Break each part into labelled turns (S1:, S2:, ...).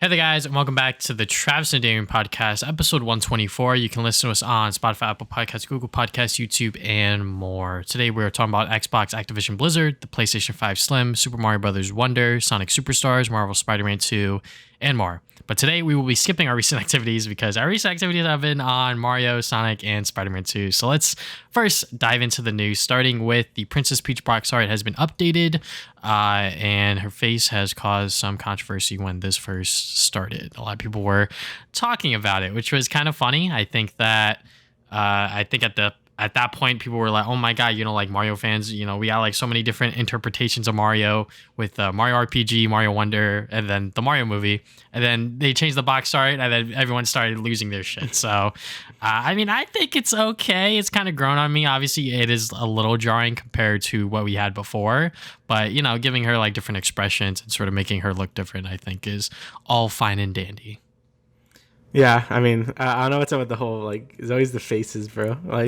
S1: Hey there, guys, and welcome back to the Travis and Damian podcast, episode 124. You can listen to us on Spotify, Apple Podcasts, Google Podcasts, YouTube, and more. Today, we're talking about Xbox Activision Blizzard, the PlayStation 5 Slim, Super Mario Bros. Wonder, Sonic Superstars, Marvel Spider-Man 2, and more. But today, we will be skipping our recent activities because our recent activities have been on Mario, Sonic, and Spider-Man 2. So let's first dive into the news, starting with the Princess Peach box art has been updated, and her face has caused some controversy when this first started. A lot of people were talking about it, which was kind of funny. I think that at that point, people were like, oh my God, like Mario fans, we got like so many different interpretations of Mario with Mario RPG, Mario Wonder, and then the Mario movie. And then they changed the box art and then everyone started losing their shit. So, I think it's okay. It's kind of grown on me. Obviously, it is a little jarring compared to what we had before. But, giving her like different expressions and sort of making her look different, I think is all fine and dandy.
S2: Yeah, I don't know what's up with the whole, it's always the faces, bro. But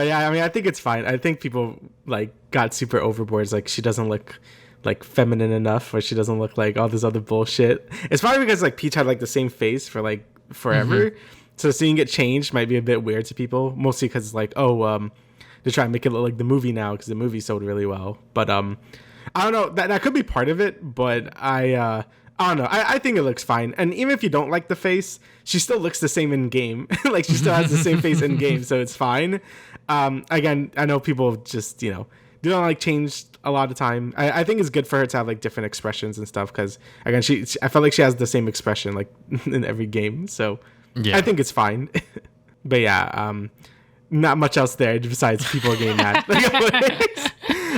S2: yeah, I think it's fine. I think people, got super overboard. It's like, she doesn't look, feminine enough, or she doesn't look like all this other bullshit. It's probably because, Peach had, the same face for, forever. Mm-hmm. So seeing it change might be a bit weird to people, mostly because it's they're trying to make it look like the movie now because the movie sold really well. But, I don't know. That could be part of it, but I don't know. I think it looks fine. And even if you don't like the face, she still looks the same in game. She still has the same face in game, so it's fine. Again, I know people just, do not change a lot of time. I think it's good for her to have different expressions and stuff because, again, I felt like she has the same expression in every game. So yeah. I think it's fine. But yeah, not much else there besides people getting mad.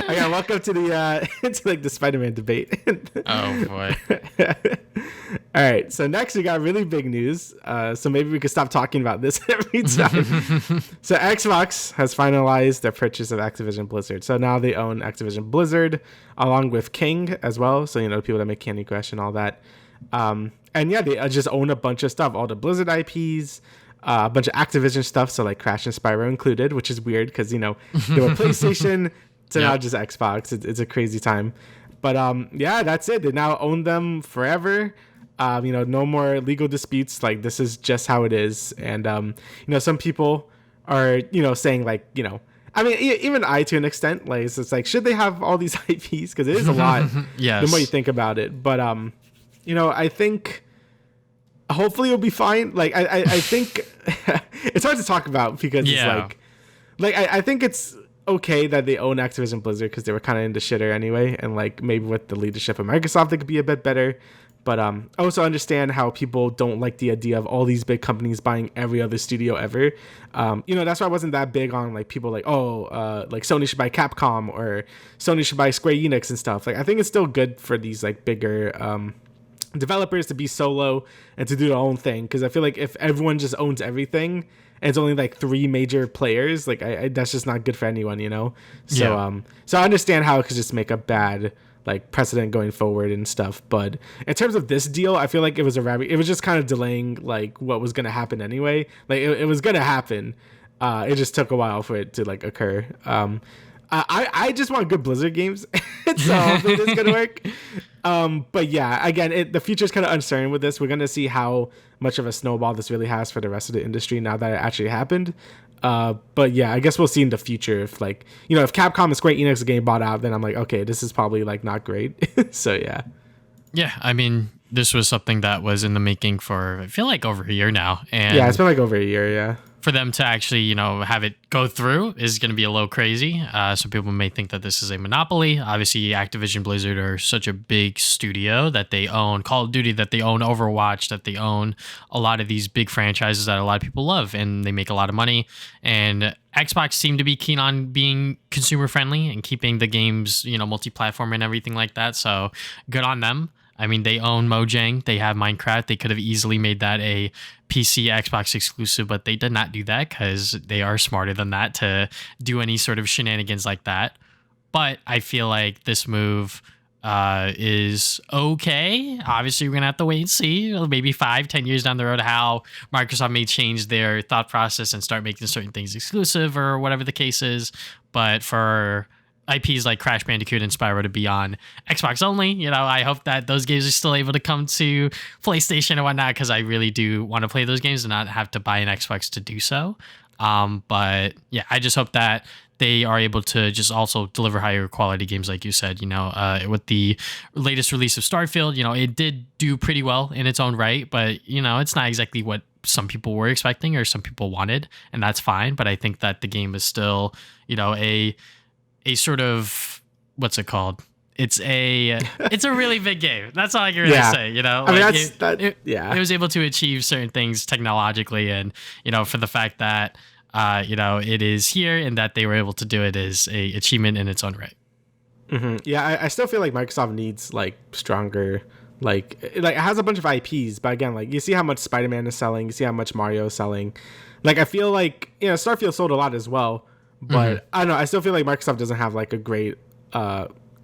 S2: Okay, welcome to the Spider-Man debate.
S1: Oh boy.
S2: All right, so next we got really big news. So maybe we could stop talking about this every time. So Xbox has finalized their purchase of Activision Blizzard. So now they own Activision Blizzard along with King as well. So the people that make Candy Crush and all that. And yeah, they just own a bunch of stuff, all the Blizzard IPs. A bunch of Activision stuff, so Crash and Spyro included, which is weird because they were PlayStation to now just Xbox. It's a crazy time, but yeah, that's it. They now own them forever. No more legal disputes. This is just how it is. And some people are saying even I to an extent it's should they have all these IPs because it is a lot.
S1: Yes.
S2: The more you think about it, but I think. Hopefully it'll be fine. I think it's hard to talk about because it's I think it's okay that they own Activision Blizzard because they were kind of into shitter anyway, and maybe with the leadership of Microsoft they could be a bit better. But I also understand how people don't like the idea of all these big companies buying every other studio ever. That's why I wasn't that big on people Sony should buy Capcom or Sony should buy Square Enix and stuff. I think it's still good for these bigger developers to be solo and to do their own thing, because I feel if everyone just owns everything and it's only 3 major players, that's just not good for anyone, so yeah. So I understand how it could just make a bad precedent going forward and stuff, but in terms of this deal, I feel it was it was just kind of delaying what was going to happen anyway. It was going to happen, it just took a while for it to occur. I just want good Blizzard games, so hopefully this is gonna work. But yeah, again, the future is kind of uncertain with this. We're gonna see how much of a snowball this really has for the rest of the industry now that it actually happened. But yeah, I guess we'll see in the future if if Capcom and Square Enix are getting bought out, then I'm okay, this is probably not great. So yeah.
S1: Yeah, this was something that was in the making for I feel over a year now, and
S2: yeah, it's been over a year. Yeah.
S1: For them to actually, have it go through is going to be a little crazy. Some people may think that this is a monopoly. Obviously, Activision Blizzard are such a big studio that they own Call of Duty, that they own Overwatch, that they own a lot of these big franchises that a lot of people love, and they make a lot of money. And Xbox seemed to be keen on being consumer friendly and keeping the games, multi-platform and everything like that. So good on them. They own Mojang. They have Minecraft. They could have easily made that a PC Xbox exclusive, but they did not do that because they are smarter than that to do any sort of shenanigans like that. But I feel this move is okay. Obviously, we're going to have to wait and see, maybe 5-10 years down the road, how Microsoft may change their thought process and start making certain things exclusive or whatever the case is. But for IPs like Crash Bandicoot and Spyro to be on Xbox only. You know, I hope that those games are still able to come to PlayStation and whatnot, because I really do want to play those games and not have to buy an Xbox to do so. But yeah, I just hope that they are able to just also deliver higher quality games, like you said. You know, with the latest release of Starfield, you know, it did do pretty well in its own right, but you know, it's not exactly what some people were expecting or some people wanted, and that's fine. But I think that the game is still, you know, a sort of, what's it called? It's a really big game. That's all I can really say. You know,
S2: I mean,
S1: it was able to achieve certain things technologically, and you know, for the fact that you know, it is here and that they were able to do it is a achievement in its own right.
S2: Mm-hmm. Yeah, I still feel like Microsoft needs like stronger. Like it has a bunch of IPs, but again, like you see how much Spider-Man is selling, you see how much Mario is selling. Like I feel like, you know, Starfield sold a lot as well, but I don't know, I still feel like Microsoft doesn't have like a great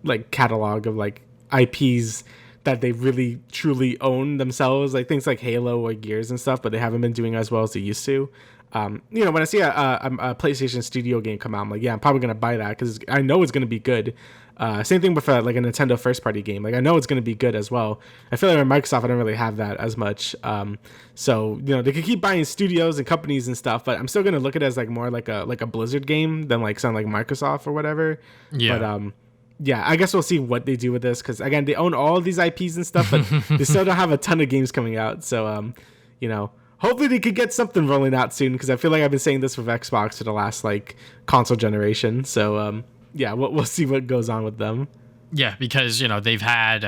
S2: like catalog of like IPs that they really truly own themselves, like things like Halo or Gears and stuff, but they haven't been doing as well as they used to. You know, when I see a PlayStation Studio game come out, I'm like, yeah, I'm probably gonna buy that because I know it's gonna be good. Same thing with like a Nintendo first party game. Like I know it's gonna be good as well. I feel like with Microsoft, I don't really have that as much. So you know, they could keep buying studios and companies and stuff, but I'm still gonna look at it as like more like a Blizzard game than like something like Microsoft or whatever.
S1: Yeah.
S2: But yeah, I guess we'll see what they do with this because again, they own all of these IPs and stuff, but they still don't have a ton of games coming out. So you know. Hopefully they could get something rolling out soon because I feel like I've been saying this with Xbox for the last like console generation. So yeah, we'll see what goes on with them.
S1: Yeah, because you know they've had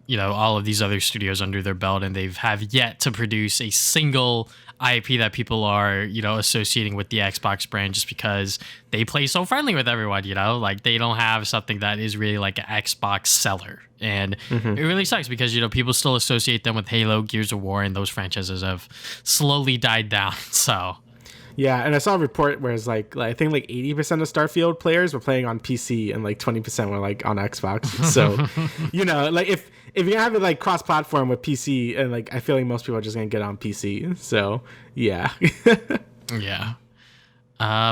S1: you know, all of these other studios under their belt, and they've have yet to produce a single IP that people are, you know, associating with the Xbox brand, just because they play so friendly with everyone. You know, like they don't have something that is really like an Xbox seller, and it really sucks because, you know, people still associate them with Halo, Gears of War, and those franchises have slowly died down. So.
S2: Yeah, and I saw a report where it's like I think like 80% of Starfield players were playing on PC and like 20% were like on Xbox. So, you know, like if you have it like cross-platform with PC, and like I feel like most people are just gonna get on PC. So yeah.
S1: Yeah.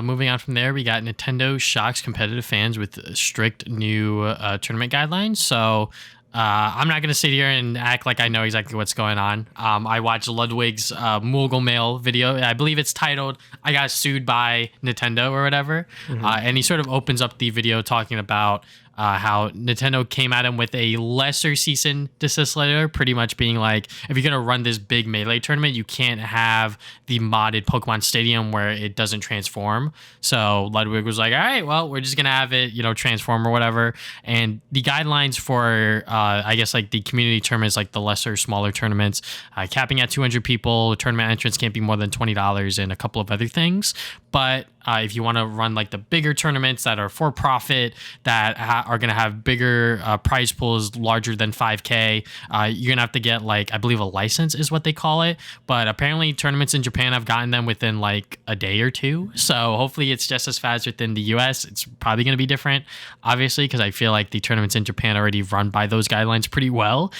S1: Moving on from there, we got Nintendo shocks competitive fans with strict new tournament guidelines. So I'm not going to sit here and act like I know exactly what's going on. I watched Ludwig's Moogle Mail video. I believe it's titled, I Got Sued by Nintendo or whatever. And he sort of opens up the video talking about how Nintendo came at him with a lesser cease and desist letter, pretty much being like, if you're going to run this big Melee tournament, you can't have the modded Pokemon Stadium where it doesn't transform. So Ludwig was like, all right, well, we're just going to have it, you know, transform or whatever. And the guidelines for, I guess, like the community tournaments, like the lesser, smaller tournaments, capping at 200 people, tournament entrance can't be more than $20, and a couple of other things. But if you want to run like the bigger tournaments that are for profit, that are going to have bigger prize pools larger than 5K, you're going to have to get like, I believe a license is what they call it. But apparently tournaments in Japan have gotten them within like a day or two. So hopefully it's just as fast within the US. It's probably going to be different, obviously, because I feel like the tournaments in Japan already run by those guidelines pretty well.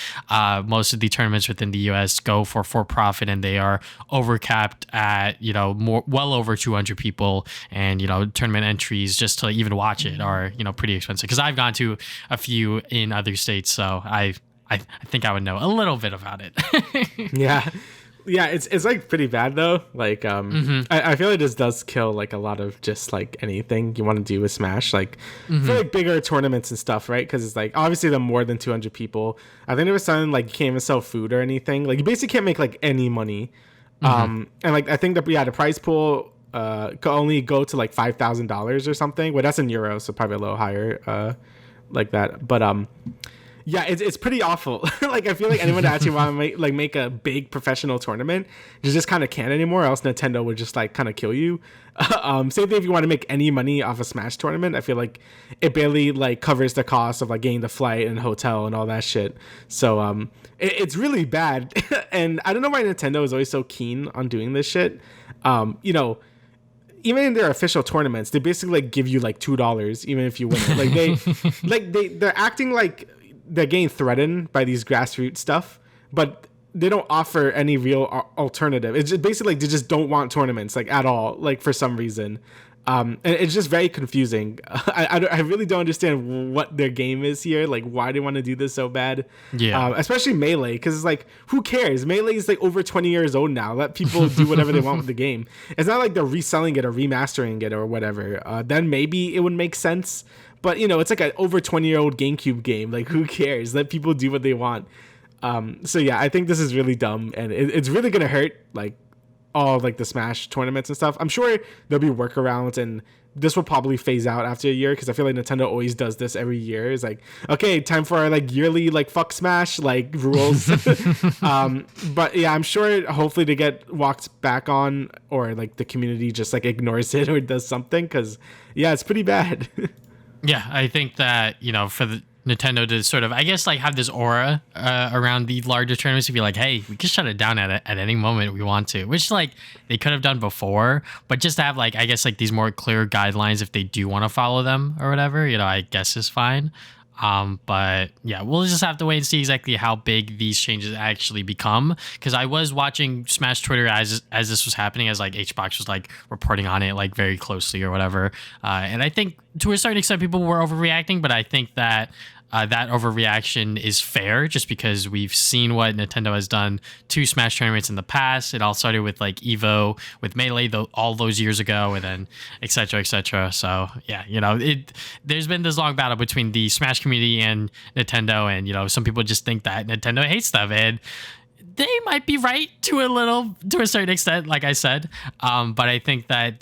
S1: Most of the tournaments within the US go for profit, and they are overcapped at, you know, well over 200 people. And, you know, tournament entries just to even watch it are, you know, pretty expensive, because I've gone to a few in other states, so I think I would know a little bit about it.
S2: Yeah, it's like pretty bad though. Like I feel like this does kill like a lot of just like anything you want to do with Smash, like for like bigger tournaments and stuff, right? Because it's like obviously the more than 200 people, I think there was something like you can't even sell food or anything, like you basically can't make like any money. And like I think the prize pool could only go to like $5,000 or something. Well, that's in euros, so probably a little higher, like that. But yeah, it's pretty awful. Like I feel like anyone that actually want to make a big professional tournament, you just kind of can't anymore. Else Nintendo would just like kind of kill you. Same thing if you want to make any money off a Smash tournament. I feel like it barely like covers the cost of like getting the flight and hotel and all that shit. So it's really bad. And I don't know why Nintendo is always so keen on doing this shit. You know, even in their official tournaments, they basically like give you like $2 even if you win it. Like they're acting like they're getting threatened by these grassroots stuff, but they don't offer any real alternative. It's just basically like they just don't want tournaments like at all, like for some reason. And it's just very confusing. I really don't understand what their game is here. Like, why they want to do this so bad.
S1: Yeah.
S2: Especially Melee, because it's like, who cares? Melee is like over 20 years old now. Let people do whatever they want with the game. It's not like they're reselling it or remastering it or whatever. Then maybe it would make sense. But, it's like an over 20-year-old GameCube game. Like, who cares? Let people do what they want. So, yeah, I think this is really dumb. And it's really going to hurt, like, all like the Smash tournaments and stuff. I'm sure there'll be workarounds, and this will probably phase out after a year, because I feel like Nintendo always does this every year. It's like, okay, time for our like yearly like fuck Smash like rules. But yeah, I'm sure hopefully they get walked back on, or like the community just like ignores it or does something, because yeah, it's pretty bad.
S1: Yeah, I think that, for the Nintendo to sort of, I guess, like have this aura around the larger tournaments to be like, hey, we can shut it down at any moment we want to, which like they could have done before, but just to have like, I guess like these more clear guidelines if they do want to follow them or whatever, I guess is fine. But yeah, we'll just have to wait and see exactly how big these changes actually become. Because I was watching Smash Twitter as this was happening, as like Hbox was like reporting on it like very closely or whatever. And I think to a certain extent people were overreacting, but I think that that overreaction is fair, just because we've seen what Nintendo has done to Smash tournaments in the past. It all started with like Evo, with Melee, all those years ago, and then et cetera, et cetera. So yeah, there's been this long battle between the Smash community and Nintendo, and some people just think that Nintendo hates them, and they might be right to a certain extent, like I said. But I think that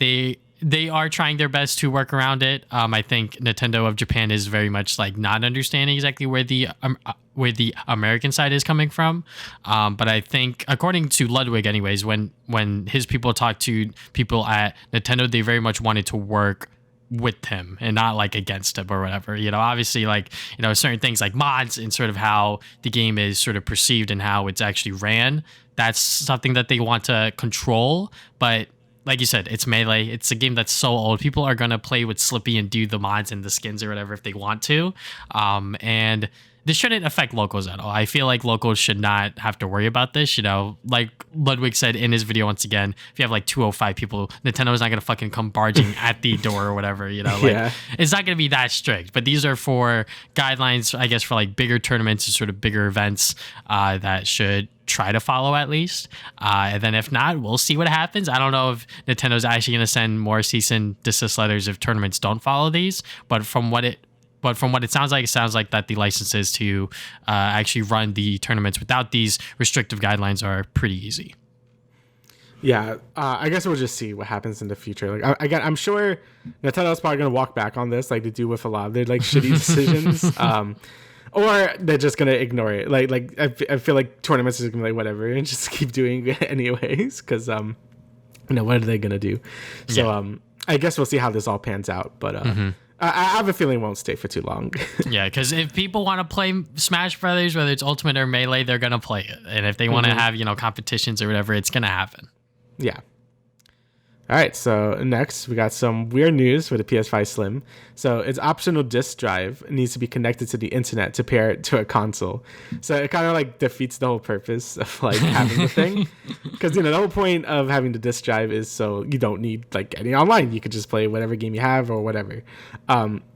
S1: they are trying their best to work around it. I think Nintendo of Japan is very much like not understanding exactly where the American side is coming from. But I think, according to Ludwig anyways, when his people talked to people at Nintendo, they very much wanted to work with him and not like against him or whatever. Obviously like, certain things like mods and sort of how the game is sort of perceived and how it's actually ran, that's something that they want to control. But like you said, it's Melee. It's a game that's so old. People are going to play with Slippy and do the mods and the skins or whatever if they want to. And this shouldn't affect locals at all. I feel like locals should not have to worry about this. Like Ludwig said in his video, once again, if you have like 205 people, Nintendo's not going to fucking come barging at the door or whatever,
S2: Yeah.
S1: It's not going to be that strict. But these are for guidelines, I guess, for like bigger tournaments and sort of bigger events that should try to follow at least. And then if not, we'll see what happens. I don't know if Nintendo's actually going to send more cease and desist letters if tournaments don't follow these. But from what it sounds like that the licenses to actually run the tournaments without these restrictive guidelines are pretty easy.
S2: Yeah, I guess we'll just see what happens in the future. Like, again, I'm sure Nintendo's probably going to walk back on this, like they do with a lot of their like shitty decisions, or they're just going to ignore it. Like I feel like tournaments is going to be like whatever and just keep doing it anyways, because what are they going to do? So yeah. I guess we'll see how this all pans out, but. I have a feeling it won't stay for too long. Yeah,
S1: because if people want to play Smash Brothers, whether it's Ultimate or Melee, they're going to play it. And if they want to have, competitions or whatever, it's going to happen.
S2: Yeah. All right, so next we got some weird news for the PS5 Slim. So its optional disk drive needs to be connected to the internet to pair it to a console. So it kind of like defeats the whole purpose of like having the thing, because the whole point of having the disk drive is so you don't need like any online. You could just play whatever game you have or whatever.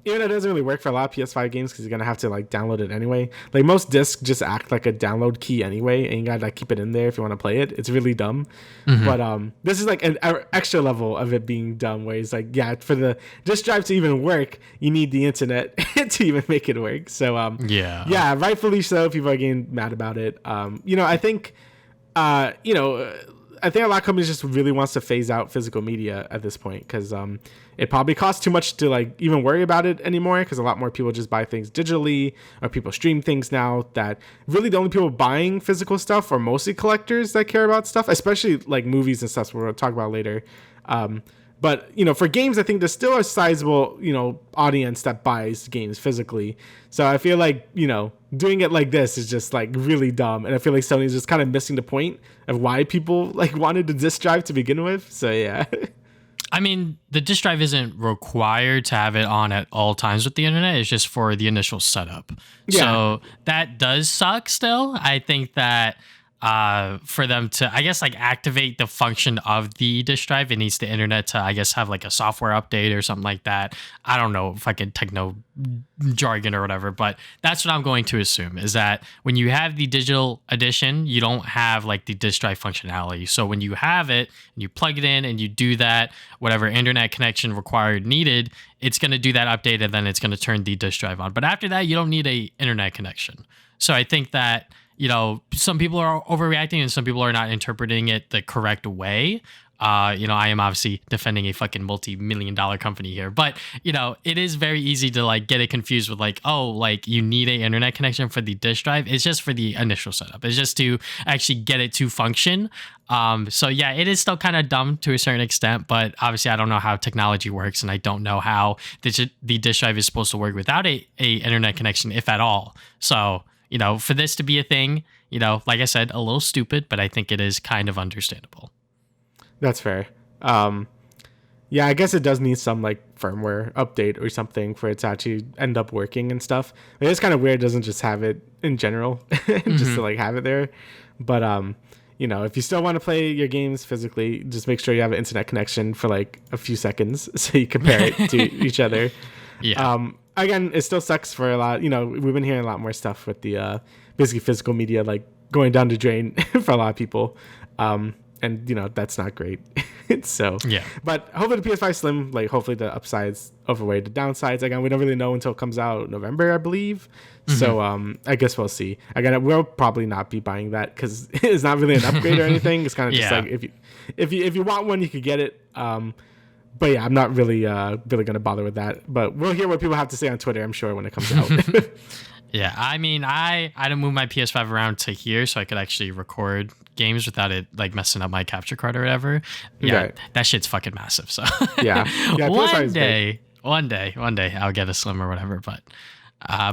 S2: Even though it doesn't really work for a lot of PS5 games because you're gonna have to like download it anyway. Like most discs just act like a download key anyway, and you gotta like keep it in there if you want to play it. It's really dumb. But this is like an extra level of it being dumb, where it's like, yeah, for the disk drive to even work, you need the internet to even make it work. So yeah, rightfully so. People are getting mad about it. I think I think a lot of companies just really wants to phase out physical media at this point, because it probably costs too much to like even worry about it anymore, because a lot more people just buy things digitally, or people stream things now. That really the only people buying physical stuff are mostly collectors that care about stuff, especially like movies and stuff we'll talk about later. But for games, I think there's still a sizable audience that buys games physically. So I feel like doing it like this is just like really dumb, and I feel like Sony's just kind of missing the point of why people like wanted the disc drive to begin with. So yeah.
S1: I mean, the disk drive isn't required to have it on at all times with the internet. It's just for the initial setup. Yeah. So that does suck still. I think that for them to, I guess, like activate the function of the disk drive, it needs the internet to, I guess, have like a software update or something like that. I don't know if I could techno jargon or whatever, but that's what I'm going to assume, is that when you have the digital edition, you don't have like the disk drive functionality. So when you have it and you plug it in and you do that, whatever internet connection required needed, it's going to do that update and then it's going to turn the disk drive on. But after that, you don't need a internet connection. So I think that, you know, some people are overreacting and some people are not interpreting it the correct way. You know, I am obviously defending a fucking multi-million-dollar company here, but you know, it is very easy to like get it confused with like, oh, like you need a internet connection for the disk drive. It's just for the initial setup. It's just to actually get it to function. So yeah, it is still kind of dumb to a certain extent, but obviously I don't know how technology works and I don't know how the disk drive is supposed to work without a internet connection, if at all. So, you know, for this to be a thing, you know, like I said, a little stupid, but I think it is kind of understandable.
S2: That's fair. Yeah, I guess it does need some like firmware update or something for it to actually end up working and stuff. It is kind of weird. It doesn't just have it in general, just to like have it there. But you know, if you still want to play your games physically, just make sure you have an internet connection for like a few seconds so you compare it to each other.
S1: Yeah.
S2: Again, it still sucks for a lot. You know, we've been hearing a lot more stuff with the basically physical media like going down the drain for a lot of people. And you know, that's not great. So
S1: yeah,
S2: but hopefully the PS5 Slim, like hopefully the upsides overweigh the downsides. Again, we don't really know until it comes out November, I believe. So I guess we'll see. Again, we'll probably not be buying that because it's not really an upgrade or anything. It's kind of just like if you want one, you could get it. But yeah, I'm not really gonna bother with that. But we'll hear what people have to say on Twitter, I'm sure, when it comes out.
S1: Yeah, I mean, I had to move my PS5 around to here so I could actually record games without it like messing up my capture card or whatever. Yeah, right. That shit's fucking massive. So
S2: yeah,
S1: one day I'll get a Slim or whatever. But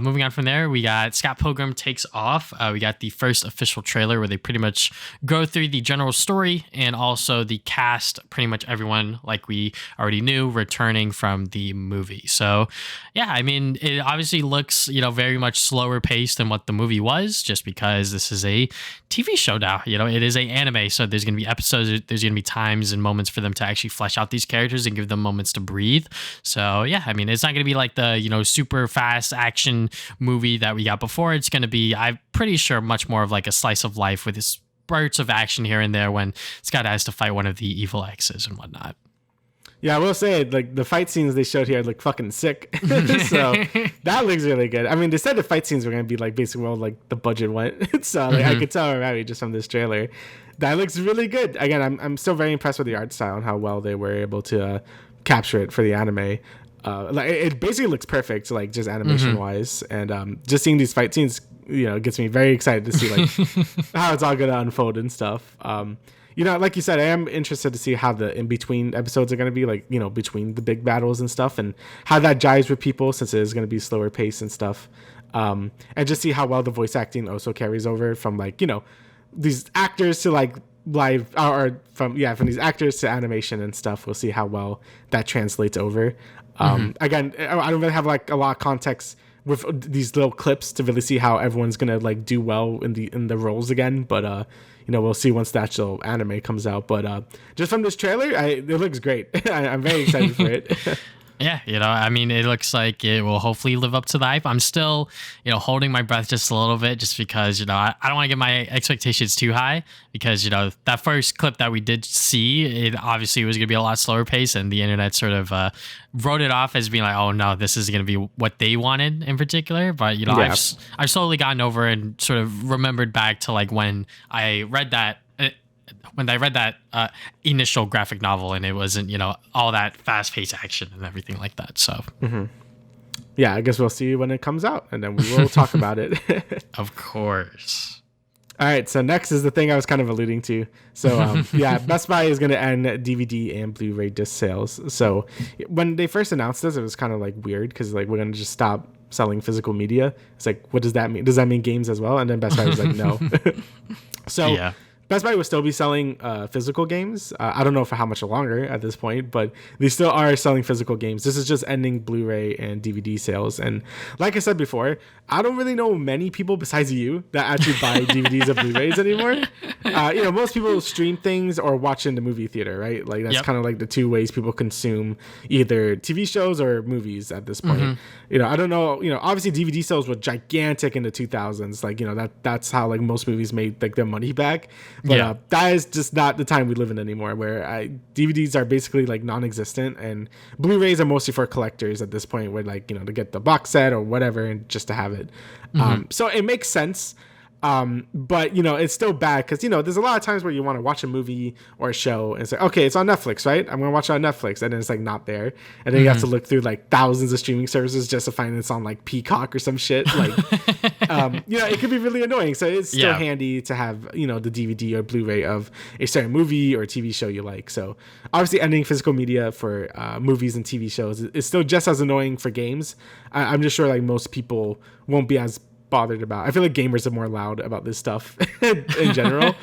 S1: moving on from there, we got Scott Pilgrim Takes Off. We got the first official trailer where they pretty much go through the general story and also the cast, pretty much everyone like we already knew returning from the movie. So yeah, I mean, it obviously looks, you know, very much slower paced than what the movie was, just because this is a TV show now. You know, it is an anime, so there's going to be episodes, there's going to be times and moments for them to actually flesh out these characters and give them moments to breathe. So yeah, I mean, it's not going to be like the, you know, super fast action movie that we got before. It's going to be, I'm pretty sure, much more of like a slice of life with spurts of action here and there when Scott has to fight one of the evil exes and whatnot.
S2: Yeah, I will say, like, the fight scenes they showed here look fucking sick. So that looks really good. I mean, they said the fight scenes were going to be, like, basically where, like, the budget went. So, like, I could tell already just from this trailer. That looks really good. Again, I'm still very impressed with the art style and how well they were able to capture it for the anime. Like, it basically looks perfect, like, just animation-wise. And just seeing these fight scenes, you know, gets me very excited to see, like, how it's all going to unfold and stuff. You know, like you said, I am interested to see how the in-between episodes are going to be, like, you know, between the big battles and stuff, and how that jives with people since it is going to be slower pace and stuff. And just see how well the voice acting also carries over from, like, you know, these actors to, like, live, or from these actors to animation and stuff. We'll see how well that translates over. Again, I don't really have, like, a lot of context with these little clips to really see how everyone's going to, like, do well in the roles again, but you know, we'll see once the actual anime comes out. But just from this trailer, it looks great. I'm very excited for it.
S1: Yeah, you know, I mean, it looks like it will hopefully live up to the hype. I'm still, you know, holding my breath just a little bit just because, you know, I don't want to get my expectations too high because, you know, that first clip that we did see, it obviously was going to be a lot slower pace, and the internet sort of wrote it off as being like, oh, no, this is going to be what they wanted in particular. But, you know, yeah. I've slowly gotten over and sort of remembered back to, like, when I read that initial graphic novel, and it wasn't, you know, all that fast-paced action and everything like that. So
S2: yeah, I guess we'll see when it comes out, and then we will talk about it.
S1: Of course.
S2: All right, so next is the thing I was kind of alluding to. So yeah, Best Buy is going to end DVD and Blu-ray disc sales. So when they first announced this, it was kind of like weird because, like, we're going to just stop selling physical media. It's like, what does that mean? Does that mean games as well? And then Best Buy was like, no. So yeah. Best Buy will still be selling physical games. I don't know for how much longer at this point, but they still are selling physical games. This is just ending Blu-ray and DVD sales. And like I said before, I don't really know many people besides you that actually buy DVDs or Blu-rays anymore. Most people stream things or watch in the movie theater, right? Like that's kind of like the two ways people consume either TV shows or movies at this point. I don't know. Obviously DVD sales were gigantic in the 2000s. Like, that's how like most movies made like their money back. But that is just not the time we live in anymore, where DVDs are basically like non-existent, and Blu-rays are mostly for collectors at this point, where like, to get the box set or whatever and just to have it. So it makes sense. But it's still bad because there's a lot of times where you want to watch a movie or a show and it's like, okay, it's on Netflix, right? I'm gonna watch it on Netflix, and then it's like not there, and then you have to look through like thousands of streaming services just to find it's on like Peacock or some shit. Like, it could be really annoying. So it's still handy to have the DVD or Blu-ray of a certain movie or TV show you like. So obviously, ending physical media for movies and TV shows is still just as annoying for games. I'm just sure like most people won't be as bothered about. I feel like gamers are more loud about this stuff in general.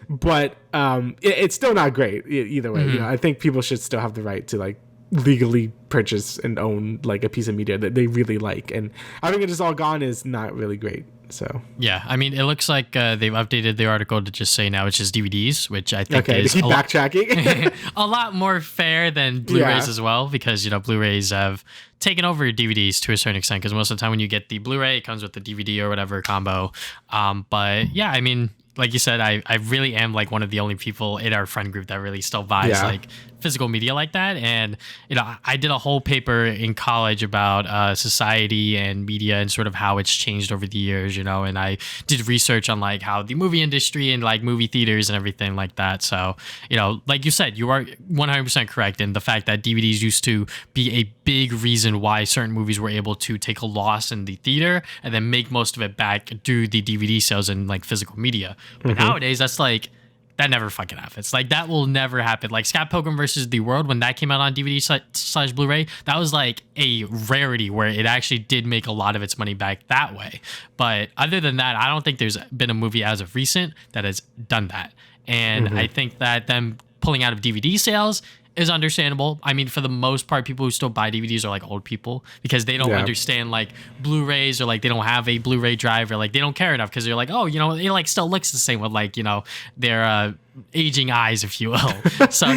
S2: But it's still not great either way. I think people should still have the right to like legally purchase and own like a piece of media that they really like, and having it just all gone is not really great. So
S1: yeah, I mean, it looks like they've updated the article to just say now it's just DVDs, which I think is
S2: they keep backtracking.
S1: A lot more fair than Blu-rays as well, because Blu-rays have taken over DVDs to a certain extent, because most of the time when you get the Blu-ray, it comes with the DVD or whatever combo. But yeah, I mean, like you said, I really am like one of the only people in our friend group that really still buys like physical media like that. And I did a whole paper in college about society and media and sort of how it's changed over the years, and I did research on like how the movie industry and like movie theaters and everything like that. So like you said, you are 100% correct in the fact that DVDs used to be a big reason why certain movies were able to take a loss in the theater and then make most of it back through the DVD sales and like physical media. But nowadays, that's like, that never fucking happens. Like, that will never happen. Like, Scott Pilgrim versus the World, when that came out on DVD / Blu-ray, that was like a rarity where it actually did make a lot of its money back that way. But other than that, I don't think there's been a movie as of recent that has done that. And I think that them pulling out of DVD sales is understandable. I mean, for the most part, people who still buy DVDs are like old people, because they don't understand like Blu-rays, or like they don't have a Blu-ray drive, or like they don't care enough, because they're like, oh, it like still looks the same with like, their aging eyes, if you will. So,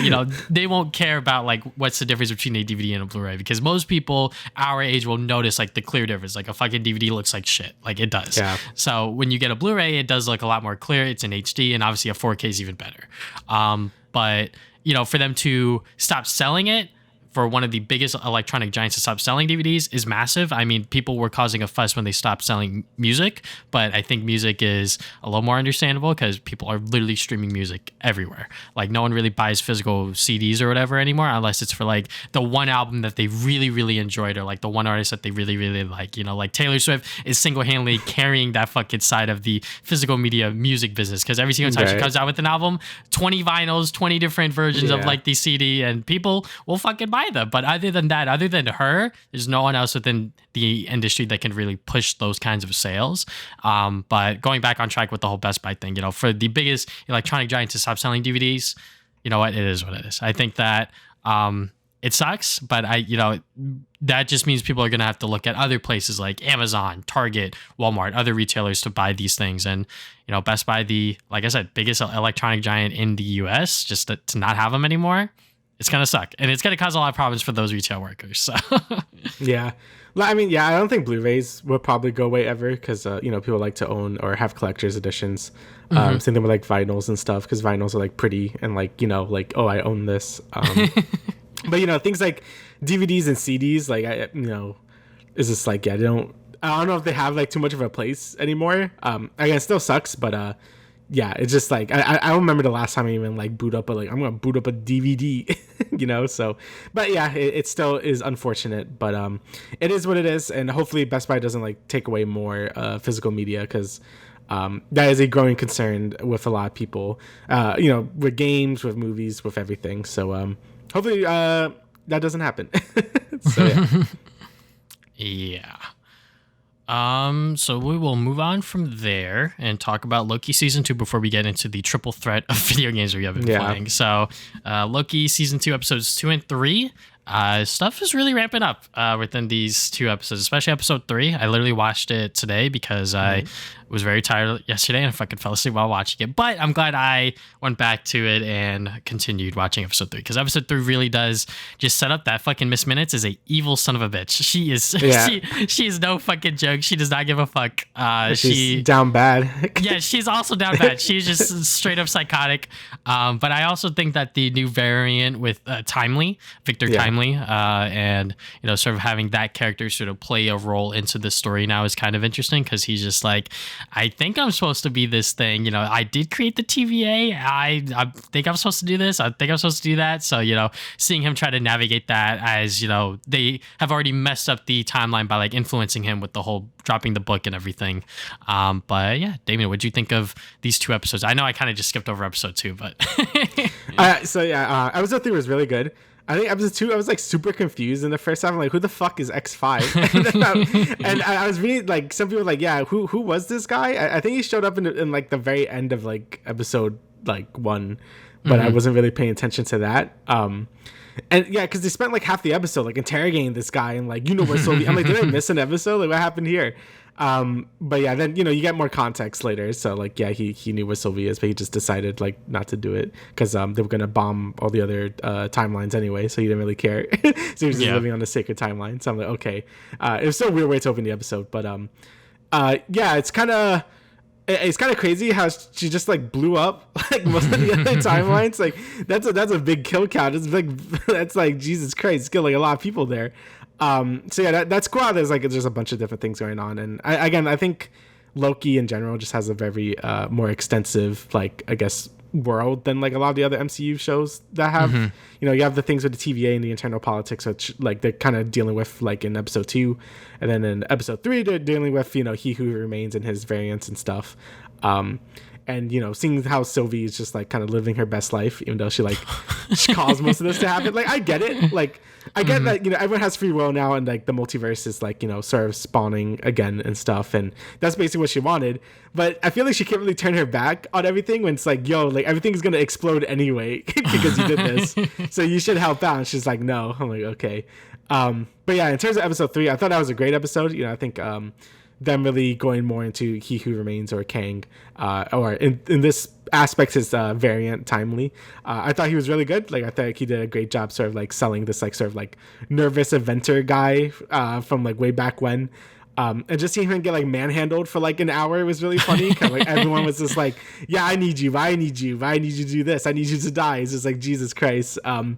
S1: they won't care about like what's the difference between a DVD and a Blu-ray, because most people our age will notice like the clear difference. Like a fucking DVD looks like shit. Like it does. Yeah. So when you get a Blu-ray, it does look a lot more clear. It's in HD, and obviously a 4K is even better. But for them to stop selling it, for one of the biggest electronic giants to stop selling DVDs, is massive. I mean, people were causing a fuss when they stopped selling music, but I think music is a little more understandable because people are literally streaming music everywhere. Like, no one really buys physical CDs or whatever anymore, unless it's for like the one album that they really, really enjoyed, or like the one artist that they really, really like. Like Taylor Swift is single-handedly carrying that fucking side of the physical media music business, because every single time she comes out with an album, 20 vinyls, 20 different versions of like the CD, and people will fucking buy them. But other than that, other than her, there's no one else within the industry that can really push those kinds of sales. But going back on track with the whole Best Buy thing, for the biggest electronic giant to stop selling DVDs, it is what it is. I think that it sucks, but that just means people are going to have to look at other places like Amazon, Target, Walmart, other retailers to buy these things. And Best Buy, like I said, biggest electronic giant in the US, just to not have them anymore, it's going to suck. And it's going to cause a lot of problems for those retail workers. So
S2: yeah. I mean, I don't think Blu-rays will probably go away ever, because, people like to own or have collector's editions. Same thing with like vinyls and stuff, because vinyls are like pretty and like, like, oh, I own this. But, things like DVDs and CDs, like, is just like, I don't know if they have like too much of a place anymore. Again, it still sucks, but yeah, it's just like I don't remember the last time I even like boot up I'm gonna boot up a DVD, so. But yeah, it still is unfortunate, but it is what it is, and hopefully Best Buy doesn't like take away more physical media, because that is a growing concern with a lot of people, with games, with movies, with everything. So hopefully that doesn't happen. So yeah.
S1: Yeah. So we will move on from there and talk about Loki season 2 before we get into the triple threat of video games we have been playing. So, Loki season 2 episodes 2 and 3. Stuff is really ramping up within these 2 episodes, especially episode 3. I literally watched it today because I was very tired yesterday and I fucking fell asleep while watching it. But I'm glad I went back to it and continued watching episode 3 because episode 3 really does just set up that fucking Miss Minutes is a evil son of a bitch. She is she is no fucking joke. She does not give a fuck.
S2: She's down bad.
S1: Yeah, she's also down bad. She's just straight up psychotic. But I also think that the new variant with Victor Timely, and sort of having that character sort of play a role into the story now is kind of interesting because he's just like, I think I'm supposed to be this thing. I did create the TVA. I think I'm supposed to do this. I think I'm supposed to do that. So, seeing him try to navigate that as, they have already messed up the timeline by like influencing him with the whole dropping the book and everything. But yeah, Damian, what'd you think of these 2 episodes? I know I kind of just skipped over episode 2, but.
S2: Episode 3 was really good. I think episode 2, I was like super confused in the first time. I'm like, who the fuck is X5? and I was reading like some people were like, yeah, who was this guy? I think he showed up in like the very end of like episode like 1, but I wasn't really paying attention to that. And yeah, because they spent like half the episode like interrogating this guy and like, where Sylvie. I'm like, did I miss an episode? Like, what happened here? But yeah, then you get more context later. So like, yeah, he knew where Sylvie is, but he just decided like not to do it because they were gonna bomb all the other timelines anyway. So he didn't really care. So he was just living on the sacred timeline. So I'm like, okay. It was so weird way to open the episode, but yeah, it's kind of crazy how she just like blew up like most of the other timelines. Like that's a big kill count. It's like that's like Jesus Christ, killed like a lot of people there. So yeah, that's cool. There's a bunch of different things going on, and I think Loki in general just has a very more extensive like I guess world than like a lot of the other MCU shows that have you have the things with the TVA and the internal politics, which like they're kind of dealing with like in episode 2, and then in episode 3 they're dealing with He Who Remains and his variants and stuff. And seeing how Sylvie is just like kind of living her best life, even though she caused most of this to happen. Like I get it. Like I get that everyone has free will now, and like the multiverse is like sort of spawning again and stuff, and that's basically what she wanted. But I feel like she can't really turn her back on everything when it's like, yo, like everything is gonna explode anyway because you did this, so you should help out. And she's like, no. I'm like, okay. But yeah, in terms of episode 3, I thought that was a great episode. I think them really going more into He Who Remains or Kang, or in this aspect his variant Timely. I thought he was really good. Like I thought he did a great job sort of like selling this like sort of like nervous inventor guy from like way back when. And just seeing him get like manhandled for like an hour was really funny. Cause like everyone was just like, yeah, I need you. I need you. I need you to do this. I need you to die. It's just like, Jesus Christ. And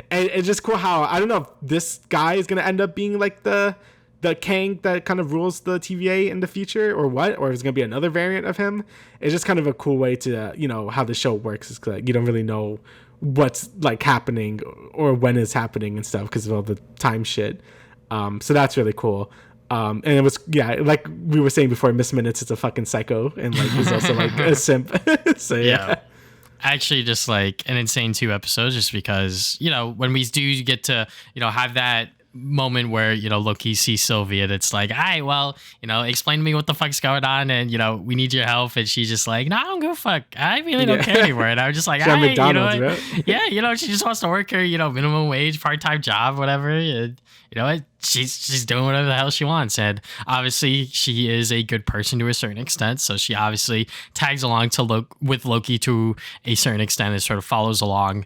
S2: it's just cool how, I don't know if this guy is going to end up being like the Kang that kind of rules the TVA in the future or what, or is going to be another variant of him. It's just kind of a cool way to, how the show works is like, you don't really know what's like happening or when it's happening and stuff because of all the time shit. So that's really cool. And it was, yeah, like we were saying before, Miss Minutes is a fucking psycho and like he's also like a simp. So yeah.
S1: Actually, just like an insane 2 episodes, just because when we do get to have that moment where Loki sees Sylvie and it's like, all right, well, explain to me what the fuck's going on, and we need your help, and she's just like, no, I don't give a fuck, I really don't care anymore. And I was just like, all right, right? Yeah, she just wants to work her minimum wage part-time job, whatever, and she's doing whatever the hell she wants. And obviously she is a good person to a certain extent, so she obviously tags along with Loki to a certain extent and sort of follows along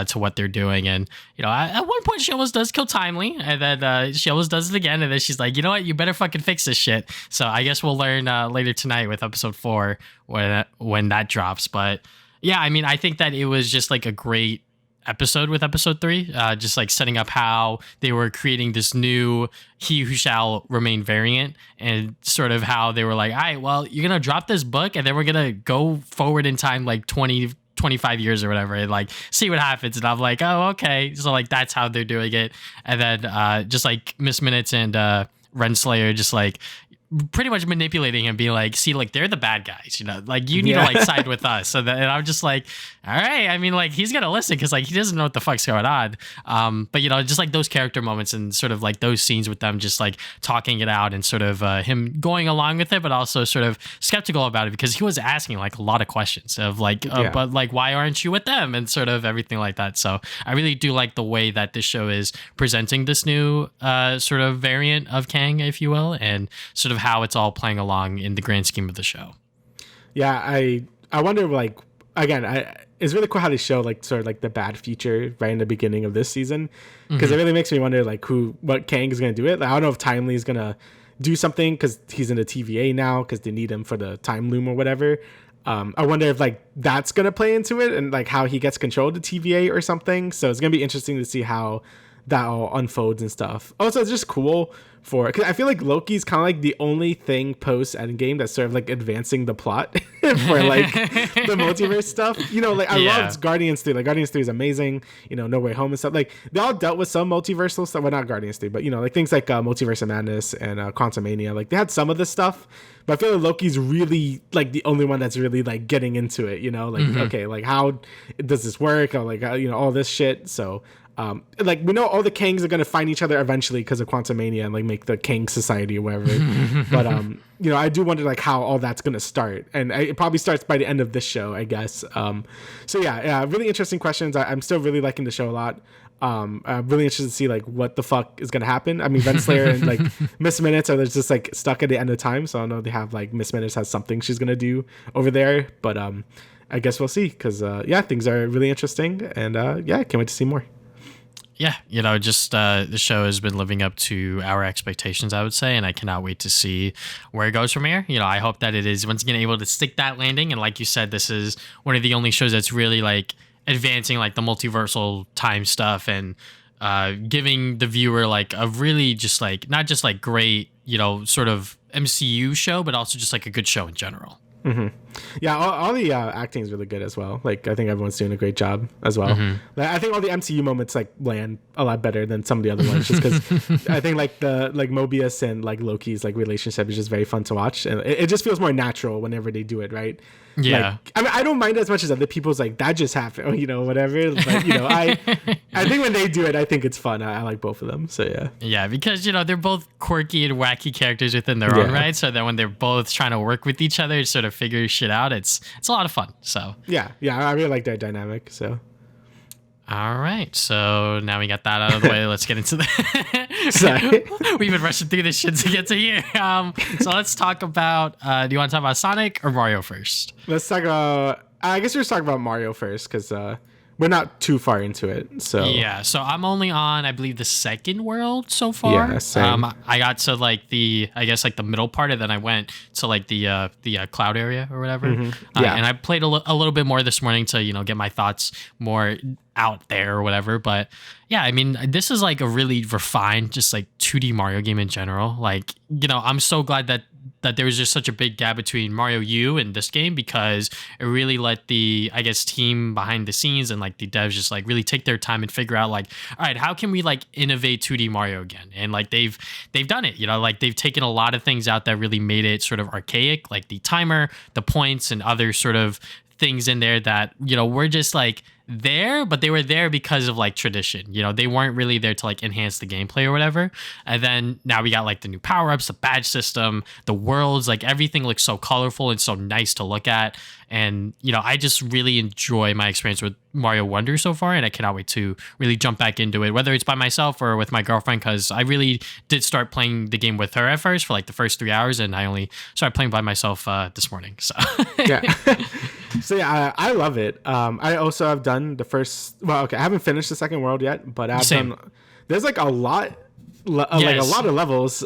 S1: to what they're doing. And at one point she almost does kill Timely, and then she almost does it again, and then she's like, you know what, you better fucking fix this shit. So I guess we'll learn later tonight with episode 4 when that drops. But yeah, I mean, I think that it was just like a great episode with episode 3, just like setting up how they were creating this new He Who Shall Remain variant, and sort of how they were like, all right, well, you're gonna drop this book and then we're gonna go forward in time like 25 years or whatever, and like see what happens. And I'm like, oh, okay. So like that's how they're doing it. And then just like Miss Minutes and Renslayer just like pretty much manipulating him, being like, see, like, they're the bad guys, you know, like, you need to like side with us. So that, and I'm just like, all right, I mean, like, he's gonna listen because like he doesn't know what the fuck's going on. But you know, just like those character moments and sort of like those scenes with them just like talking it out and sort of him going along with it, but also sort of skeptical about it because he was asking like a lot of questions of like but like, why aren't you with them, and sort of everything like that. So I really do like the way that this show is presenting this new sort of variant of Kang, if you will, and sort of how it's all playing along in the grand scheme of the show.
S2: Yeah, I wonder, like, again, it's really cool how they show like sort of like the bad future right in the beginning of this season, because it really makes me wonder like what Kang is going to do it. Like, I don't know if Timely is going to do something because he's in the TVA now because they need him for the time loom or whatever. I wonder if like that's going to play into it and like how he gets control of the TVA or something. So it's going to be interesting to see how that all unfolds and stuff. Also, it's just cool because I feel like Loki's kind of like the only thing post Endgame that's sort of like advancing the plot for like the multiverse stuff. You know, like I loved Guardians 3. Like Guardians 3 is amazing. You know, No Way Home and stuff. Like they all dealt with some multiversal stuff. Well, not Guardians 3, but you know, like things like Multiverse of Madness and Quantumania. Like they had some of this stuff, but I feel like Loki's really like the only one that's really like getting into it. You know, like okay, like how does this work? Or like you know, all this shit. So. Like we know all the Kangs are gonna find each other eventually because of Quantumania and like make the Kang Society or whatever. But you know, I do wonder like how all that's gonna start, and it probably starts by the end of this show, I guess. So yeah, really interesting questions. I'm still really liking the show a lot. I'm really interested to see like what the fuck is gonna happen. I mean, Renslayer and like Miss Minutes are just like stuck at the end of time, so I know they have like Miss Minutes has something she's gonna do over there, but I guess we'll see because yeah, things are really interesting, and yeah, I can't wait to see more.
S1: Yeah, you know, just the show has been living up to our expectations, I would say, and I cannot wait to see where it goes from here. You know, I hope that it is once again able to stick that landing, and like you said, this is one of the only shows that's really like advancing like the multiversal time stuff and giving the viewer like a really just like not just like great, you know, sort of MCU show, but also just like a good show in general.
S2: Yeah, all the acting is really good as well. Like I think everyone's doing a great job as well. Like, I think all the MCU moments like land a lot better than some of the other ones, just because I think like the like Mobius and like Loki's like relationship is just very fun to watch, and it just feels more natural whenever they do it, right?
S1: Yeah,
S2: like, I mean, I don't mind as much as other people's like that just happened, or, you know, whatever. But you know, I think when they do it, I think it's fun. I like both of them. So
S1: yeah, because you know they're both quirky and wacky characters within their own right. So that when they're both trying to work with each other, sort of figure shit out, it's a lot of fun. So
S2: yeah, I really like that dynamic. So.
S1: All right, so now we got that out of the way. Let's get into the.
S2: Sorry,
S1: we've been rushing through this shit to get to here. So let's talk about. Do you want to talk about Sonic or Mario first?
S2: Let's talk about. I guess we're just talking about Mario first because we're not too far into it. So
S1: yeah, so I'm only on, I believe, the second world so far.
S2: Yeah, same.
S1: I got to like I guess like the middle part, and then I went to like the cloud area or whatever.
S2: Yeah,
S1: and I played a little bit more this morning to get my thoughts more out there or whatever. But yeah, I mean, this is like a really refined, just like 2D Mario game in general. Like I'm so glad that there was just such a big gap between Mario U and this game, because it really let the, I guess, team behind the scenes and like the devs just like really take their time and figure out like, all right, how can we like innovate 2D Mario again? And like they've done it, like they've taken a lot of things out that really made it sort of archaic, like the timer, the points, and other sort of things in there that were just like there, but they were there because of like tradition. They weren't really there to like enhance the gameplay or whatever. And then now we got like the new power-ups, the badge system, the worlds, like everything looks so colorful and so nice to look at. And I just really enjoy my experience with Mario Wonder so far, and I cannot wait to really jump back into it, whether it's by myself or with my girlfriend, because I really did start playing the game with her at first for like the first 3 hours, and I only started playing by myself this morning. So
S2: yeah. So yeah, I love it. I also have done the first. Well, okay, I haven't finished the second world yet, but I've done. There's like a lot, like a lot of levels.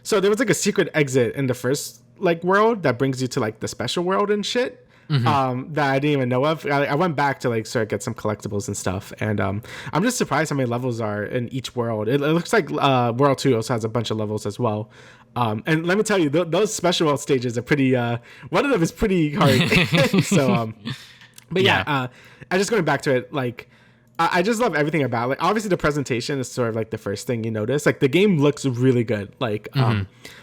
S2: So there was like a secret exit in the first like world that brings you to like the special world and shit. That I didn't even know of. I went back to like sort of get some collectibles and stuff, and I'm just surprised how many levels are in each world. It looks like World 2 also has a bunch of levels as well. And let me tell you, those special world stages are pretty. One of them is pretty hard. So, but yeah, I just going back to it, like I just love everything about it. Like, obviously the presentation is sort of like the first thing you notice. Like the game looks really good. Like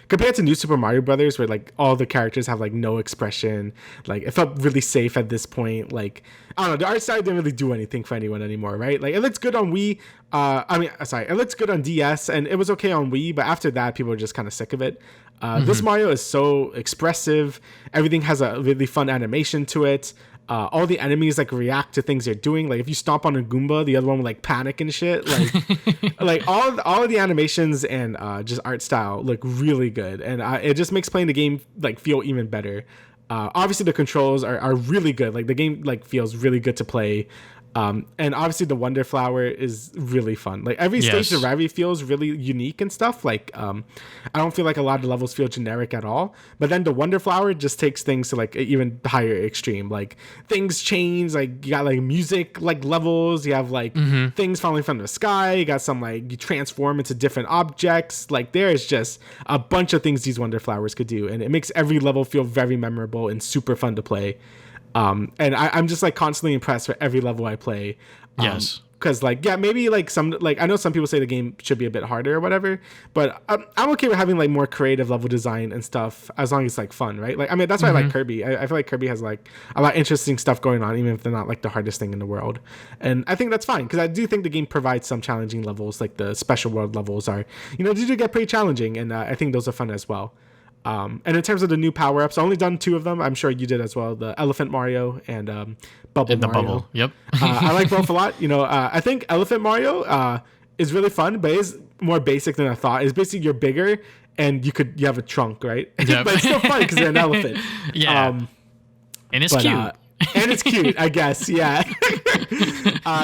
S2: compared to New Super Mario Brothers, where like all the characters have like no expression. Like it felt really safe at this point. Like I don't know, the art style didn't really do anything for anyone anymore, right? Like it looks good on Wii. It looks good on DS, and it was okay on Wii. But after that, people were just kind of sick of it. This Mario is so expressive. Everything has a really fun animation to it. All the enemies like react to things you're doing. Like if you stomp on a Goomba, the other one will like panic and shit. Like like all of the animations and just art style look really good, and it just makes playing the game like feel even better. Obviously the controls are really good. Like the game like feels really good to play. And obviously the Wonder Flower is really fun. Like every stage of Ravi feels really unique and stuff. Like I don't feel like a lot of the levels feel generic at all. But then the Wonder Flower just takes things to like an even higher extreme. Like things change. Like you got like music like levels. You have like things falling from the sky. You got some like you transform into different objects. Like there is just a bunch of things these Wonder Flowers could do, and it makes every level feel very memorable and super fun to play. And I'm just like constantly impressed with every level I play. Because like, yeah, maybe like some, like I know some people say the game should be a bit harder or whatever, but I'm okay with having like more creative level design and stuff as long as it's like fun, right? Like, I mean, that's why I like Kirby. I feel like Kirby has like a lot of interesting stuff going on, even if they're not like the hardest thing in the world. And I think that's fine, because I do think the game provides some challenging levels, like the special world levels are, you know, they do get pretty challenging, and I think those are fun as well. And in terms of the new power-ups, I've only done 2 of them. I'm sure you did as well. The Elephant Mario and Bubble Mario.
S1: Bubble, yep.
S2: I like both a lot. You know, I think Elephant Mario is really fun, but it's more basic than I thought. It's basically you're bigger and you have a trunk, right?
S1: Yep.
S2: But it's still fun because you're an elephant.
S1: Yeah. And it's cute.
S2: And it's cute, I guess. Yeah.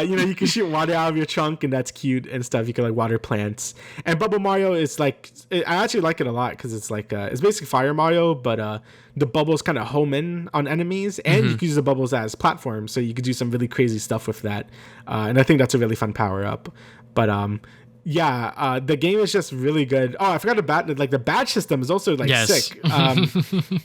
S2: You know, you can shoot water out of your trunk, and that's cute and stuff. You can like water plants. And Bubble Mario is like, I actually like it a lot because it's like, it's basically Fire Mario, but the bubbles kind of home in on enemies, and you can use the bubbles as platforms, so you could do some really crazy stuff with that. And I think that's a really fun power up. But yeah, the game is just really good. Oh, I forgot about like the badge system is also like sick.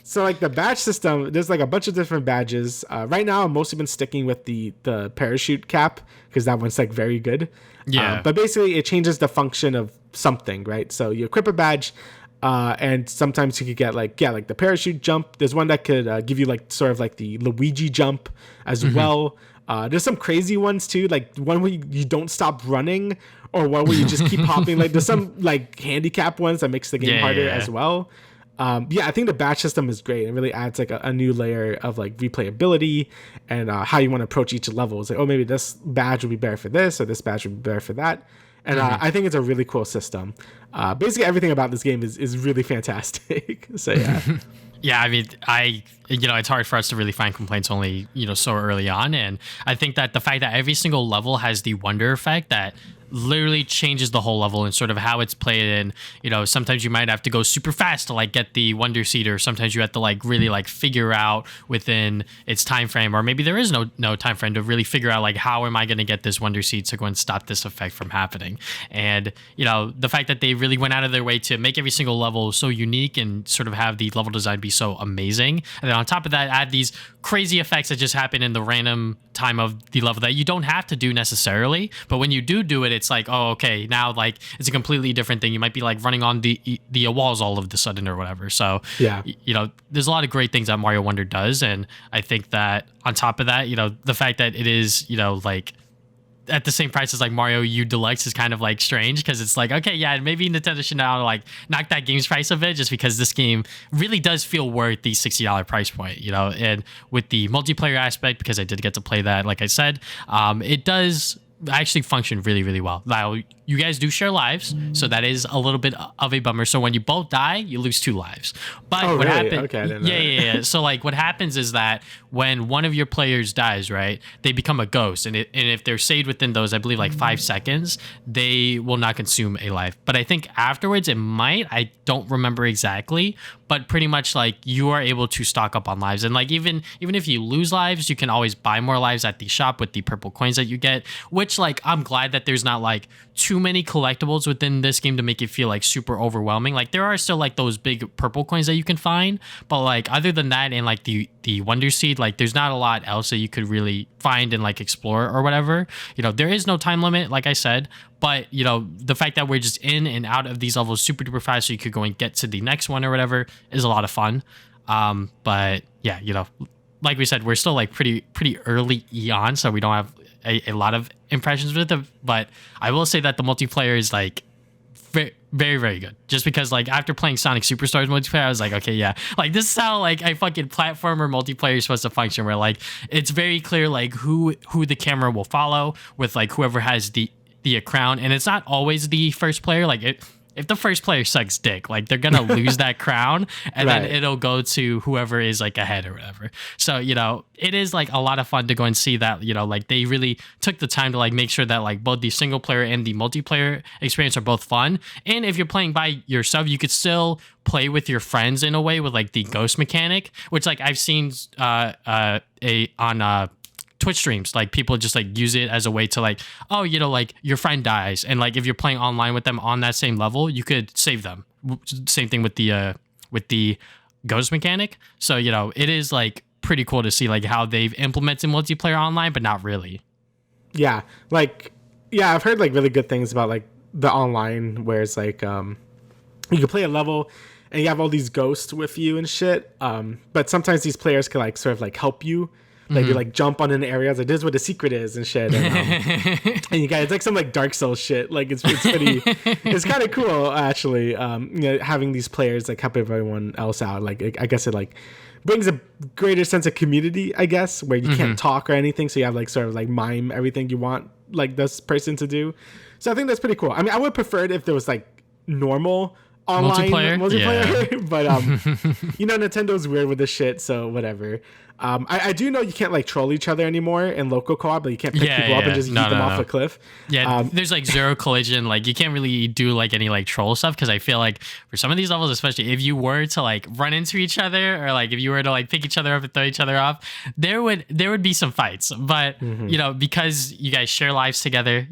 S2: So like the badge system, there's like a bunch of different badges. Right now, I've mostly been sticking with the parachute cap because that one's like very good.
S1: Yeah.
S2: But basically, it changes the function of something, right? So you equip a badge, and sometimes you could get like the parachute jump. There's one that could give you like sort of like the Luigi jump as well. There's some crazy ones too, like one where you don't stop running, or one where you just keep hopping. Like there's some like handicap ones that makes the game harder as well. I think the badge system is great. It really adds like a new layer of like replayability and how you want to approach each level. It's like, oh, maybe this badge would be better for this, or this badge would be better for that. And I think it's a really cool system. Basically everything about this game is really fantastic. So yeah.
S1: Yeah, I mean, it's hard for us to really find complaints only, so early on. And I think that the fact that every single level has the wonder effect that literally changes the whole level and sort of how it's played. And, sometimes you might have to go super fast to like get the wonder seed, or sometimes you have to like really like figure out within its time frame, or maybe there is no time frame to really figure out like, how am I going to get this wonder seed to go and stop this effect from happening? And, the fact that they really went out of their way to make every single level so unique and sort of have the level design be so amazing. And then on top of that, add these crazy effects that just happen in the random time of the level that you don't have to do necessarily, but when you do it, it's like, oh, okay, now like it's a completely different thing. You might be like running on the walls all of a sudden or whatever. So yeah, there's a lot of great things that Mario Wonder does, and I think that on top of that, the fact that it is like at the same price as like Mario U Deluxe is kind of like strange, because it's like, okay, yeah, maybe Nintendo should now like knock that game's price a bit, just because this game really does feel worth the $60 price point, and with the multiplayer aspect, because I did get to play that, like I said, it does actually function really, really well. Now, you guys do share lives, so that is a little bit of a bummer. So when you both die, you lose 2 lives. But what happened? Okay, I didn't know. Yeah. So like what happens is that when one of your players dies, right, they become a ghost, and if they're saved within those, I believe like 5 seconds, they will not consume a life. But I think afterwards it might. I don't remember exactly, but pretty much like you are able to stock up on lives, and like even if you lose lives, you can always buy more lives at the shop with the purple coins that you get, which which like I'm glad that there's not like too many collectibles within this game to make it feel like super overwhelming. Like there are still like those big purple coins that you can find, but like other than that and like the Wonder Seed, like there's not a lot else that you could really find and like explore or whatever. There is no time limit, like I said, but the fact that we're just in and out of these levels super duper fast, so you could go and get to the next one or whatever, is a lot of fun. But yeah, like we said, we're still like pretty early on, so we don't have a lot of impressions with it. But I will say that the multiplayer is like very, very, very good. Just because like after playing Sonic Superstars multiplayer, I was like, okay, yeah, like this is how like a fucking platformer multiplayer is supposed to function, where like it's very clear like who the camera will follow with like whoever has the crown, and it's not always the first player. Like if the first player sucks dick, like they're gonna lose that crown, and then it'll go to whoever is like ahead or whatever. So it is like a lot of fun to go and see that like they really took the time to like make sure that like both the single player and the multiplayer experience are both fun. And if you're playing by yourself, you could still play with your friends in a way with like the ghost mechanic, which like I've seen on Twitch streams, like people just like use it as a way to like, oh, like your friend dies, and like if you're playing online with them on that same level, you could save them. Same thing with the ghost mechanic. So it is like pretty cool to see like how they've implemented multiplayer online, but not really.
S2: Yeah, I've heard like really good things about like the online, where it's like you can play a level and you have all these ghosts with you and shit. But sometimes these players can like sort of like help you. Like you like jump on an area, like this is what the secret is and shit, and you guys, it's like some like Dark Souls shit. Like it's pretty, it's kind of cool actually. Having these players like help everyone else out. Like I guess it like brings a greater sense of community, I guess, where you can't talk or anything, so you have like sort of like mime everything you want like this person to do. So I think that's pretty cool. I mean, I would prefer it if there was like normal online multiplayer. Yeah. But Nintendo's weird with this shit, so whatever. I do know you can't like troll each other anymore in local co-op, but you can't pick people up and just yeet them off a cliff.
S1: Yeah, there's like zero collision. Like you can't really do like any like troll stuff, because I feel like for some of these levels, especially if you were to like run into each other, or like if you were to like pick each other up and throw each other off, there would be some fights. But because you guys share lives together,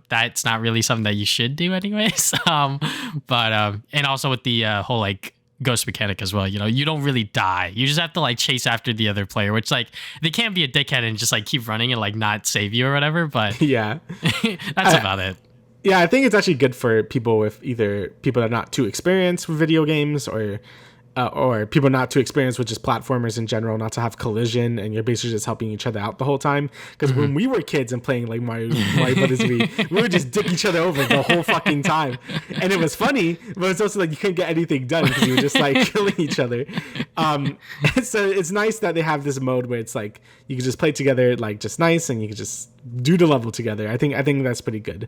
S1: that's not really something that you should do anyways. And also with the whole like ghost mechanic as well, you don't really die. You just have to like chase after the other player, which like they can't be a dickhead and just like keep running and like not save you or whatever, but
S2: yeah.
S1: That's about it.
S2: Yeah, I think it's actually good for people with either people that are not too experienced with video games, or people not too experienced with just platformers in general, not to have collision, and you're basically just helping each other out the whole time. Because when we were kids and playing like Mario Brothers, we would just dick each other over the whole fucking time, and it was funny, but it's also like you couldn't get anything done because you were just like killing each other. So it's nice that they have this mode where it's like you can just play together, like just nice, and you can just do the level together. I think that's pretty good.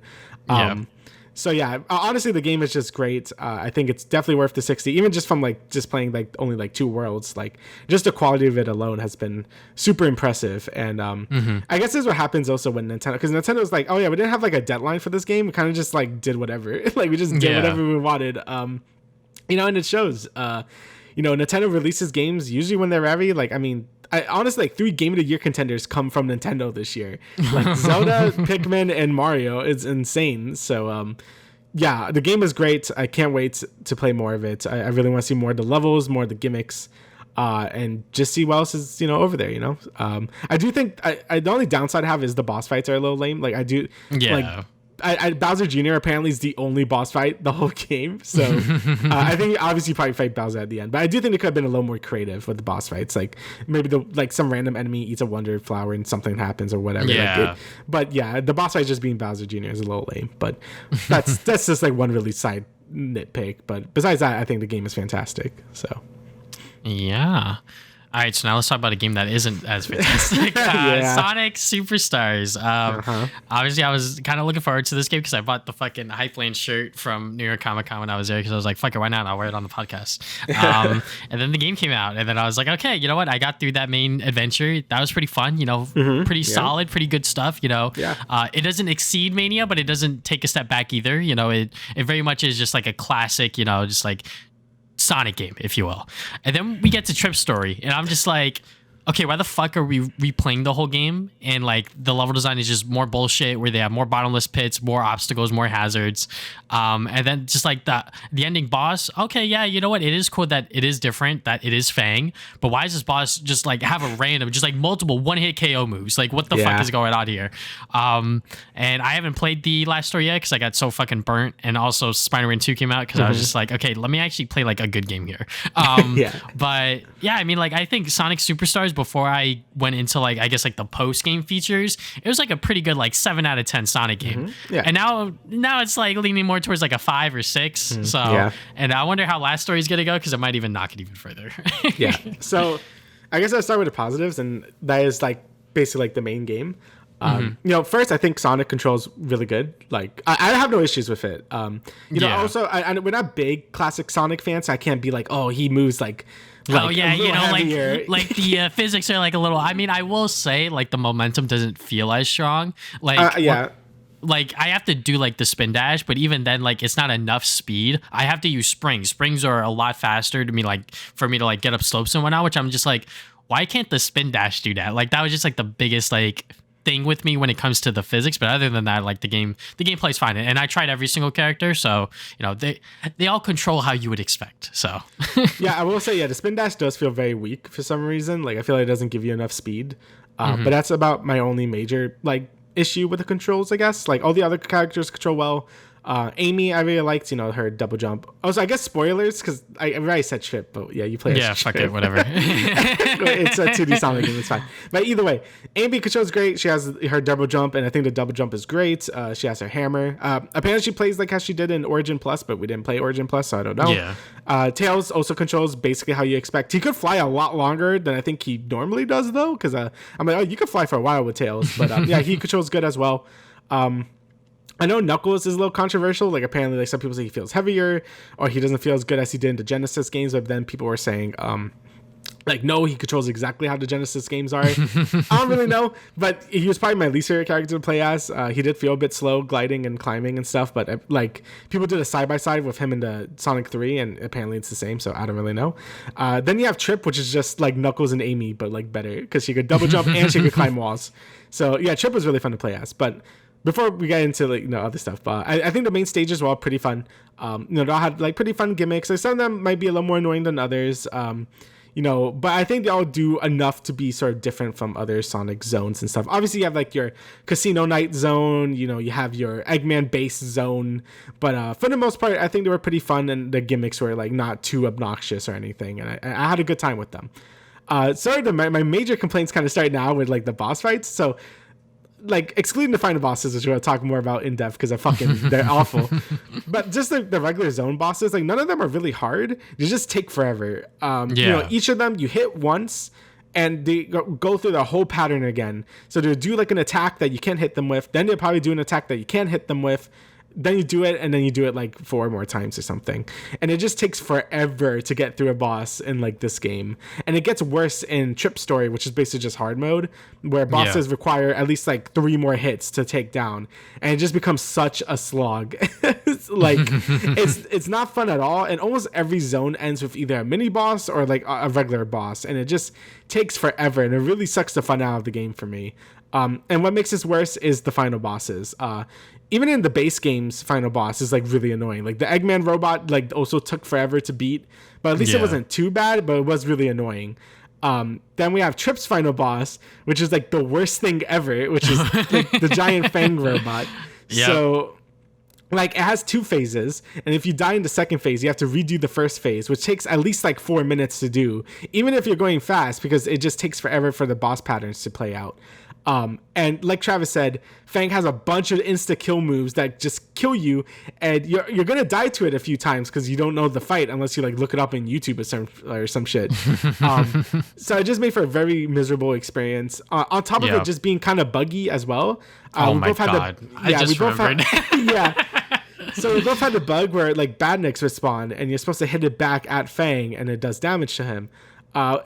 S2: So yeah, honestly, the game is just great. I think it's definitely worth the 60, even just from like just playing like only like 2 worlds. Like just the quality of it alone has been super impressive. And I guess this is what happens also when Nintendo, because Nintendo's like, oh yeah, we didn't have like a deadline for this game. We kind of just like did whatever. Like we just did whatever we wanted. And it shows. Nintendo releases games usually when they're ready. Like I mean, honestly, like 3 Game of the Year contenders come from Nintendo this year. Like Zelda, Pikmin, and Mario. It's insane. So, yeah, the game is great. I can't wait to play more of it. I really want to see more of the levels, more of the gimmicks, and just see what else is, over there, I do think the only downside I have is the boss fights are a little lame. Like, I do...
S1: Yeah.
S2: Like, Bowser Jr. apparently is the only boss fight the whole game, so I think obviously you probably fight Bowser at the end, but I do think it could have been a little more creative with the boss fights. Like maybe some random enemy eats a wonder flower and something happens or whatever.
S1: Yeah.
S2: But yeah, the boss fight just being Bowser Jr. is a little lame, but that's just like one really side nitpick. But besides that, I think the game is fantastic. So
S1: yeah. All right, so now let's talk about a game that isn't as fantastic. Sonic Superstars. Obviously, I was kind of looking forward to this game because I bought the fucking Hype Lane shirt from New York Comic Con when I was there, because I was like, fuck it, why not? I'll wear it on the podcast. And then the game came out, and then I was like, okay, you know what? I got through that main adventure. That was pretty fun, pretty solid, pretty good stuff, It doesn't exceed Mania, but it doesn't take a step back either. It very much is just like a classic, just like Sonic game, if you will. And then we get to Trip Story, and I'm just like, okay, why the fuck are we replaying the whole game? And like the level design is just more bullshit, where they have more bottomless pits, more obstacles, more hazards, and then just like the ending boss. Okay, yeah, you know what? It is cool that it is different, that it is Fang, but why does this boss just like have a random, just like multiple one-hit KO moves? Like what the fuck is going on here? And I haven't played the last story yet because I got so fucking burnt, and also Spider-Man 2 came out because I was just like, okay, let me actually play like a good game here. But yeah, I mean, like I think Sonic Superstars, before I went into like I guess like the post game features, it was like a pretty good like 7 out of 10 Sonic game. And now it's like leaning more towards like a 5 or 6. And I wonder how last story is gonna go, because it might even knock it even further.
S2: So I guess I'll start with the positives, and that is like basically like the main game. You know, first I think Sonic controls really good. Like I have no issues with it. You know, also we're not big classic Sonic fans, so I can't be like, oh, he moves like you know, heavier.
S1: like the physics are like a little. I mean, I will say like the momentum doesn't feel as strong. Like like I have to do like the spin dash, but even then, like it's not enough speed. I have to use springs. Springs are a lot faster to me, like for me to like get up slopes and whatnot. Which I'm just like, why can't the spin dash do that? Like that was just like the biggest like thing with me when it comes to the physics. But other than that, like the gameplay's fine, and I tried every single character, so you know they all control how you would expect. So
S2: I will say the spin dash does feel very weak for some reason. Like I feel like it doesn't give you enough speed. But that's about my only major like issue with the controls, I guess. Like all the other characters control well. Amy, I really liked, you know, her double jump. Also, I guess spoilers, because I already said Trip, but yeah, you play as
S1: fuck
S2: Trip.
S1: it, whatever.
S2: It's a 2D Sonic game, it's fine. But either way, Amy controls great. She has her double jump, and I think the double jump is great. She has her hammer. Apparently she plays like how she did in Origin Plus, but we didn't play Origin Plus, so I don't know. Tails also controls basically how you expect. He could fly a lot longer than I think he normally does, though, because I'm like, oh, you could fly for a while with Tails. But he controls good as well. I know Knuckles is a little controversial. Like apparently, like some people say he feels heavier, or he doesn't feel as good as he did in the Genesis games. But then people were saying, like, no, he controls exactly how the Genesis games are. I don't really know, but he was probably my least favorite character to play as. He did feel a bit slow gliding and climbing and stuff, but like people did a side by side with him in the Sonic 3, and apparently it's the same. So I don't really know. Then you have Trip, which is just like Knuckles and Amy, but like better, because she could double jump and she could climb walls. So yeah, Trip was really fun to play as, but. Before we get into like other stuff, I think the main stages were all pretty fun. They all had like pretty fun gimmicks. Like some of them might be a little more annoying than others. But I think they all do enough to be sort of different from other Sonic zones and stuff. Obviously, you have like your Casino Night zone. You have your Eggman base zone. But for the most part, I think they were pretty fun, and the gimmicks were like not too obnoxious or anything. And I had a good time with them. My major complaints kind of start now with like the boss fights. So. Like excluding the final bosses, which we'll talk more about in depth because they're awful. But just the regular zone bosses, like none of them are really hard. They just take forever. Each of them you hit once and they go through the whole pattern again. So they'll do like an attack that you can't hit them with. Then they'll probably do an attack that you can't hit them with. Then you do it, and then you do it like 4 more times or something. And it just takes forever to get through a boss in like this game. And it gets worse in Trip Story, which is basically just hard mode, where bosses require at least like 3 more hits to take down. And it just becomes such a slog. It's not fun at all. And almost every zone ends with either a mini boss or like a regular boss. And it just takes forever. And it really sucks the fun out of the game for me. And what makes this worse is the final bosses. Even in the base game's final boss is like really annoying. Like the Eggman robot like also took forever to beat, but at least it wasn't too bad, but it was really annoying. Then we have Trip's final boss, which is like the worst thing ever, which is like the giant Fang robot. So like it has 2 phases, and if you die in the second phase, you have to redo the first phase, which takes at least like 4 minutes to do, even if you're going fast, because it just takes forever for the boss patterns to play out. And like Travis said, Fang has a bunch of insta-kill moves that just kill you, and you're gonna die to it a few times because you don't know the fight unless you like look it up in YouTube or some shit. So it just made for a very miserable experience. On top of it just being kind of buggy as well.
S1: Oh my god! I just remembered.
S2: So we both had the bug where like Badniks would spawn, and you're supposed to hit it back at Fang, and it does damage to him.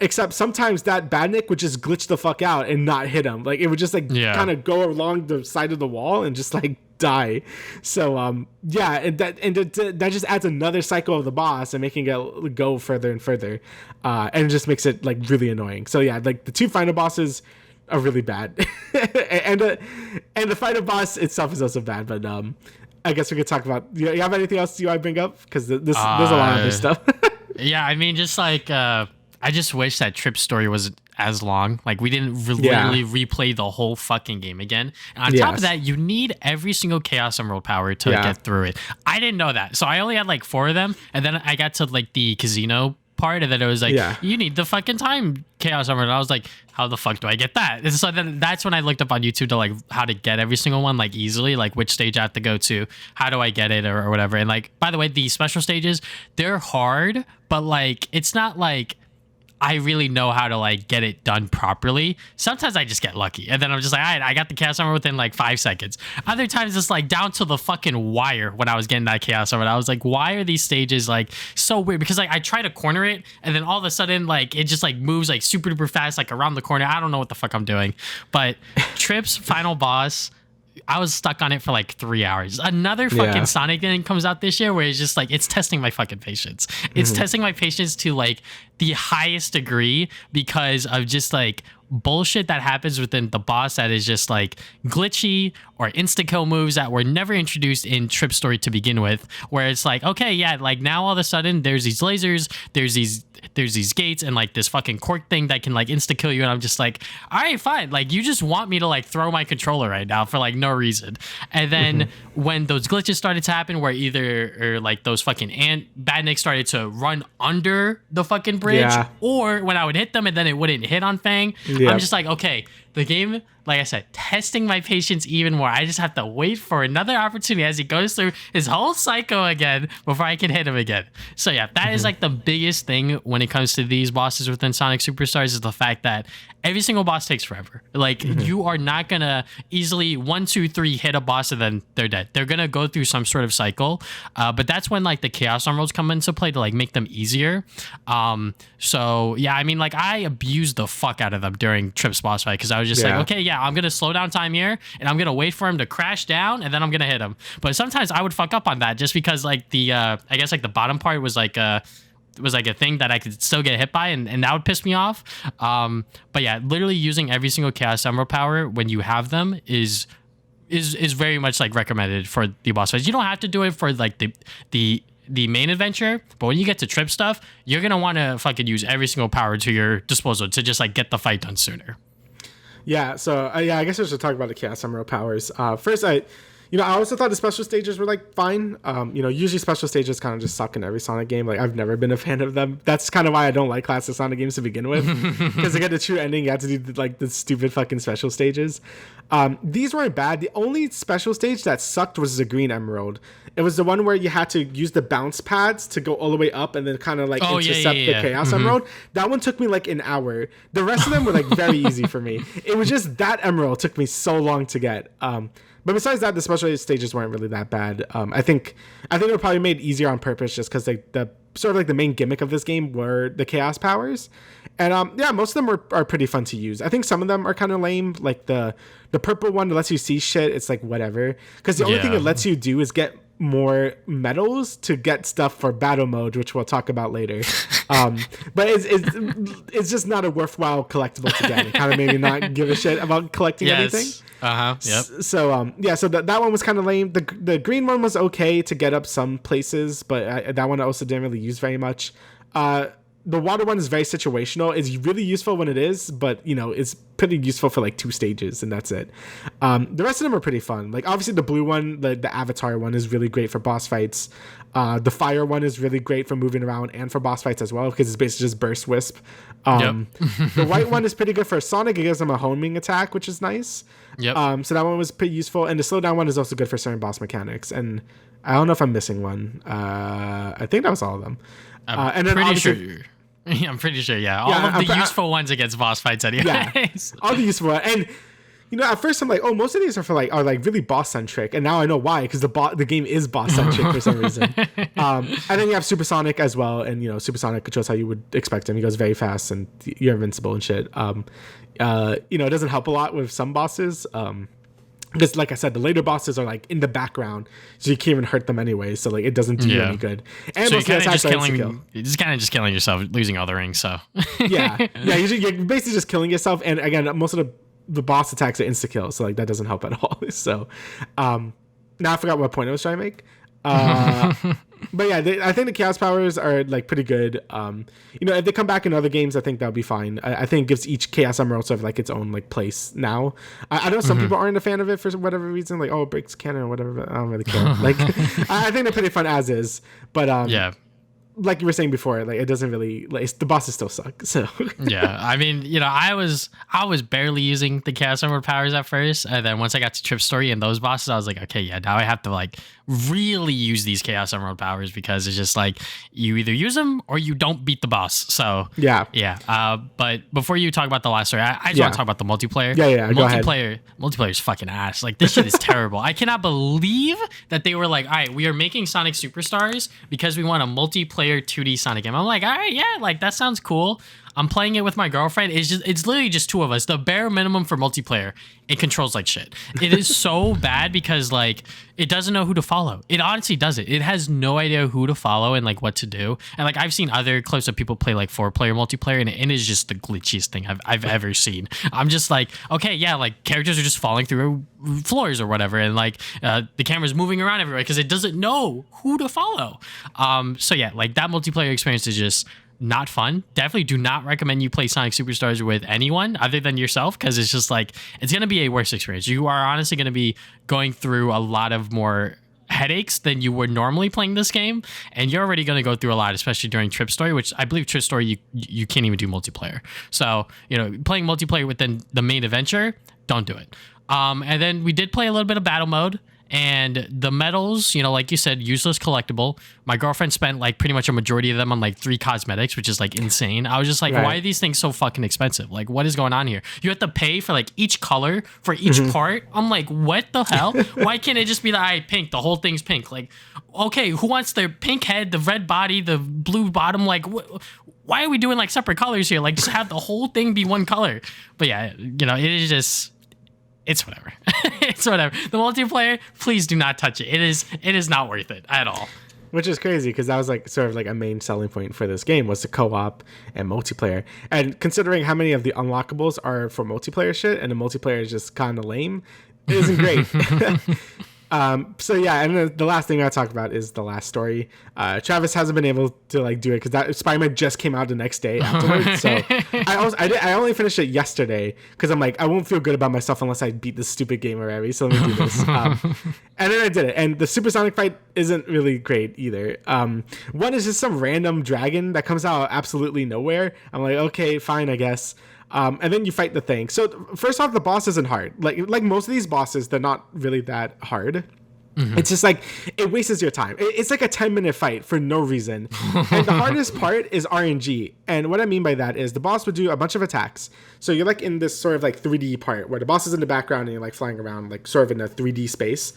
S2: Except sometimes that Badnik would just glitch the fuck out and not hit him. Like it would just like kind of go along the side of the wall and just like die. So yeah, that just adds another cycle of the boss and making it go further and further, and it just makes it like really annoying. So yeah, like the two final bosses are really bad, and the final boss itself is also bad. But I guess we could talk about. You have anything else you want to bring up? Because there's a lot of other stuff.
S1: Yeah, I mean, just like I just wish that Trip's story was as long. Like we didn't literally replay the whole fucking game again. And on top of that, you need every single Chaos Emerald power to get through it. I didn't know that, so I only had like 4 of them, and then I got to like the casino part, and then it was like, you need the fucking time Chaos Emerald. And I was like, how the fuck do I get that? And so then that's when I looked up on YouTube to like how to get every single one like easily, like which stage I have to go to, how do I get it or whatever. And like, by the way, the special stages, they're hard, but like it's not like I really know how to like get it done properly. Sometimes I just get lucky, and then I'm just like, all right, I got the Chaos Emerald within like 5 seconds. Other times it's like down to the fucking wire when I was getting that Chaos Emerald. I was like, why are these stages like so weird? Because like I try to corner it, and then all of a sudden like it just like moves like super duper fast like around the corner. I don't know what the fuck I'm doing. But Trip's final boss, I was stuck on it for like 3 hours. Another fucking Sonic thing comes out this year where it's just like, it's testing my fucking patience. It's testing my patience to like the highest degree because of just like bullshit that happens within the boss that is just like glitchy, or insta-kill moves that were never introduced in Trip's story to begin with, where it's like, okay, yeah, like now all of a sudden there's these lasers, there's these gates, and like this fucking cork thing that can like insta-kill you, and I'm just like, all right, fine, like you just want me to like throw my controller right now for like no reason. And then when those glitches started to happen where either or like those fucking badniks started to run under the fucking bridge, or when I would hit them and then it wouldn't hit on Fang, I'm just like, okay, the game, like I said, testing my patience even more. I just have to wait for another opportunity as he goes through his whole cycle again before I can hit him again. So yeah, that is like the biggest thing when it comes to these bosses within Sonic Superstars, is the fact that every single boss takes forever. Like you are not gonna easily 1, 2, 3 hit a boss and then they're dead. They're gonna go through some sort of cycle. But that's when like the Chaos Emeralds come into play to like make them easier. So yeah, I mean, like I abused the fuck out of them during Trip's boss fight, because I was just like, okay, yeah, I'm gonna slow down time here and I'm gonna wait for him to crash down and then I'm gonna hit him. But sometimes I would fuck up on that just because like the I guess like the bottom part was like a thing that I could still get hit by, and that would piss me off. But yeah, literally using every single Chaos Emerald power when you have them is very much like recommended for the boss fights. You don't have to do it for like the main adventure, but when you get to Trip stuff, you're gonna want to fucking use every single power to your disposal to just like get the fight done sooner.
S2: Yeah, so I guess I should talk about the Chaos Emerald powers. First, I also thought the special stages were like fine. Usually special stages kind of just suck in every Sonic game. Like I've never been a fan of them. That's kind of why I don't like classic Sonic games to begin with, because to get the true ending, you have to do like the stupid fucking special stages. These weren't bad. The only special stage that sucked was the Green Emerald. It was the one where you had to use the bounce pads to go all the way up and then kind of like intercept the Chaos Emerald. That one took me like an hour. The rest of them were like very easy for me. It was just that emerald took me so long to get. But besides that, the special stages weren't really that bad. I think they were probably made easier on purpose just because the sort of like the main gimmick of this game were the chaos powers. And most of them are pretty fun to use. I think some of them are kind of lame. Like the purple one that lets you see shit, it's like whatever. Because the only thing it lets you do is get more medals to get stuff for battle mode, which we'll talk about later. But it's just not a worthwhile collectible to get. It kind of made me not give a shit about collecting anything.
S1: Yep.
S2: So that one was kind of lame. The green one was okay to get up some places, but that one I also didn't really use very much. The water one is very situational. It's really useful when it is, but it's pretty useful for like 2 stages and that's it. The rest of them are pretty fun. Like obviously the blue one, the avatar one, is really great for boss fights. The fire one is really great for moving around and for boss fights as well, because it's basically just burst wisp. The white one is pretty good for Sonic. It gives them a homing attack, which is nice. So that one was pretty useful. And the slowdown one is also good for certain boss mechanics. And I don't know if I'm missing one. I think that was all of them. And then
S1: pretty sure. I'm pretty sure, all of the useful ones against boss fights anyways.
S2: Yeah, all the useful ones. And at first I'm like, oh, most of these are like really boss centric, and now I know why, because the game is boss centric for some reason. And then you have Supersonic as well, and Supersonic shows how you would expect him. He goes very fast, and you're invincible and shit. It doesn't help a lot with some bosses. because like I said, the later bosses are like in the background, so you can't even hurt them anyway. So like it doesn't do you any good. And
S1: so
S2: most of the attacks are
S1: you're just kind of just killing yourself, losing all the rings. So
S2: yeah, you're basically just killing yourself. And again, most of the boss attacks are insta kill, so like that doesn't help at all. So now I forgot what point I was trying to make. But yeah, I think the chaos powers are like pretty good. If they come back in other games, I think that'll be fine. I think it gives each chaos emerald sort of like its own like place now. I know some people aren't a fan of it for whatever reason, like it breaks canon or whatever, but I don't really care. Like I think they're pretty fun as is, but yeah, like you were saying before, like it doesn't really like the bosses still suck. So
S1: yeah, I mean, I was barely using the chaos emerald powers at first, and then once I got to Trip Story and those bosses, I was like, okay, yeah, now I have to like really use these chaos emerald powers, because it's just like you either use them or you don't beat the boss. So yeah. But before you talk about the last story, I just want to talk about the multiplayer. Multiplayer is fucking ass. Like this shit is terrible. I cannot believe that they were like, all right, we are making Sonic Superstars because we want a multiplayer 2D Sonic game. I'm like, all right, yeah, like that sounds cool. I'm playing it with my girlfriend. It's literally just two of us. The bare minimum for multiplayer. It controls like shit. It is so bad because like it doesn't know who to follow. It honestly doesn't. It has no idea who to follow and like what to do. And like I've seen other clips of people play like 4-player multiplayer, and it is just the glitchiest thing I've ever seen. I'm just like, okay, yeah, like characters are just falling through floors or whatever, and like the camera's moving around everywhere because it doesn't know who to follow. So yeah, like that multiplayer experience is just not fun. Definitely do not recommend you play Sonic Superstars with anyone other than yourself, because it's just like it's going to be a worse experience. You are honestly going to be going through a lot of more headaches than you would normally playing this game, and you're already going to go through a lot, especially during Trip Story, which I believe Trip Story you can't even do multiplayer. So playing multiplayer within the main adventure, don't do it. And then we did play a little bit of battle mode. And the medals, like you said, useless collectible. My girlfriend spent like pretty much a majority of them on like 3 cosmetics, which is like insane. I was just like, why are these things so fucking expensive? Like, what is going on here? You have to pay for like each color for each part. I'm like, what the hell? Why can't it just be pink? The whole thing's pink. Like, okay, who wants their pink head, the red body, the blue bottom? Like, why are we doing like separate colors here? Like, just have the whole thing be one color. But yeah, it is just... It's whatever. It's whatever. The multiplayer, please do not touch it. It is not worth it at all.
S2: Which is crazy, because that was like sort of like a main selling point for this game, was the co-op and multiplayer. And considering how many of the unlockables are for multiplayer shit, and the multiplayer is just kind of lame, it isn't great. So yeah, and the last thing I talk about is the last story. Travis hasn't been able to like do it because that Spider-Man just came out the next day afterwards. So I only finished it yesterday because I'm like, I won't feel good about myself unless I beat this stupid game already. So let me do this. And then I did it. And the Supersonic fight isn't really great either. One is just some random dragon that comes out of absolutely nowhere. I'm like, okay, fine, I guess. And then you fight the thing. So first off, the boss isn't hard. Like most of these bosses, they're not really that hard. It's just like it wastes your time. It's like a 10-minute fight for no reason. And the hardest part is RNG. And what I mean by that is the boss would do a bunch of attacks. So you're like in this sort of like 3D part where the boss is in the background and you're like flying around like sort of in a 3D space.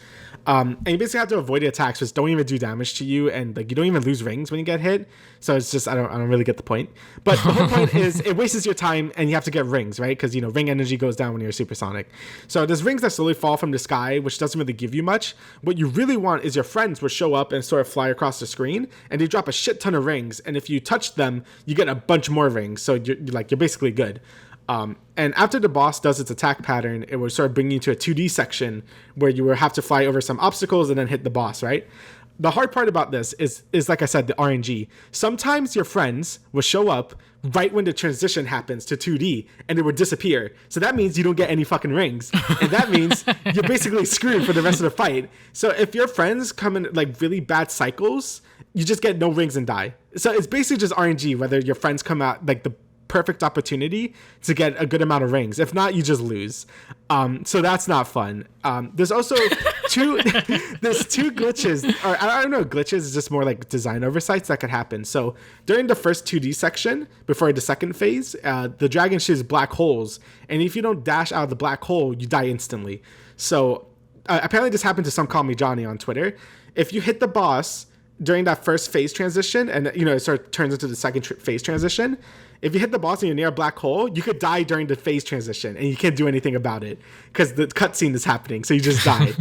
S2: And you basically have to avoid the attacks, which don't even do damage to you, and like you don't even lose rings when you get hit. So it's just I don't really get the point. But the whole point is it wastes your time, and you have to get rings, right? Because ring energy goes down when you're supersonic. So there's rings that slowly fall from the sky, which doesn't really give you much. What you really want is your friends will show up and sort of fly across the screen, and they drop a shit ton of rings. And if you touch them, you get a bunch more rings. So you're basically good. And after the boss does its attack pattern, it will sort of bring you to a 2D section where you will have to fly over some obstacles and then hit the boss, right? The hard part about this is like I said, the RNG. Sometimes your friends will show up right when the transition happens to 2D, and it would disappear. So that means you don't get any fucking rings. And that means you're basically screwed for the rest of the fight. So if your friends come in like really bad cycles, you just get no rings and die. So it's basically just RNG, whether your friends come out like the perfect opportunity to get a good amount of rings. If not, you just lose. So that's not fun. There's also two glitches, or I don't know, glitches is just more like design oversights that could happen. So during the first 2D section, before the second phase, the dragon shoots black holes, and if you don't dash out of the black hole, you die instantly. So apparently this happened to some Call Me Johnny on Twitter. If you hit the boss during that first phase transition, and it sort of turns into the second phase transition, if you hit the boss and you're near a black hole, you could die during the phase transition, and you can't do anything about it because the cutscene is happening. So you just die.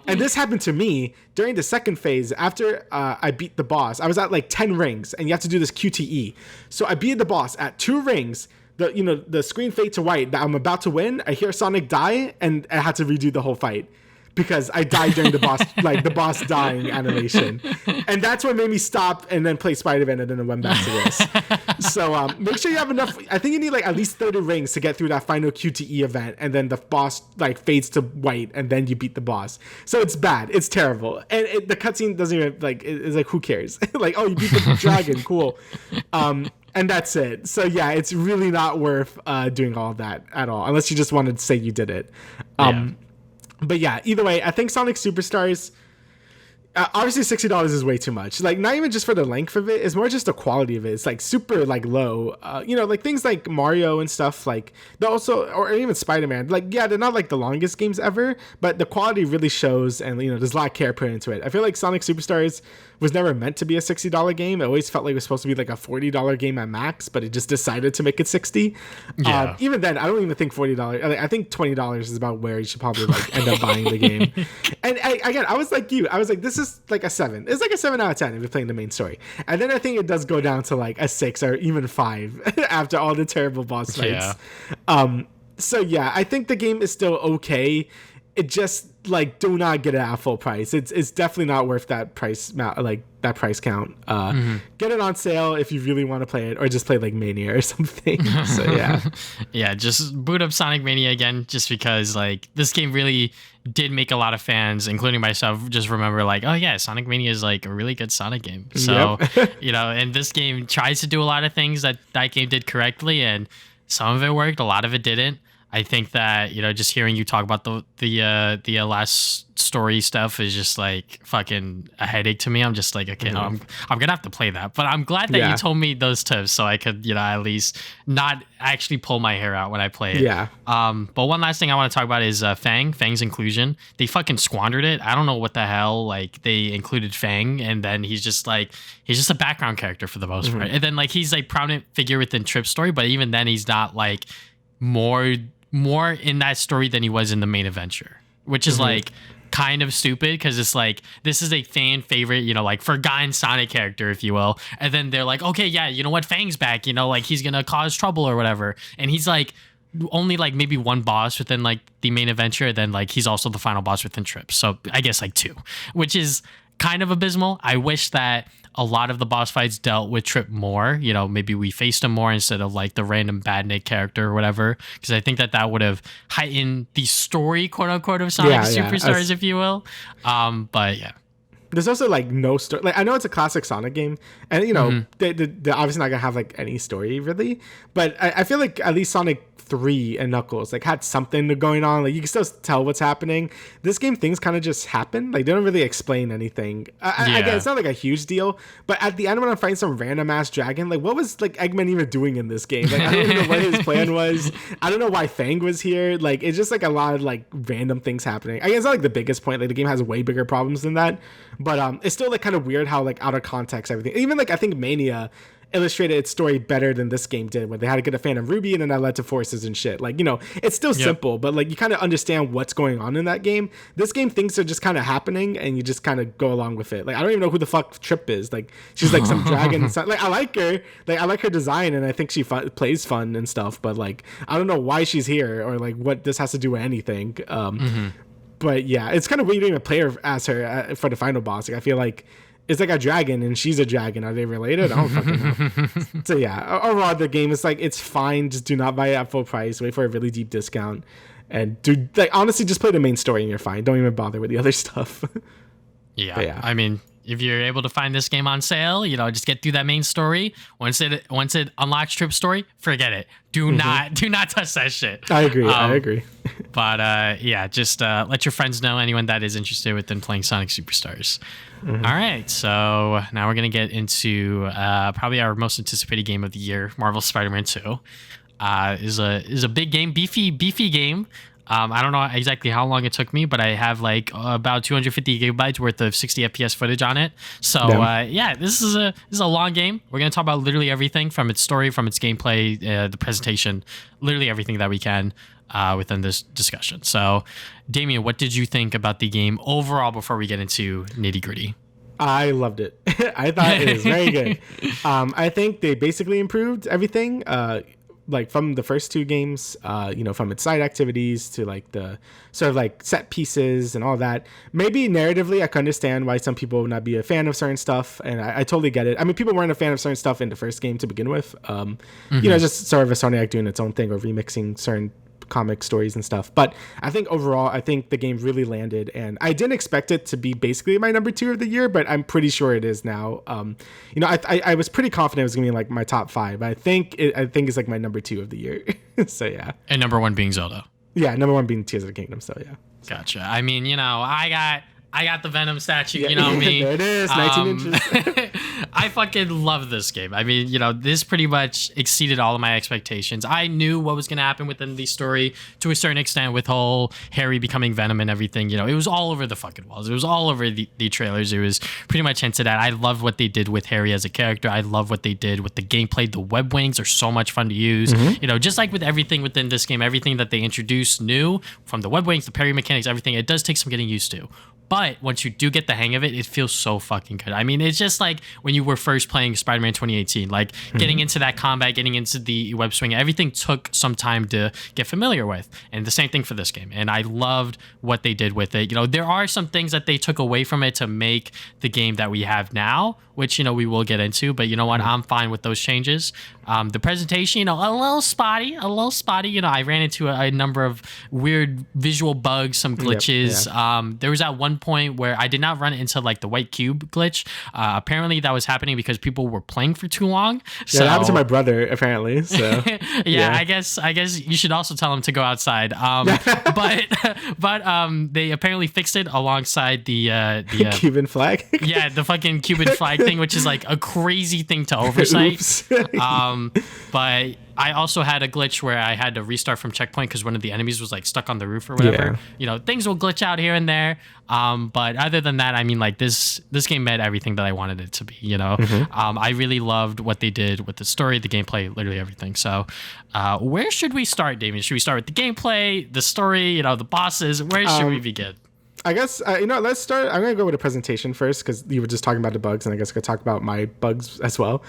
S2: And this happened to me during the second phase. After I beat the boss, I was at like 10 rings, and you have to do this QTE. So I beat the boss at 2 rings. The screen fade to white that I'm about to win. I hear Sonic die, and I had to redo the whole fight because I died during the boss, like the boss dying animation, and that's what made me stop and then play Spider-Man, and then I went back to this. So make sure you have enough. I think you need like at least 30 rings to get through that final QTE event, and then the boss like fades to white, and then you beat the boss. So it's bad. It's terrible, and the cutscene doesn't even like. It's like, who cares? Like, oh, you beat the dragon, cool. And that's it. So yeah, it's really not worth doing all of that at all, unless you just wanted to say you did it. But yeah, either way, I think Sonic Superstars, obviously $60 is way too much. Like, not even just for the length of it, it's more just the quality of it. It's like super like low. Like things like Mario and stuff, like they also, or even Spider-Man, like, yeah, they're not like the longest games ever, but the quality really shows, and there's a lot of care put into it. I feel like Sonic Superstars was never meant to be a $60 game. It always felt like it was supposed to be like a $40 game at max, but it just decided to make it $60. Yeah. Even then, I don't even think $40. I think $20 is about where you should probably like end up buying the game. And I was like you. I was like, this is like a 7. It's like a 7 out of 10 if you're playing the main story. And then I think it does go down to like a 6 or even 5 after all the terrible boss fights. Yeah. So yeah, I think the game is still okay. It just like, do not get it at full price. It's definitely not worth that price, like that price count. Get it on sale if you really want to play it, or just play like Mania or something. So yeah.
S1: Yeah, just boot up Sonic Mania again, just because like this game really did make a lot of fans, including myself, just remember like, oh yeah, Sonic Mania is like a really good Sonic game. So and this game tries to do a lot of things that game did correctly, and some of it worked, a lot of it didn't. I think that, just hearing you talk about the last story stuff is just like fucking a headache to me. I'm just like, okay, I'm gonna have to play that. But I'm glad that you told me those tips, so I could, at least not actually pull my hair out when I play it. Yeah. But one last thing I want to talk about is Fang's inclusion. They fucking squandered it. I don't know what the hell. Like, they included Fang, and then he's just a background character for the most part. And then like he's like prominent figure within Trip's story, but even then he's not like more in that story than he was in the main adventure, which is like kind of stupid, because it's like, this is a fan favorite, like forgotten Sonic character, if you will, and then they're like, okay, yeah, you know what, Fang's back, like he's gonna cause trouble or whatever, and he's like only like maybe one boss within like the main adventure, then like he's also the final boss within Trip, so I guess like 2, which is kind of abysmal. I wish that a lot of the boss fights dealt with Trip more. Maybe we faced him more instead of like the random Badnik character or whatever, because I think that would have heightened the story, quote unquote, of Sonic Superstars, if you will. But yeah.
S2: There's also like no story. Like, I know it's a classic Sonic game, and they're obviously not gonna have like any story really, but I feel like at least Sonic 3 and Knuckles like had something going on. Like, you can still tell what's happening. This game, things kind of just happen. Like, they don't really explain anything. Again, it's not like a huge deal, but at the end when I'm fighting some random ass dragon, like, what was like Eggman even doing in this game? Like, I don't even know what his plan was. I don't know why Fang was here. Like, it's just like a lot of like random things happening. I guess it's not like the biggest point. Like, the game has way bigger problems than that, but it's still like kind of weird how like out of context everything. Even like, I think Mania illustrated its story better than this game did, where they had to get a Phantom Ruby and then that led to forces and shit. Like, it's still simple, but like you kind of understand what's going on in that game. This game, things are just kind of happening and you just kind of go along with it. Like, I don't even know who the fuck Trip is. Like, she's like some dragon. Like, I like her. Like, I like her design, and I think she plays fun and stuff, but like, I don't know why she's here or like what this has to do with anything. But yeah, it's kind of weird to even play her as her for the final boss. Like, I feel like it's like a dragon and she's a dragon. Are they related? I don't fucking know. So yeah, overall the game is like, it's fine. Just do not buy it at full price. Wait for a really deep discount, and honestly, just play the main story and you're fine. Don't even bother with the other stuff.
S1: Yeah. I mean, if you're able to find this game on sale, just get through that main story. Once it unlocks Trip story, forget it. Do not touch that shit.
S2: I agree.
S1: But just let your friends know, anyone that is interested within playing Sonic Superstars. All right, so now we're gonna get into probably our most anticipated game of the year, Marvel Spider-Man 2. Is a big game, beefy game. I don't know exactly how long it took me, but I have like about 250 gigabytes worth of 60 FPS footage on it. So this is a long game. We're gonna talk about literally everything from its story, from its gameplay, the presentation, literally everything that we can within this discussion. So, Damian, what did you think about the game overall before we get into nitty gritty?
S2: I loved it. I thought it was very good. I think they basically improved everything. Like from the first two games, from its side activities to like the sort of like set pieces and all that. Maybe narratively, I can understand why some people would not be a fan of certain stuff, and I totally get it. I mean, people weren't a fan of certain stuff in the first game to begin with. Just sort of a Sony doing its own thing or remixing certain comic stories and stuff. But I think overall, I think the game really landed, and I didn't expect it to be basically my number 2 of the year, but I'm pretty sure it is now. I was pretty confident it was gonna be like my top 5. I think it's like my number 2 of the year. So yeah.
S1: And number 1 being Zelda.
S2: Yeah, number 1 being Tears of the Kingdom. So yeah.
S1: Gotcha. I mean, I got the Venom statue, you know me.
S2: There it is, 19 inches.
S1: I fucking love this game. I mean, this pretty much exceeded all of my expectations. I knew what was going to happen within the story to a certain extent with whole Harry becoming Venom and everything. It was all over the fucking walls. It was all over the trailers. It was pretty much hinted at. I loved what they did with Harry as a character. I love what they did with the gameplay. The web wings are so much fun to use. Just like with everything within this game, everything that they introduced new, from the web wings, the parry mechanics, everything, it does take some getting used to. But once you do get the hang of it, it feels so fucking good. I mean, it's just like when you were first playing Spider-Man 2018, like getting into that combat, getting into the web swing, everything took some time to get familiar with. And the same thing for this game. And I loved what they did with it. There are some things that they took away from it to make the game that we have now, which, we will get into. But you know what? I'm fine with those changes. The presentation, a little spotty. I ran into a number of weird visual bugs, some glitches.
S2: Yep, yeah.
S1: There was at one point where I did not run into like the white cube glitch. Apparently that was happening because people were playing for too long.
S2: So that happened to my brother, apparently. So
S1: yeah, I guess you should also tell him to go outside. But they apparently fixed it alongside the
S2: Cuban flag.
S1: Yeah, the fucking Cuban flag thing, which is like a crazy thing to oversight. But I also had a glitch where I had to restart from checkpoint because one of the enemies was like stuck on the roof or whatever. Things will glitch out here and there. But other than that, I mean, like this game met everything that I wanted it to be. I really loved what they did with the story, the gameplay, literally everything. So, where should we start, Damian? Should we start with the gameplay, the story, the bosses? Where should we begin?
S2: I guess, let's start. I'm going to go with a presentation first because you were just talking about the bugs, and I guess I could talk about my bugs as well.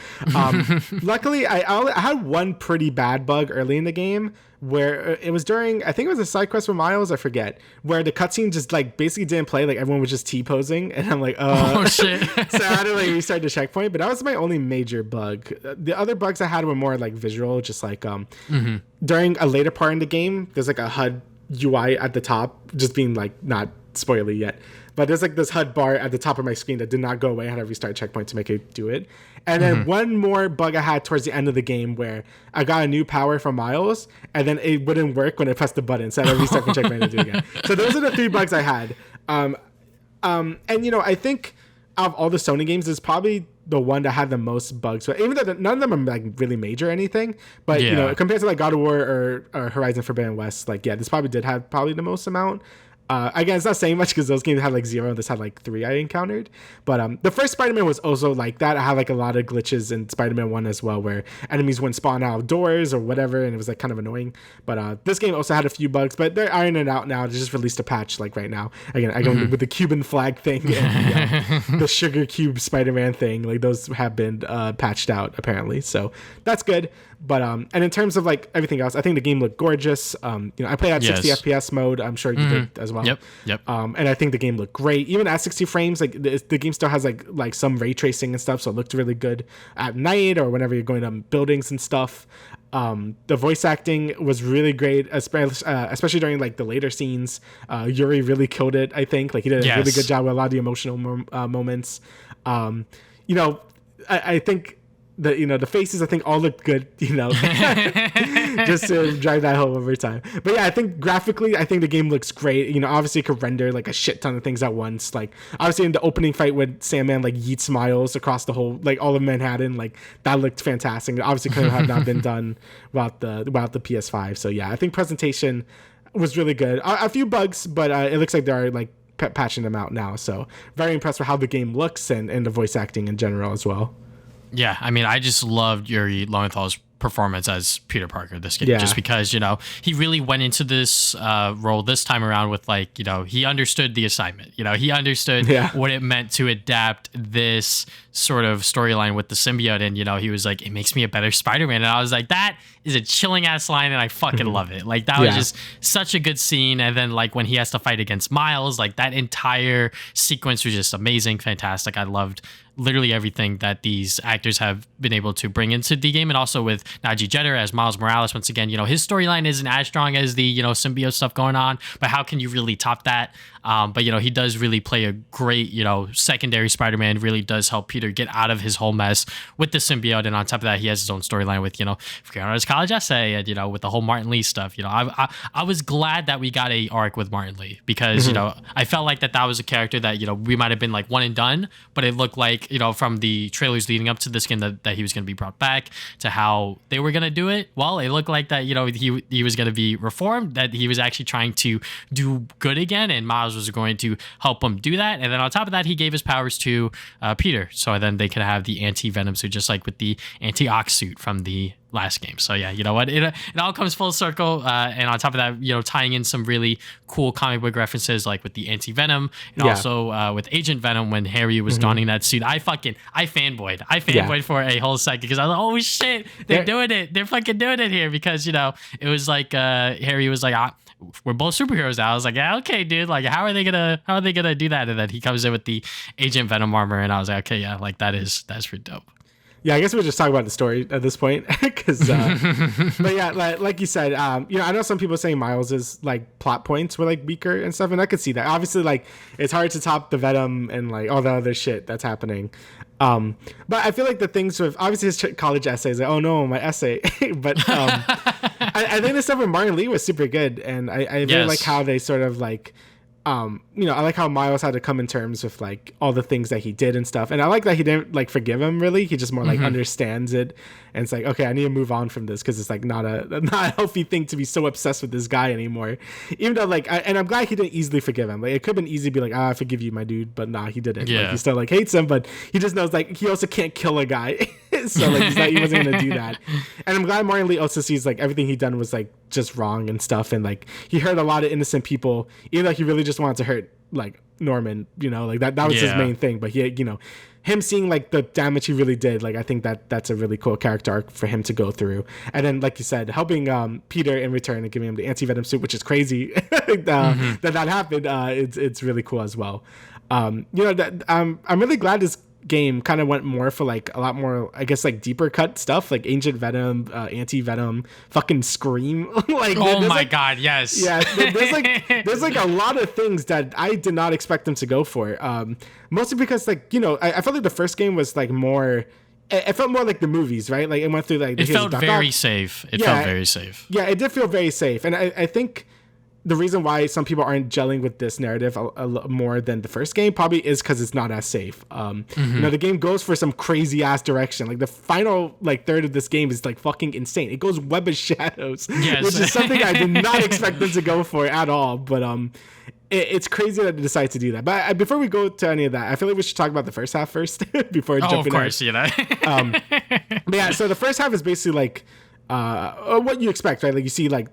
S2: Luckily, I had one pretty bad bug early in the game where it was during, I think it was a side quest with Miles, I forget, where the cutscene just like basically didn't play. Like everyone was just T-posing, and I'm like,
S1: oh shit.
S2: So I had to like restart the checkpoint, but that was my only major bug. The other bugs I had were more like visual, just like during a later part in the game, there's like a HUD UI at the top, just being like not spoiler yet, but there's like this HUD bar at the top of my screen that did not go away. I had to restart checkpoint to make it do it. And then one more bug I had towards the end of the game where I got a new power from Miles and then it wouldn't work when I pressed the button, so I had to restart the checkpoint to do it again. So those are the 3 bugs I had. And I think out of all the Sony games, it's probably the one that had the most bugs. So even though none of them are like really major or anything, but compared to like God of War or Horizon Forbidden West, like this probably did have probably the most amount. Again, it's not saying much because those games had like 0 and this had like 3 I encountered. But the first Spider-Man was also like that. I had like a lot of glitches in Spider-Man 1 as well, where enemies wouldn't spawn out of doors or whatever, and it was like kind of annoying. But this game also had a few bugs, but they're ironing it out now. They just released a patch like right now. Again, I go with the Cuban flag thing and the sugar cube Spider-Man thing. Like those have been patched out apparently, so that's good. But and in terms of like everything else, I think the game looked gorgeous. I played at 60 FPS mode. I'm sure you did as well.
S1: Yep.
S2: And I think the game looked great, even at 60 frames. Like the game still has like some ray tracing and stuff, so it looked really good at night or whenever you're going to buildings and stuff. The voice acting was really great, especially during like the later scenes. Yuri really killed it. I think like he did a really good job with a lot of the emotional moments. I think the faces I think all looked good, just to drive that home every time. But yeah, I think graphically, I think the game looks great. Obviously it could render like a shit ton of things at once. Like obviously in the opening fight with Sandman like yeets Miles across the whole, like all of Manhattan, like that looked fantastic. It obviously could have not been done without the PS5. So yeah, I think presentation, was really good. A few bugs, but it looks like they're like patching them out now. So very impressed with how the game looks and the voice acting in general as well.
S1: Yeah, I mean, I just loved Yuri Lowenthal's performance as Peter Parker this game, just because, he really went into this role this time around with like, he understood the assignment, he understood what it meant to adapt this sort of storyline with the symbiote. And, he was like, it makes me a better Spider-Man. And I was like, that is a chilling ass line. And I fucking love it. Like that was just such a good scene. And then like when he has to fight against Miles, like that entire sequence was just amazing. Fantastic. I loved literally everything that these actors have been able to bring into the game. And also with Najee Jeter as Miles Morales, once again, his storyline isn't as strong as the, symbiote stuff going on, but how can you really top that? But he does really play a great, secondary Spider-Man, really does help Peter get out of his whole mess with the symbiote. And on top of that, he has his own storyline with, forgetting on his college essay and, with the whole Martin Lee stuff. I was glad that we got a arc with Martin Lee because, I felt like that was a character that, we might have been like one and done, but it looked like, from the trailers leading up to this game that he was going to be brought back to how they were going to do it. Well, it looked like that, he was going to be reformed, that he was actually trying to do good again. And Miles was going to help him do that. And then on top of that, he gave his powers to Peter. So then they could have the anti-venom suit, just like with the anti-ox suit from the last game. So yeah, you know what? It all comes full circle. And on top of that, tying in some really cool comic book references like with the anti-venom and also with Agent Venom when Harry was donning that suit. I fanboyed for a whole second because I was like, oh shit, they're doing it. They're fucking doing it here because, it was like Harry was like, we're both superheroes now. I was like, yeah, okay, dude. Like, how are they gonna do that? And then he comes in with the Agent Venom armor, and I was like, okay, yeah, like that's pretty dope.
S2: Yeah, I guess we'll just talk about the story at this point, because, but yeah, like you said, I know some people saying Miles's like plot points were like weaker and stuff, and I could see that. Obviously, like it's hard to top the Venom and like all the other shit that's happening. But I feel like the things with obviously his college essays, like, oh no, my essay. But I think the stuff with Martin Lee was super good, and I really like how they sort of like. I like how Miles had to come in terms with like all the things that he did and stuff. And I like that he didn't like forgive him really. He just more like understands it. And it's like, okay, I need to move on from this because it's like not a healthy thing to be so obsessed with this guy anymore. Even though like, and I'm glad he didn't easily forgive him. Like it could have been easy to be like, I forgive you, my dude. But nah, he didn't. Yeah. Like, he still like hates him, but he just knows like he also can't kill a guy. So like he wasn't going to do that. And I'm glad Martin Lee also sees like everything he done was like just wrong and stuff. And like he hurt a lot of innocent people, even though he really just wanted to hurt like Norman, like that was his main thing. But he, him seeing like the damage he really did, like I think that's a really cool character arc for him to go through. And then like you said, helping Peter in return and giving him the anti-venom suit, which is crazy that happened. It's really cool as well. I'm really glad this game kind of went more for like a lot more, I guess, like deeper cut stuff like Ancient Venom, anti-venom, fucking Scream. Like
S1: oh my like, god, yes.
S2: Yeah, there's like a lot of things that I did not expect them to go for. Mostly because like, I felt like the first game was like more, it felt more like the movies, right? Like it went through like
S1: it felt very safe. It felt very safe.
S2: Yeah, it did feel very safe. And I think the reason why some people aren't gelling with this narrative a more than the first game probably is because it's not as safe. The game goes for some crazy ass direction. Like the final like third of this game is like fucking insane. It goes Web of Shadows, which is something I did not expect them to go for at all. But it's crazy that they decide to do that. But before we go to any of that, I feel like we should talk about the first half first before jumping in.
S1: Of course,
S2: But yeah, so the first half is basically like what you expect, right? Like you see like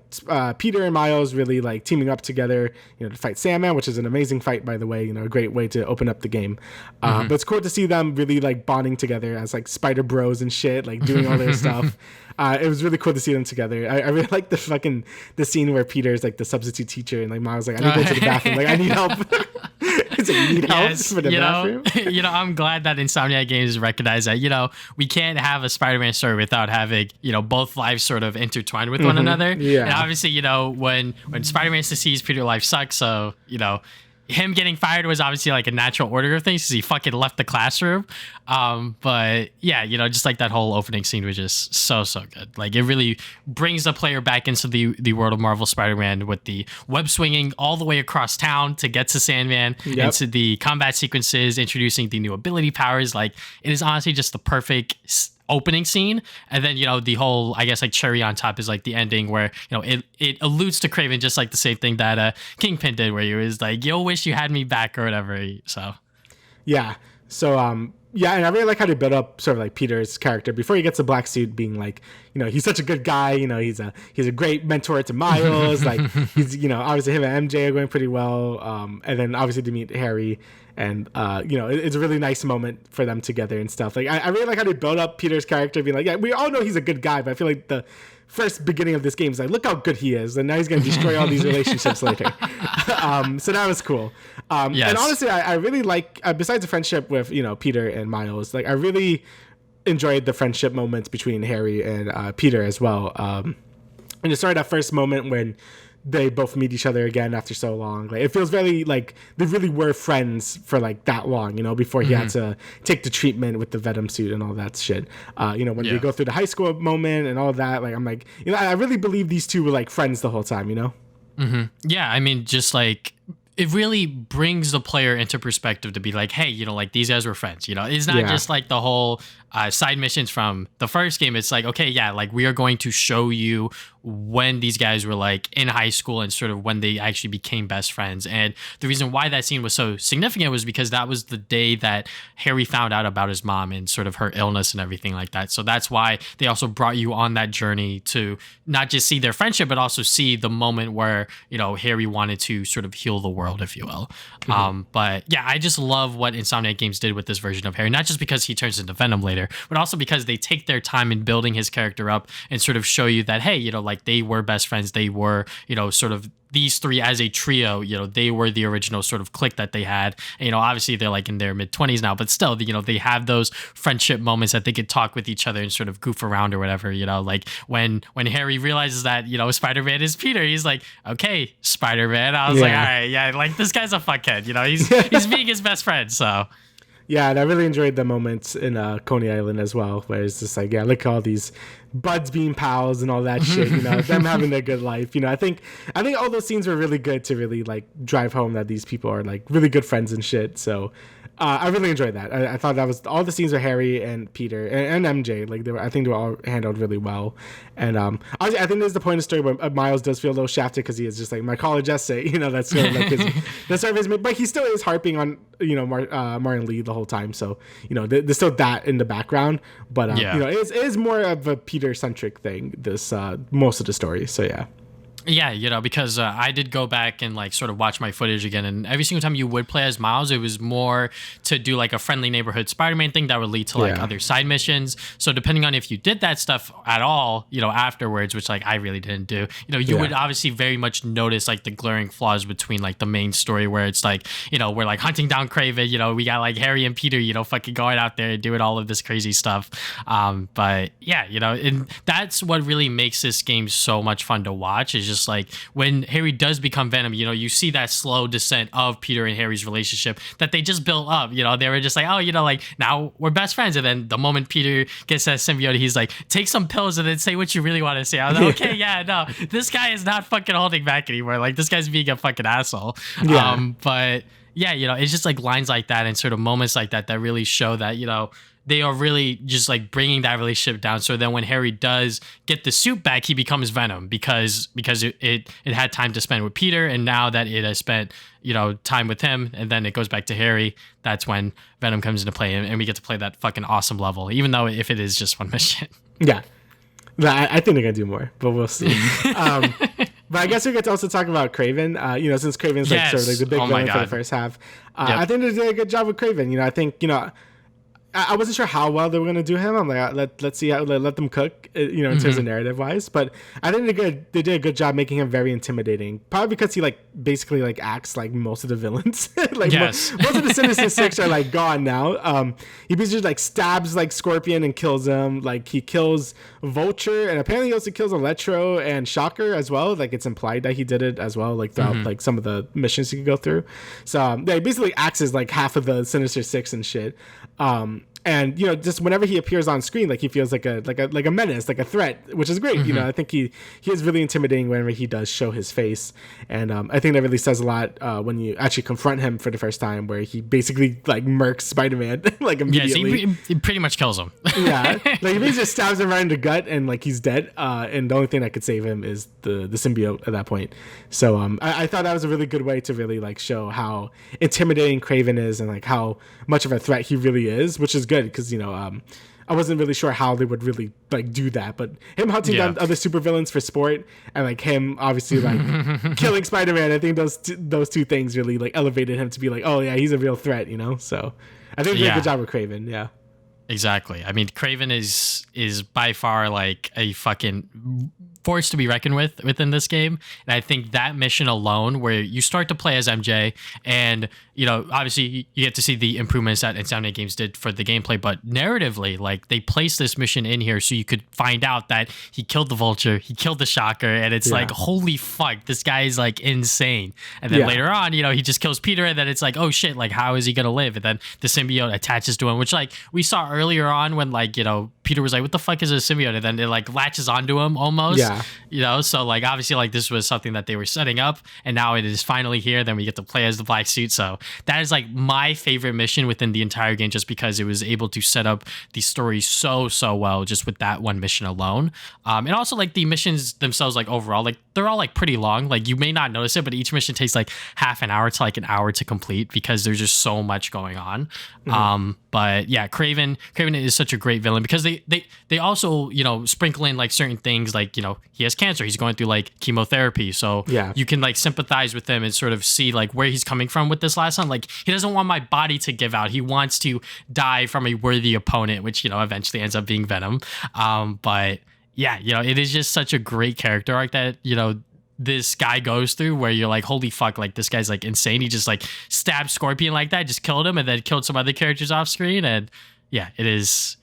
S2: Peter and Miles really like teaming up together, to fight Sandman, which is an amazing fight, by the way, a great way to open up the game. But it's cool to see them really like bonding together as like Spider Bros and shit, like doing all their stuff. It was really cool to see them together. I really like the scene where Peter's like the substitute teacher and like Miles like, I need to go to the bathroom, like I need help. It's like, you need help for the bathroom.
S1: I'm glad that Insomniac Games recognize that, we can't have a Spider-Man story without having, both lives sort of intertwined with one another. Yeah. And obviously, when Spider-Man succeeds, Peter's life sucks. So, him getting fired was obviously like a natural order of things because he fucking left the classroom. But yeah, just like that whole opening scene was just so good. Like it really brings the player back into the world of Marvel Spider-Man with the web swinging all the way across town to get to Sandman, into the combat sequences, introducing the new ability powers. Like it is honestly just the perfect opening scene, and then the whole, I guess, like cherry on top is like the ending where it alludes to Kraven, just like the same thing that Kingpin did, where he was like, "You'll wish you had me back" or whatever. So
S2: yeah, so yeah, and I really like how they build up sort of like Peter's character before he gets a black suit, being like, he's such a good guy, he's a great mentor to Miles, like he's obviously him and MJ are going pretty well, and then obviously to meet Harry, and it's a really nice moment for them together and stuff. Like I really like how they build up Peter's character, being like, yeah, we all know he's a good guy, but I feel like the first beginning of this game is like, look how good he is, and now he's going to destroy all these relationships later. So that was cool. Yes. And honestly, I really like, besides the friendship with Peter and Miles, like I really enjoyed the friendship moments between Harry and Peter as well. And it started that first moment when they both meet each other again after so long. Like it feels very like they really were friends for like that long, before he had to take the treatment with the Venom suit and all that shit. When they go through the high school moment and all that, like I'm like, I really believe these two were like friends the whole time,
S1: Mm-hmm. Yeah, I mean, just like it really brings the player into perspective to be like, hey, like these guys were friends. It's not just like the whole side missions from the first game. It's like, okay, yeah, like we are going to show you when these guys were like in high school and sort of when they actually became best friends. And the reason why that scene was so significant was because that was the day that Harry found out about his mom and sort of her illness and everything like that. So that's why they also brought you on that journey to not just see their friendship, but also see the moment where, Harry wanted to sort of heal the world, if you will. Mm-hmm. But yeah, I just love what Insomniac Games did with this version of Harry, not just because he turns into Venom later, but also because they take their time in building his character up and sort of show you that, hey, like they were best friends. They were, sort of these three as a trio, they were the original sort of clique that they had. And, obviously they're like in their mid-20s now, but still, they have those friendship moments that they could talk with each other and sort of goof around or whatever, like when Harry realizes that, Spider-Man is Peter, he's like, okay, Spider-Man. I was like, all right, yeah, like this guy's a fuckhead, he's being his best friend, so.
S2: Yeah, and I really enjoyed the moments in Coney Island as well, where it's just like, yeah, look at all these buds being pals and all that shit, them having their good life. I think all those scenes were really good to really like drive home that these people are like really good friends and shit. So I really enjoyed that. I thought that was all the scenes with Harry and Peter and MJ. Like I think they were all handled really well. And I think there's the point of the story where Miles does feel a little shafted because he is just like my college essay. That's sort of like that's sort of his. But he still is harping on Martin Lee the whole time. So there's still that in the background. But it is more of a Peter centric thing. This most of the story. So yeah.
S1: Yeah, because I did go back and like sort of watch my footage again, and every single time you would play as Miles, it was more to do like a friendly neighborhood Spider-Man thing that would lead to like other side missions. So depending on if you did that stuff at all, afterwards, which like I really didn't do, you would obviously very much notice like the glaring flaws between like the main story where it's like, we're like hunting down Kraven, we got like Harry and Peter, fucking going out there and doing all of this crazy stuff. But yeah, and that's what really makes this game so much fun to watch, is just like when Harry does become Venom, you see that slow descent of Peter and Harry's relationship that they just built up. They were just like, oh, like now we're best friends. And then the moment Peter gets that symbiote, he's like, take some pills and then say what you really want to say. I was like, okay, yeah, no, this guy is not fucking holding back anymore. Like this guy's being a fucking asshole. But yeah, it's just like lines like that and sort of moments like that that really show that, they are really just like bringing that relationship down. So then when Harry does get the suit back, he becomes Venom because it had time to spend with Peter. And now that it has spent, time with him, and then it goes back to Harry, that's when Venom comes into play, and we get to play that fucking awesome level, even though if it is just one mission.
S2: Yeah. I think they're going to do more, but we'll see. But I guess we get to also talk about Kraven, since Kraven's like sort of like the big villain for the first half. I think they did a good job with Kraven. I think, I wasn't sure how well they were going to do him. I'm like, let's see how let them cook, in terms of narrative wise. But I think they did a good job making him very intimidating. Probably because he like basically like acts like most of the villains. Like most of the Sinister Six are like gone now. He basically like stabs like Scorpion and kills him. Like he kills Vulture, and apparently he also kills Electro and Shocker as well. Like it's implied that he did it as well, like throughout like some of the missions he could go through. So yeah, he basically acts as like half of the Sinister Six and shit. And just whenever he appears on screen, like he feels like a menace, like a threat, which is great. I think he is really intimidating whenever he does show his face, and I think that really says a lot when you actually confront him for the first time, where he basically like murks Spider-Man like immediately.
S1: Yes, he pretty much kills him.
S2: Yeah, like he basically just stabs him right in the gut, and like he's dead. And the only thing that could save him is the symbiote at that point. So I thought that was a really good way to really like show how intimidating Kraven is, and like how much of a threat he really is, which is good because I wasn't really sure how they would really like do that, but him hunting down other supervillains for sport, and like him obviously like killing Spider-Man, I think those two things really like elevated him to be like, oh yeah, he's a real threat, so I think they did a good job with Kraven. Yeah,
S1: exactly. I mean, Kraven is by far like a fucking force to be reckoned with within this game. And I think that mission alone, where you start to play as MJ, and obviously you get to see the improvements that Insomniac Games did for the gameplay, but narratively, like they placed this mission in here so you could find out that he killed the Vulture, he killed the Shocker, and it's like, holy fuck, this guy is like insane. And then later on, he just kills Peter, and then it's like, oh shit, like how is he gonna live? And then the symbiote attaches to him, which like we saw earlier on when like Peter was like, what the fuck is a symbiote? And then it like latches onto him almost. So like obviously like this was something that they were setting up, and now it is finally here. Then we get to play as the black suit. So that is like my favorite mission within the entire game, just because it was able to set up the story so well just with that one mission alone. And also like the missions themselves, like overall, like they're all like pretty long. Like you may not notice it, but each mission takes like half an hour to like an hour to complete because there's just so much going on. But yeah, Kraven is such a great villain because they also sprinkle in like certain things, like he has cancer, he's going through like chemotherapy, so you can like sympathize with him and sort of see like where he's coming from with this last one. Like he doesn't want my body to give out, he wants to die from a worthy opponent, which eventually ends up being Venom. But yeah, it is just such a great character arc that this guy goes through, where you're like, holy fuck, like this guy's like insane. He just like stabbed Scorpion like that, just killed him, and then killed some other characters off screen. And yeah, it is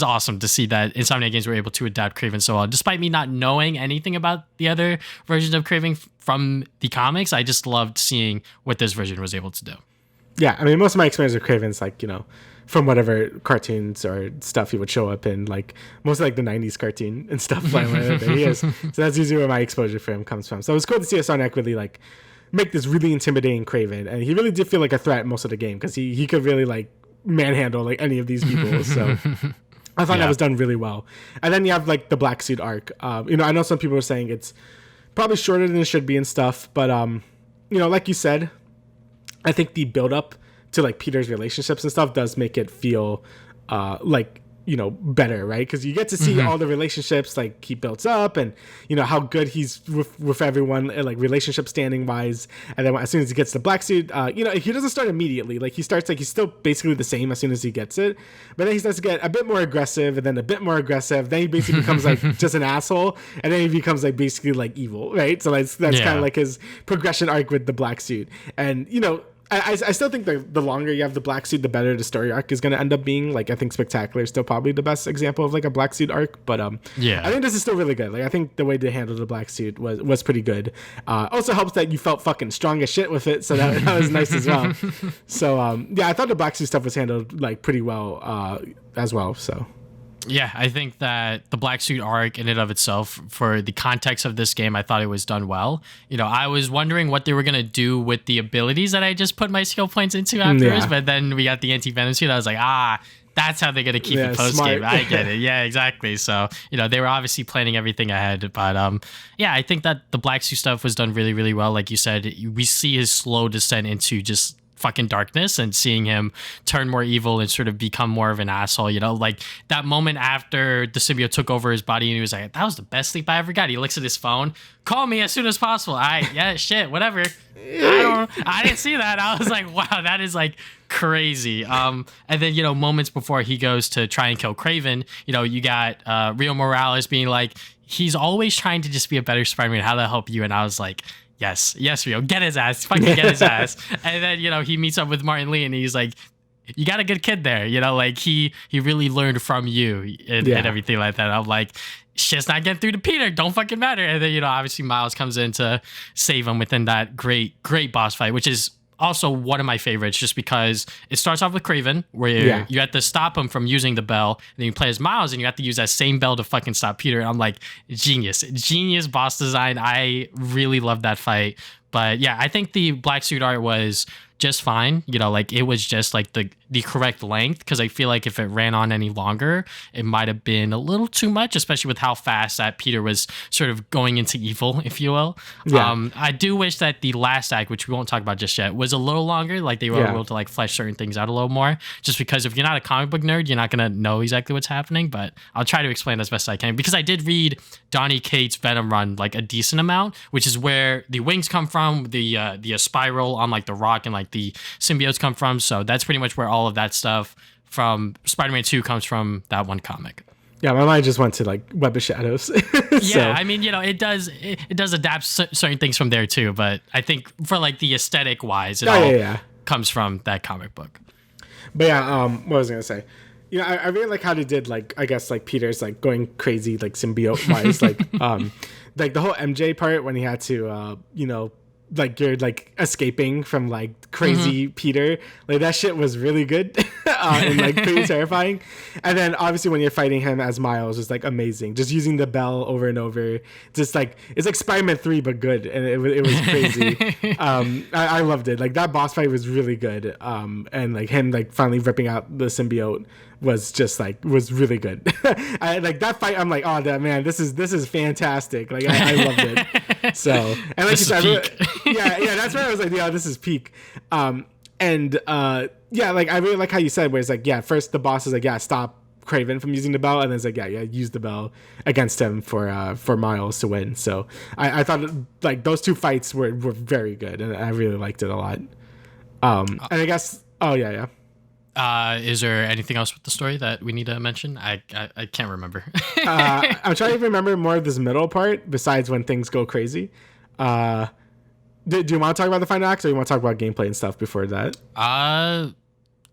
S1: awesome to see that Insomniac Games were able to adapt Kraven so well. Despite me not knowing anything about the other versions of Kraven from the comics, I just loved seeing what this version was able to do.
S2: Yeah, I mean, most of my experience with Kraven's like, from whatever cartoons or stuff he would show up in, like mostly like the 90s cartoon and stuff like that he is. So that's usually where my exposure for him comes from. So it was cool to see Insomniac really like make this really intimidating Kraven, and he really did feel like a threat most of the game because he could really like manhandle like any of these people. So I thought that was done really well. And then you have like the Black Suit arc. I know some people are saying it's probably shorter than it should be and stuff, but like you said, I think the build up to like Peter's relationships and stuff does make it feel like better, right? Because you get to see all the relationships like he builds up, and how good he's with everyone, like relationship standing wise. And then as soon as he gets the black suit, he doesn't start immediately. Like he starts like he's still basically the same as soon as he gets it, but then he starts to get a bit more aggressive, and then a bit more aggressive. Then he basically becomes like just an asshole, and then he becomes like basically like evil, right? So that's kind of like his progression arc with the black suit. And I still think the longer you have the black suit, the better the story arc is going to end up being. Like I think Spectacular is still probably the best example of like a black suit arc, but I think this is still really good. Like I think the way they handled the black suit was pretty good. Also helps that you felt fucking strong as shit with it, so that was nice as well. So I thought the black suit stuff was handled like pretty well as well. So.
S1: Yeah, I think that the Black Suit arc in and of itself, for the context of this game, I thought it was done well. I was wondering what they were going to do with the abilities that I just put my skill points into afterwards, but then we got the anti-venom suit. I was like, that's how they're going to keep it post-game. I get it. Yeah, exactly. So, they were obviously planning everything ahead. But, I think that the Black Suit stuff was done really, really well. Like you said, we see his slow descent into just fucking darkness, and seeing him turn more evil and sort of become more of an asshole. Like that moment after the symbiote took over his body, and he was like, that was the best sleep I ever got. He looks at his phone, call me as soon as possible. Shit, whatever. I didn't see that. I was like, wow, that is like crazy. And then moments before he goes to try and kill Kraven, you got Rio Morales being like, he's always trying to just be a better Spider-Man, how to help you. And I was like, Yes, Rio, get his ass, fucking get his ass. And then, he meets up with Martin Lee, and he's like, you got a good kid there, like he really learned from you and everything like that. I'm like, shit's not getting through to Peter, don't fucking matter. And then, obviously Miles comes in to save him within that great boss fight, which is also one of my favorites just because it starts off with Craven, where you have to stop him from using the bell, and then you play as Miles, and you have to use that same bell to fucking stop Peter. And I'm like, genius boss design. I really love that fight. But yeah, I think the black suit art was just fine. You know, like it was just like the correct length, because I feel like if it ran on any longer, it might have been a little too much, especially with how fast that Peter was sort of going into evil, if you will. Yeah. I do wish that the last act, which we won't talk about just yet, was a little longer. Like they were able to like flesh certain things out a little more, just because if you're not a comic book nerd, you're not going to know exactly what's happening. But I'll try to explain as best I can, because I did read Donny Cates' Venom run like a decent amount, which is where the wings come from, the spiral on like the rock and like the symbiotes come from. So that's pretty much where all of that stuff from Spider-Man 2 comes from, that one comic.
S2: Yeah, my mind just went to like Web of Shadows.
S1: Yeah, I mean, you know, it does adapt certain things from there too, but I think for like the aesthetic wise, it comes from that comic book.
S2: But yeah, what was I gonna say? You know, I really like how they did, like, I guess like Peter's like going crazy like symbiote wise, like the whole MJ part when he had to you know, like you're like escaping from like crazy Peter, like that shit was really good and like pretty terrifying. And then obviously when you're fighting him as Miles was like amazing, just using the bell over and over, just like it's like Spider-Man 3 but good, and it was crazy. I loved it. Like that boss fight was really good, and like him like finally ripping out the symbiote was just like was really good. I like that fight. I'm like, oh man, this is fantastic. Like I loved it. So, and like you said, yeah, that's where I was like, yeah, this is peak. Yeah, like I really like how you said where it's like, yeah, first the boss is like, yeah, stop Craven from using the bell, and then it's like, yeah, use the bell against him for Miles to win. So I thought like those two fights were very good, and I really liked it a lot. And I guess
S1: is there anything else with the story that we need to mention? I can't remember.
S2: I'm trying to remember more of this middle part besides when things go crazy. Do you want to talk about the final act, or you want to talk about gameplay and stuff before that?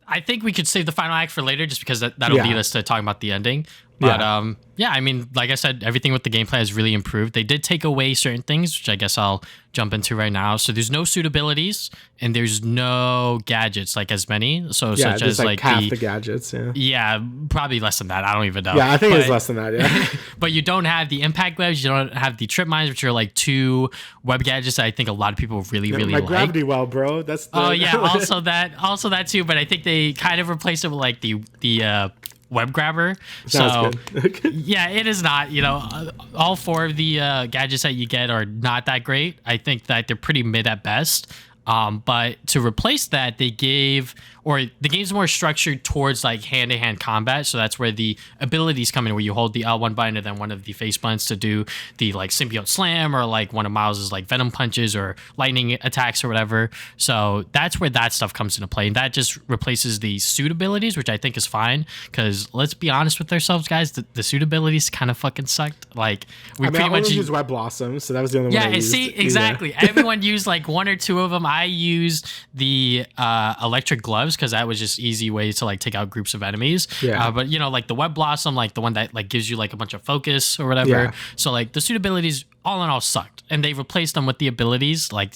S2: I
S1: think we could save the final act for later, just because that'll lead us to talking about the ending. But I mean, like I said, everything with the gameplay has really improved. They did take away certain things, which I guess I'll jump into right now. So there's no suit abilities, and there's no gadgets like as many. So such as like
S2: half the gadgets.
S1: Yeah, probably less than that. I don't even know.
S2: Yeah, I think it's less than that. Yeah.
S1: But you don't have the impact webs. You don't have the trip mines, which are like two web gadgets that I think a lot of people really like.
S2: Gravity well, bro. That's
S1: oh yeah, also that too. But I think they kind of replaced it with like the web grabber.
S2: Sounds good.
S1: Yeah, it is not, you know, all four of the gadgets that you get are not that great. I think that they're pretty mid at best. But to replace that, they gave, or the game's more structured towards like hand-to-hand combat. So that's where the abilities come in, where you hold the L1 button and then one of the face buttons to do the like symbiote slam, or like one of Miles's like venom punches or lightning attacks or whatever. So that's where that stuff comes into play. And that just replaces the suit abilities, which I think is fine. Because let's be honest with ourselves, guys, the suit abilities kind of fucking sucked. Like
S2: I pretty much used Web Blossom, so that was the only one I used.
S1: See, exactly. Yeah. Everyone used like one or two of them. I used the electric gloves because that was just easy way to like take out groups of enemies. Yeah. But you know, like the Web Blossom, like the one that like gives you like a bunch of focus or whatever. Yeah. So like the suit abilities all in all sucked, and they replaced them with the abilities, like,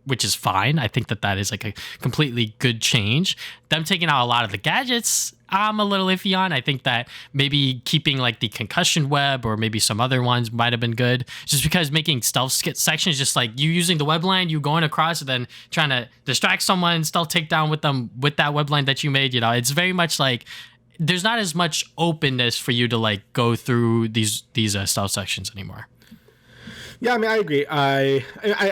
S1: which is fine. I think that is like a completely good change. Them taking out a lot of the gadgets, I'm a little iffy on. I think that maybe keeping like the concussion web or maybe some other ones might have been good, just because making stealth sections, just like you using the web line, you going across and then trying to distract someone, stealth takedown with them with that web line that you made. You know, it's very much like there's not as much openness for you to like go through these stealth sections anymore.
S2: Yeah, I mean, I agree. I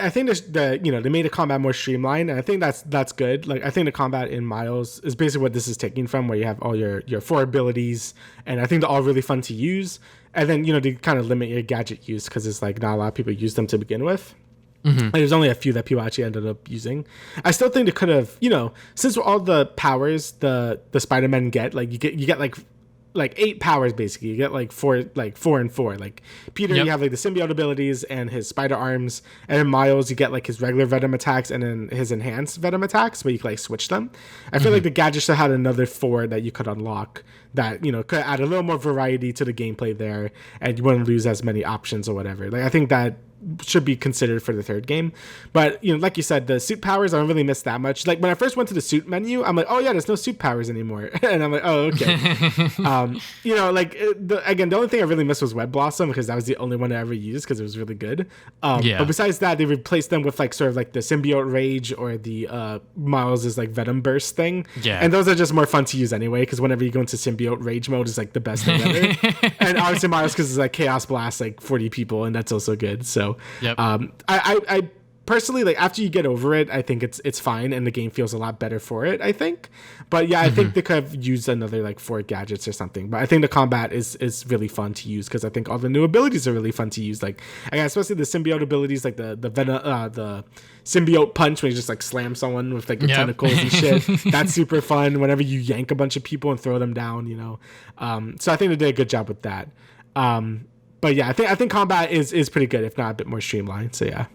S2: think they made the combat more streamlined, and I think that's good. Like, I think the combat in Miles is basically what this is taking from, where you have all your four abilities, and I think they're all really fun to use. And then, you know, they kind of limit your gadget use because it's like not a lot of people use them to begin with. Mm-hmm. And there's only a few that people actually ended up using. I still think they could have, you know, since all the powers the Spider-Man get, like you get like 8 powers basically. You get like 4 and 4. Like Peter, you have like the symbiote abilities and his spider arms, and then Miles, you get like his regular venom attacks and then his enhanced venom attacks, where you can like switch them. I feel like the gadget should have had another 4 that you could unlock that, you know, could add a little more variety to the gameplay there, and you wouldn't lose as many options or whatever. Like I think that should be considered for the third game. But like you said, the suit powers I don't really miss that much. Like when I first went to the suit menu, I'm like, oh yeah, there's no suit powers anymore, and I'm like, oh okay. The only thing I really missed was Web Blossom, because that was the only one I ever used because it was really good. But besides that, they replaced them with like sort of like the Symbiote Rage or the Miles' like Venom Burst thing. Yeah, and those are just more fun to use anyway, because whenever you go into Symbiote Rage mode is like the best thing ever. And obviously Miles, because it's like Chaos Blast like 40 people, and that's also good. So I personally, like, after you get over it, I think it's fine, and the game feels a lot better for it, I think. But yeah, I think they could have used another like 4 gadgets or something. But I think the combat is really fun to use, because I think all the new abilities are really fun to use. Like, again, especially the symbiote abilities, like the symbiote punch, when you just like slam someone with like your tentacles and shit. That's super fun. Whenever you yank a bunch of people and throw them down, So I think they did a good job with that. But yeah, I think combat is pretty good, if not a bit more streamlined. So yeah.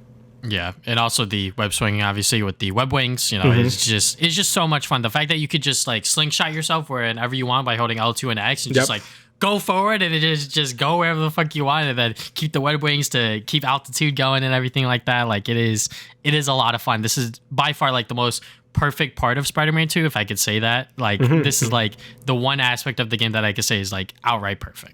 S1: Yeah, and also the web swinging, obviously, with the web wings, it's just so much fun. The fact that you could just like slingshot yourself wherever you want by holding L2 and X and just like go forward, and it is just go wherever the fuck you want, and then keep the web wings to keep altitude going and everything like that. Like it is a lot of fun. This is by far like the most perfect part of Spider-Man 2, if I could say that. Like this is like the one aspect of the game that I could say is like outright perfect.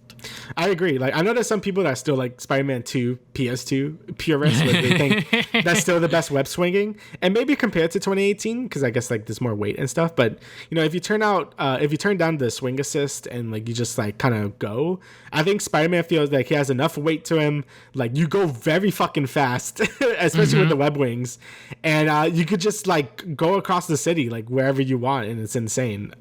S2: I agree. Like, I know there's some people that still like Spider-Man 2 PS2 purists, where they think that's still the best web swinging, and maybe compared to 2018, because I guess like there's more weight and stuff. But if you turn down the swing assist and like you just like kind of go, I think Spider-Man feels like he has enough weight to him. Like, you go very fucking fast, especially with the web wings, and you could just like go across the city like wherever you want, and it's insane.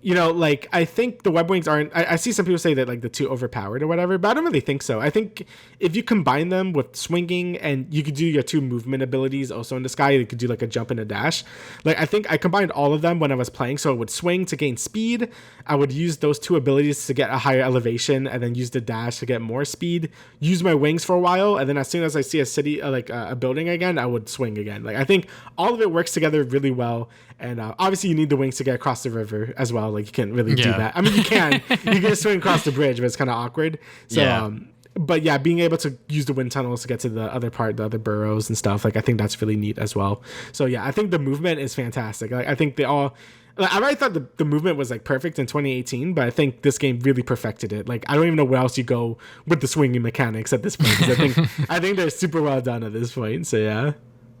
S2: Like, I think the web wings aren't. I see some people say that like the too overpowered or whatever, but I don't really think so. I think if you combine them with swinging, and you could do your 2 movement abilities also in the sky, you could do like a jump and a dash. Like, I think I combined all of them when I was playing. So I would swing to gain speed. I would use those 2 abilities to get a higher elevation, and then use the dash to get more speed. Use my wings for a while, and then as soon as I see a city, like a building again, I would swing again. Like, I think all of it works together really well. And obviously you need the wings to get across the river as well. Like, you can't really do that. I mean, you can just swing across the bridge, but it's kind of awkward. So, but yeah, being able to use the wind tunnels to get to the other part, the other burrows and stuff, like, I think that's really neat as well. So yeah, I think the movement is fantastic. Like, I think I already thought the movement was like perfect in 2018, but I think this game really perfected it. Like, I don't even know where else you go with the swinging mechanics at this point, because I think they're super well done at this point. So yeah.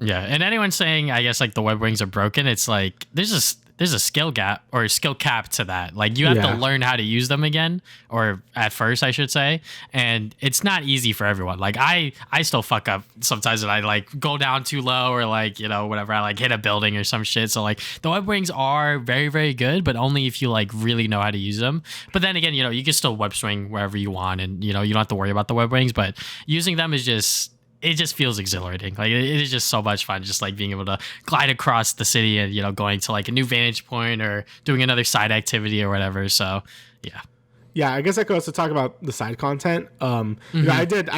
S1: Yeah, and anyone saying, I guess, like the web wings are broken, it's like there's a skill gap or a skill cap to that. Like, you have to learn how to use them again, or at first I should say, and it's not easy for everyone. Like, I still fuck up sometimes, and I like go down too low, or like, whatever, I like hit a building or some shit. So like the web wings are very, very good, but only if you like really know how to use them. But then again, you can still web swing wherever you want, and you don't have to worry about the web wings, but using them is it just feels exhilarating. Like, it is just so much fun, just like being able to glide across the city and, going to like a new vantage point or doing another side activity or whatever. So yeah.
S2: Yeah, I guess I could also talk about the side content. I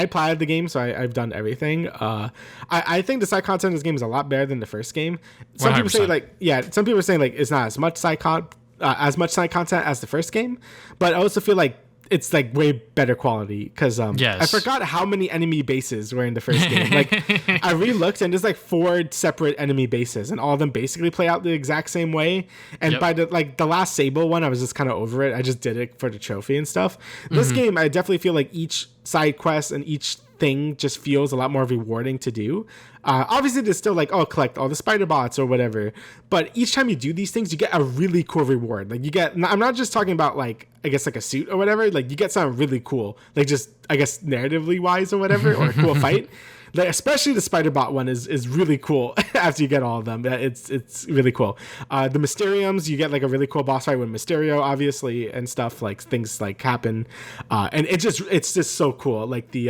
S2: played the game, so I've done everything. I think the side content in this game is a lot better than the first game. Some 100%. People say some people are saying like it's not as much side content as the first game, but I also feel like it's like way better quality, because I forgot how many enemy bases were in the first game. Like, I re-looked, and there's like 4 separate enemy bases, and all of them basically play out the exact same way. And by the last Sable one, I was just kind of over it. I just did it for the trophy and stuff. This game, I definitely feel like each side quest and each thing just feels a lot more rewarding to do. Obviously there's still like, collect all the spider bots or whatever, but each time you do these things, you get a really cool reward. Like, I'm not just talking about like, I guess like a suit or whatever, like you get something really cool, like just, I guess, narratively wise or whatever, or a cool fight. Like, especially the spider bot one is really cool after you get all of them. It's really cool. The Mysteriums, you get like a really cool boss fight with Mysterio, obviously, and stuff, like things like happen. And it's just so cool. Like they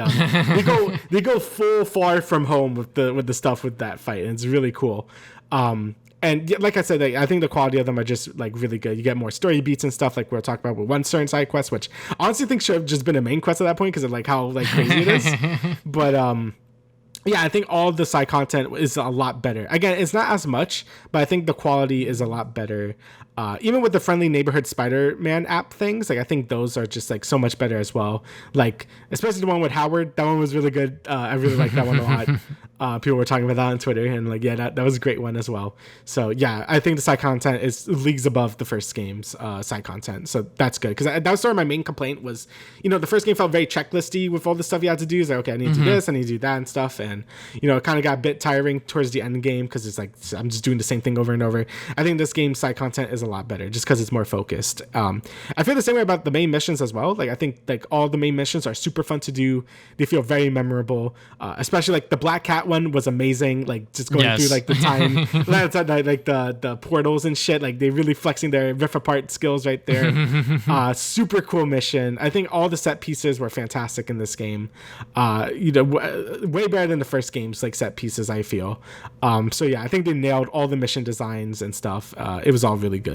S2: go full Far From Home with the stuff with that fight, and it's really cool. And like I said, I think the quality of them are just like really good. You get more story beats and stuff, like we'll talk about with one certain side quest, which I honestly think should have just been a main quest at that point, because of like how like crazy it is. But Yeah, I think all the side content is a lot better. Again, it's not as much, but I think the quality is a lot better. Even with the friendly neighborhood Spider-Man app things, like I think those are just like so much better as well. Like especially the one with Howard, that one was really good. I really like that one a lot. People were talking about that on Twitter, and like yeah, that was a great one as well. So yeah, I think the side content is leagues above the first game's side content. So that's good because that was sort of my main complaint was, the first game felt very checklisty with all the stuff you had to do. It's like okay, I need to do this, I need to do that and stuff, and it kind of got a bit tiring towards the end game because it's like I'm just doing the same thing over and over. I think this game's side content is a lot better just because it's more focused. I feel the same way about the main missions as well. Like I think like all the main missions are super fun to do. They feel very memorable, especially like the Black Cat one was amazing. Like just going through like the time, like the portals and shit. Like they really flexing their riff apart skills right there. Super cool mission. I think all the set pieces were fantastic in this game. Way better than the first game's like set pieces, I feel. So yeah, I think they nailed all the mission designs and stuff. It was all really good.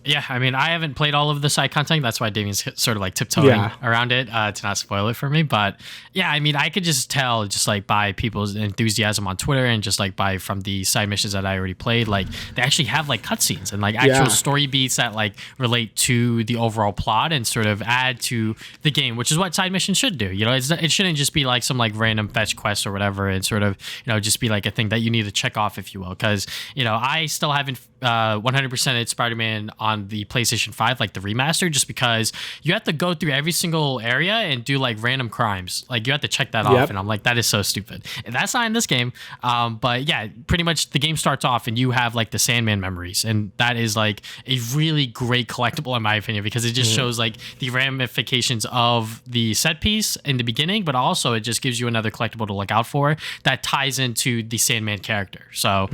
S1: Yeah, I mean, I haven't played all of the side content. That's why Damien's sort of like tiptoeing around it to not spoil it for me. But yeah, I mean, I could just tell just like by people's enthusiasm on Twitter and just like by from the side missions that I already played, like they actually have like cutscenes and like actual story beats that like relate to the overall plot and sort of add to the game, which is what side missions should do. It shouldn't just be like some like random fetch quest or whatever and sort of, just be like a thing that you need to check off, if you will. Because, I still haven't 100%ed Spider-Man on the PlayStation 5, like the remaster, just because you have to go through every single area and do like random crimes. Like you have to check that off, and I'm like, that is so stupid. And that's not in this game. But yeah, pretty much the game starts off and you have like the Sandman memories, and that is like a really great collectible in my opinion because it just shows like the ramifications of the set piece in the beginning, but also it just gives you another collectible to look out for that ties into the Sandman character. So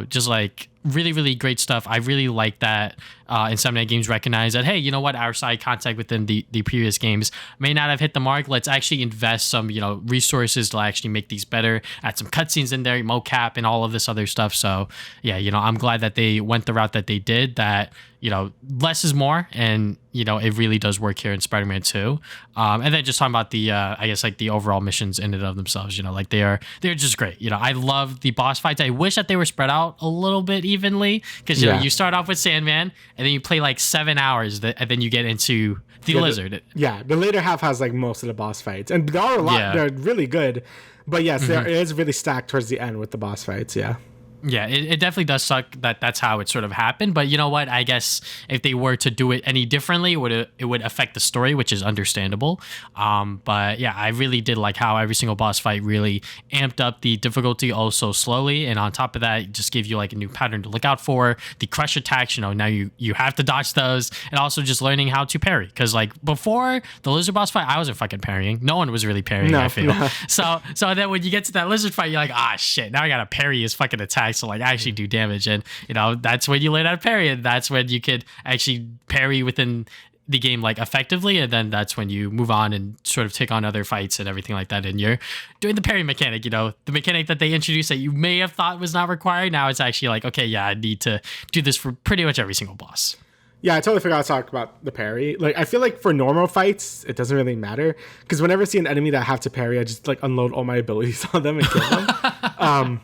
S1: just like really, really great stuff. I really like that Insomniac Games recognize that, hey, you know what, our side content within the previous games may not have hit the mark. Let's actually invest some, resources to actually make these better, add some cutscenes in there, mocap, and all of this other stuff. So yeah, I'm glad that they went the route that they did, that, less is more, and, it really does work here in Spider-Man 2. And then just talking about the, I guess, like the overall missions in and of themselves, like they're just great. I love the boss fights. I wish that they were spread out a little bit evenly because, you start off with Sandman and then you play like 7 hours and then you get into the Lizard.
S2: The later half has like most of the boss fights, and there are a lot. They're really good, but yes, it is really stacked towards the end with the boss fights.
S1: Yeah, it definitely does suck that that's how it sort of happened. But you know what? I guess if they were to do it any differently, it would affect the story, which is understandable. But yeah, I really did like how every single boss fight really amped up the difficulty also slowly. And on top of that, it just gave you like a new pattern to look out for. The crush attacks, now you have to dodge those. And also just learning how to parry. Because like before the lizard boss fight, I wasn't fucking parrying. No one was really parrying, I feel. No. So then when you get to that lizard fight, you're like, shit, now I got to parry his fucking attack. So like actually do damage, and that's when you learn how to parry, and that's when you could actually parry within the game like effectively, and then that's when you move on and sort of take on other fights and everything like that, and you're doing the parry mechanic, the mechanic that they introduced that you may have thought was not required. Now it's actually like, okay, yeah, I need to do this for pretty much every single boss.
S2: Yeah, I totally forgot to talk about the parry. Like, I feel like for normal fights, it doesn't really matter. Because whenever I see an enemy that I have to parry, I just like unload all my abilities on them and kill them.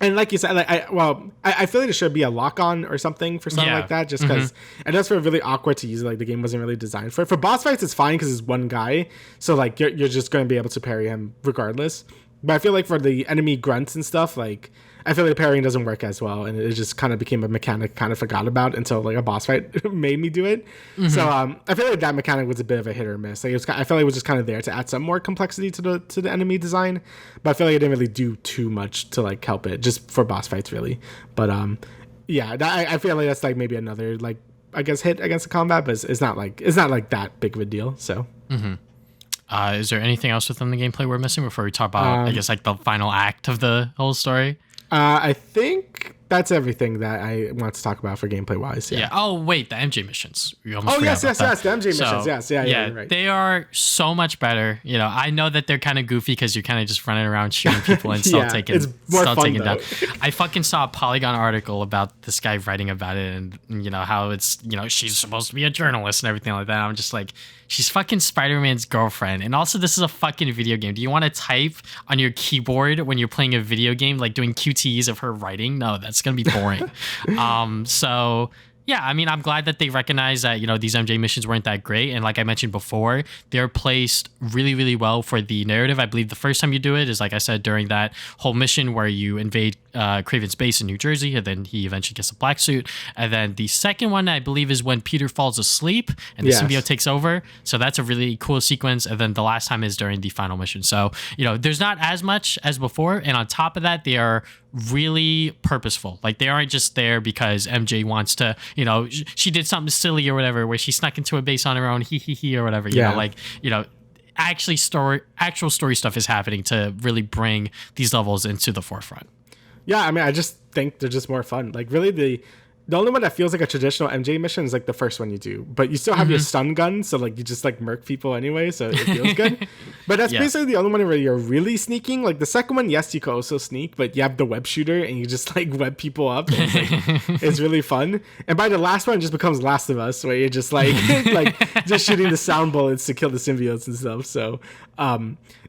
S2: And like you said, like I feel like it should be a lock-on or something for something like that, just because it does feel really awkward to use. Like the game wasn't really designed for it. For boss fights, it's fine because it's one guy, so like you're just going to be able to parry him regardless. But I feel like for the enemy grunts and stuff, like I feel like parrying doesn't work as well, and it just kind of became a mechanic kind of forgot about until like a boss fight made me do it. So I feel like that mechanic was a bit of a hit or miss. Like I feel like it was just kind of there to add some more complexity to the enemy design, but I feel like it didn't really do too much to like help it just for boss fights really. But I feel like that's like maybe another like I guess hit against the combat, but it's not like that big of a deal. So.
S1: Is there anything else within the gameplay we're missing before we talk about I guess like the final act of the whole story?
S2: I think that's everything that I want to talk about for gameplay wise. Yeah.
S1: Oh wait, the MJ missions.
S2: Yes, the MJ missions. Yes, yeah. Right.
S1: They are so much better. You know, I know that they're kind of goofy because you're kind of just running around shooting people and still taking down. I fucking saw a Polygon article about this guy writing about it, and you know how it's, you know, she's supposed to be a journalist and everything like that. I'm just like, she's fucking Spider-Man's girlfriend, and also this is a fucking video game. Do you want to type on your keyboard when you're playing a video game, like doing QTEs of her writing? No, that's gonna be boring. So yeah, I mean, I'm glad that they recognize that, you know, these MJ missions weren't that great. And like I mentioned before, they're placed really, really well for the narrative. I believe the first time you do it is, like I said, during that whole mission where you invade Craven's base in New Jersey, and then he eventually gets a black suit. And then the second one, I believe, is when Peter falls asleep and the symbiote takes over. So that's a really cool sequence. And then the last time is during the final mission. So, you know, there's not as much as before. And on top of that, they are really purposeful. Like, they aren't just there because MJ wants to, you know, she did something silly or whatever, where she snuck into a base on her own, or whatever, you know, like, you know, actual story stuff is happening to really bring these levels into the forefront.
S2: Yeah, I mean, I just think they're just more fun. Like, really, the only one that feels like a traditional MJ mission is like the first one you do, but you still have your stun gun, so like you just like murk people anyway, so it feels good. But that's basically the only one where you're really sneaking. Like the second one, yes, you can also sneak, but you have the web shooter and you just like web people up. And it's really fun. And by the last one, it just becomes Last of Us, where you're just like like just shooting the sound bullets to kill the symbiotes and stuff. So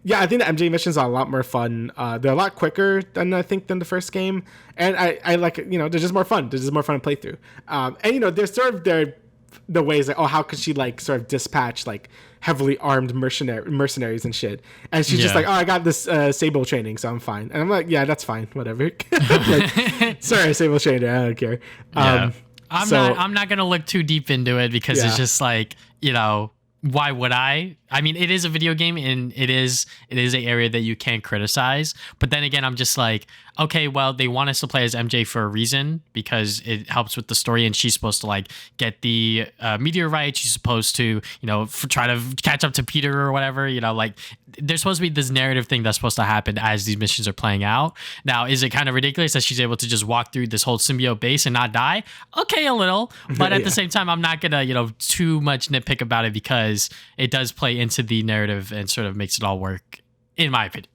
S2: yeah, I think the MJ missions are a lot more fun. They're a lot quicker than the first game, and I like, you know, they're just more fun. They're just more fun to play through. And you know, there's sort of the ways like, oh, how could she like sort of dispatch like heavily armed mercenaries and shit? And she's just like, oh, I got this Sable training, so I'm fine. And I'm like, yeah, that's fine, whatever. Like, sorry, Sable trainer, I don't care.
S1: I'm not gonna look too deep into it because it's just like, you know, why would I? I mean, it is a video game, and it is an area that you can't criticize. But then again, I'm just like, okay, well, they want us to play as MJ for a reason, because it helps with the story, and she's supposed to like get the meteorite. She's supposed to, you know, try to catch up to Peter or whatever. You know, like there's supposed to be this narrative thing that's supposed to happen as these missions are playing out. Now, is it kind of ridiculous that she's able to just walk through this whole symbiote base and not die? Okay, a little, but at the same time, I'm not gonna, you know, too much nitpick about it, because it does play into the narrative and sort of makes it all work, in my opinion.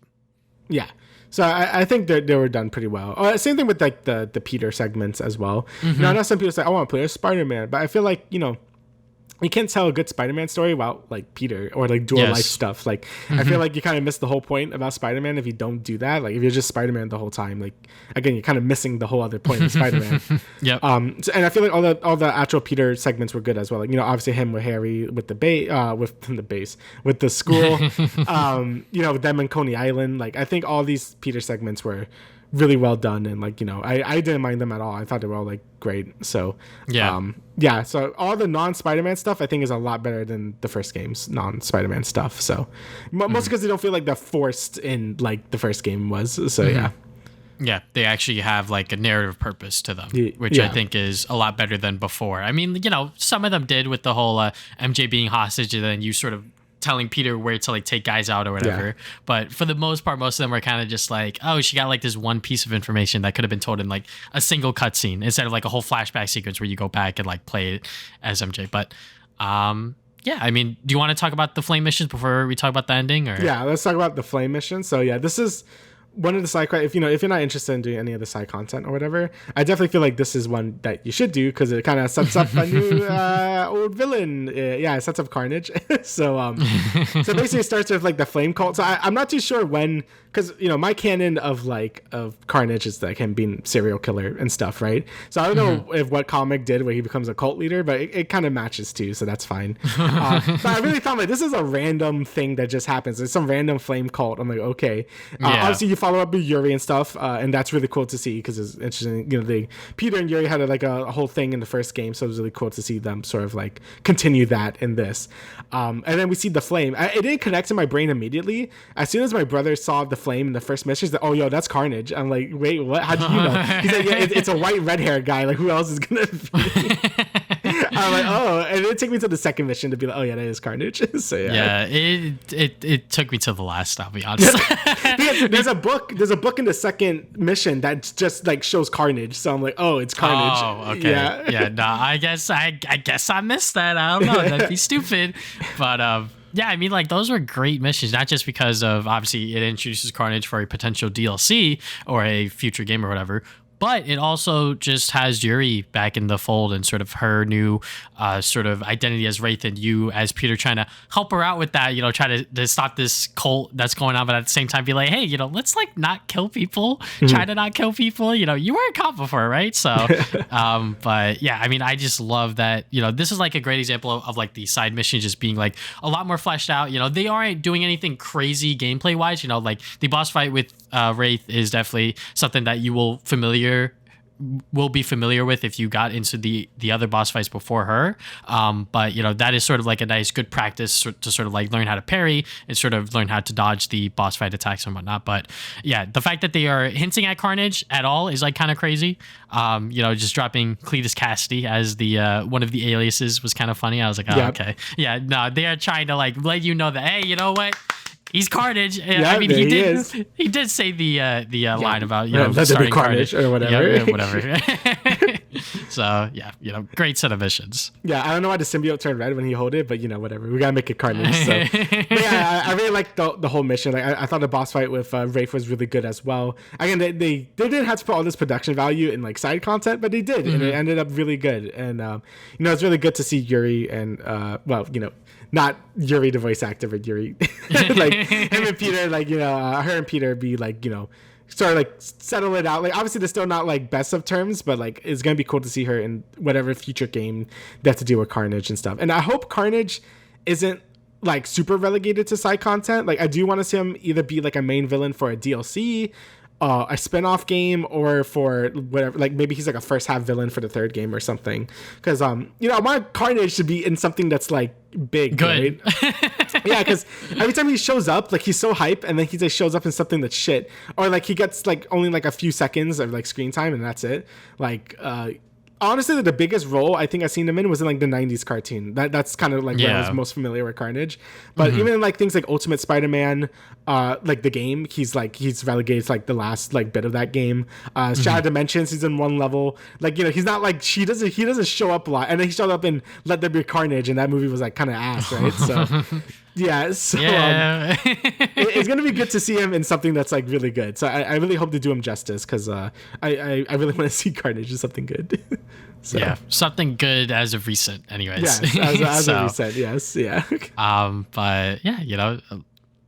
S2: Yeah. So I think that they were done pretty well. Same thing with like the Peter segments as well. Now, I know some people say, I want to play as Spider-Man, but I feel like, you know, you can't tell a good Spider-Man story without like Peter or like dual life stuff. Like I feel like you kind of miss the whole point about Spider-Man if you don't do that. Like if you're just Spider-Man the whole time, like again, you're kind of missing the whole other point of Spider-Man. And I feel like all the actual Peter segments were good as well. Like, you know, obviously him with Harry with the base with the school, you know, them in Coney Island. Like I think all these Peter segments were really well done, and like, you know, I didn't mind them at all. I thought they were all like great. So so all the non-Spider-Man stuff I think is a lot better than the first game's non-Spider-Man stuff. So mostly because they don't feel like they're forced in like the first game was. So
S1: yeah, they actually have like a narrative purpose to them, which I think is a lot better than before. I mean, you know, some of them did with the whole MJ being hostage, and then you sort of telling Peter where to like take guys out or whatever. But for the most part, most of them were kind of just like, oh, she got like this one piece of information that could have been told in like a single cutscene instead of like a whole flashback sequence where you go back and like play it as MJ. But yeah, I mean, do you want to talk about the flame missions before we talk about the ending? Or
S2: yeah, let's talk about the flame mission. So yeah, this is one of the side, if you're not interested in doing any of the side content or whatever, I definitely feel like this is one that you should do, because it kind of sets up a new old villain. It sets up Carnage. so basically it starts with like the flame cult. So I'm not too sure when, because, you know, my canon of Carnage is like him being serial killer and stuff, right? So I don't know if what comic did where he becomes a cult leader, but it kind of matches too, so that's fine. But I really thought like this is a random thing that just happens. It's some random flame cult. I'm like, okay. Obviously you follow up with Yuri and stuff, and that's really cool to see, because it's interesting. You know, Peter and Yuri had a whole thing in the first game, so it was really cool to see them sort of like continue that in this. And then we see the flame. It didn't connect to my brain immediately. As soon as my brother saw the flame in the first mission, he's like, oh, yo, that's Carnage. I'm like, wait, what? How do you know? He's like, yeah, it's a white red haired guy. Like, who else is gonna be? I'm like, oh, and it took me to the second mission to be like, oh yeah, that is Carnage. So
S1: yeah, it took me to the last. I'll be honest.
S2: There's a book in the second mission that just like shows Carnage. So I'm like, oh, it's Carnage.
S1: Oh, okay. Yeah. No, I guess I missed that. I don't know. That'd be stupid. But yeah, I mean, like, those were great missions, not just because of, obviously, it introduces Carnage for a potential DLC or a future game or whatever, but it also just has Yuri back in the fold and sort of her new sort of identity as Wraith, and you as Peter trying to help her out with that, you know, try to stop this cult that's going on, but at the same time be like, hey, you know, let's like not kill people, try to not kill people. You know, you were a cop before, right? So, but yeah, I mean, I just love that, you know, this is like a great example of like the side missions just being like a lot more fleshed out. You know, they aren't doing anything crazy gameplay wise, you know, like the boss fight with Wraith is definitely something that you will be familiar with if you got into the other boss fights before her. But you know, that is sort of like a nice good practice to sort of like learn how to parry and sort of learn how to dodge the boss fight attacks and whatnot. But yeah, the fact that they are hinting at Carnage at all is like kind of crazy. You know, just dropping Cletus Cassidy as the one of the aliases was kind of funny. I was like, oh, okay. Yeah, no, they are trying to like let you know that, hey, you know what? He's Carnage.
S2: Yeah,
S1: I mean, he did say the line about, you know, starting Carnage
S2: or whatever.
S1: Yeah, whatever. So yeah, you know, great set of missions.
S2: Yeah, I don't know why the symbiote turned red when he hold it, but you know, whatever. We gotta make it Carnage. So, but yeah, I really liked the whole mission. Like, I thought the boss fight with Wraith was really good as well. Again, they didn't have to put all this production value in like side content, but they did, and it ended up really good. And you know, it's really good to see Yuri and well, you know, not Yuri the voice actor, but Yuri, like him and Peter, like, you know, her and Peter be like, you know, sort of like settle it out. Like, obviously they're still not like best of terms, but like it's gonna be cool to see her in whatever future game they have to deal with Carnage and stuff. And I hope Carnage isn't like super relegated to side content. Like, I do want to see him either be like a main villain for a DLC, a spin-off game, or for whatever, like maybe he's like a first half villain for the third game or something, because you know, I want Carnage to be in something that's like big,
S1: good,
S2: right? Yeah, because every time he shows up, like, he's so hype, and then he just shows up in something that's shit, or like he gets like only like a few seconds of like screen time and that's it. Like honestly, the biggest role I think I've seen him in was in like the 90s cartoon. That's kind of like where I was most familiar with Carnage. But even in like things like Ultimate Spider-Man, like the game, he's relegated to like the last like bit of that game. Shattered Dimensions, he's in one level. Like, you know, he's not like, he doesn't show up a lot. And then he showed up in Let There Be Carnage, and that movie was like kind of ass, right? So yeah, so it's gonna be good to see him in something that's like really good. So I really hope to do him justice, because I really want to see Carnage in something good. So.
S1: Yeah, something good as of recent, anyways.
S2: Yes, as of recent, yes, yeah.
S1: But yeah, you know,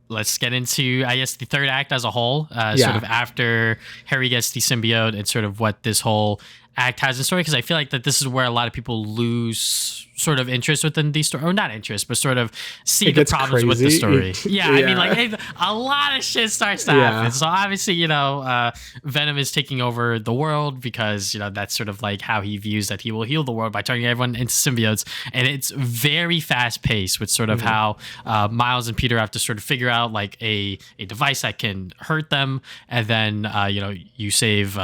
S1: let's get into, I guess, the third act as a whole. Sort of after Harry gets the symbiote, and sort of what this whole act has in story, because I feel like that this is where a lot of people lose sort of interest within the story, or not interest, but sort of see the problems with the story. Yeah, I mean, like, a lot of shit starts to happen. So obviously, you know, Venom is taking over the world, because, you know, that's sort of like how he views that he will heal the world by turning everyone into symbiotes. And it's very fast paced with sort of how Miles and Peter have to sort of figure out like a device that can hurt them, and then you know, you save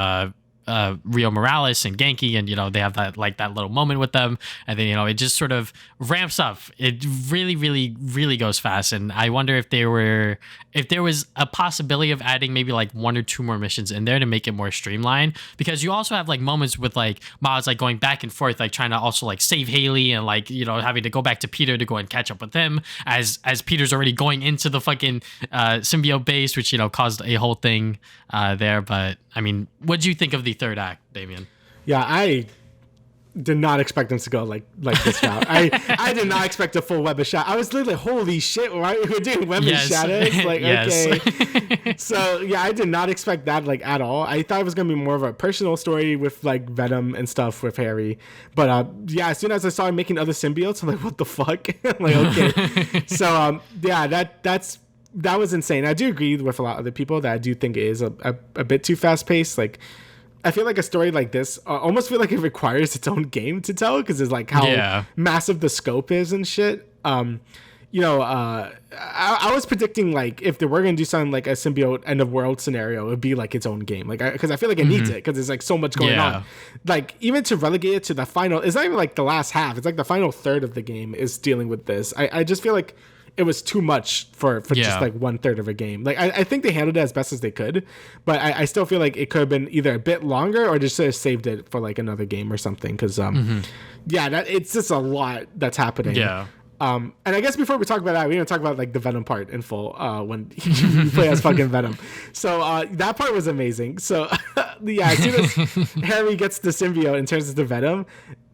S1: Rio Morales and Genki, and, you know, they have that little moment with them, and then, you know, it just sort of ramps up. It really, really, really goes fast. And I wonder if there was a possibility of adding maybe like one or two more missions in there to make it more streamlined, because you also have like moments with like Miles like going back and forth, like trying to also like save Haley, and like, you know, having to go back to Peter to go and catch up with him as Peter's already going into the fucking symbiote base, which, you know, caused a whole thing there. But I mean, what do you think of the third act, Damian?
S2: Yeah, I did not expect them to go like this route. I did not expect a full web of shadows. I was literally like, holy shit, right? We're doing web of shadows? Like, okay. So yeah, I did not expect that like at all. I thought it was gonna be more of a personal story with like Venom and stuff with Harry. But yeah, as soon as I saw him making other symbiotes, I'm like, what the fuck? I'm like, okay. So yeah, that was insane. I do agree with a lot of other people that I do think it is a bit too fast paced. Like, I feel like a story like this almost feel like it requires its own game to tell, because it's like how massive the scope is and shit. I was predicting like if they were gonna do something like a symbiote end of world scenario, it would be like its own game, like because I feel like it needs it because there's like so much going on. Like even to relegate it to the final, it's not even like the last half. It's like the final third of the game is dealing with this. I just feel like it was too much for just like 1/3 of a game. Like I think they handled it as best as they could, but I still feel like it could have been either a bit longer or just saved it for like another game or something. Because it's just a lot that's happening.
S1: Yeah.
S2: And I guess before we talk about that, we're gonna talk about like the Venom part in full when you play as fucking Venom. So that part was amazing. So as soon as Harry gets the symbiote and turns into Venom,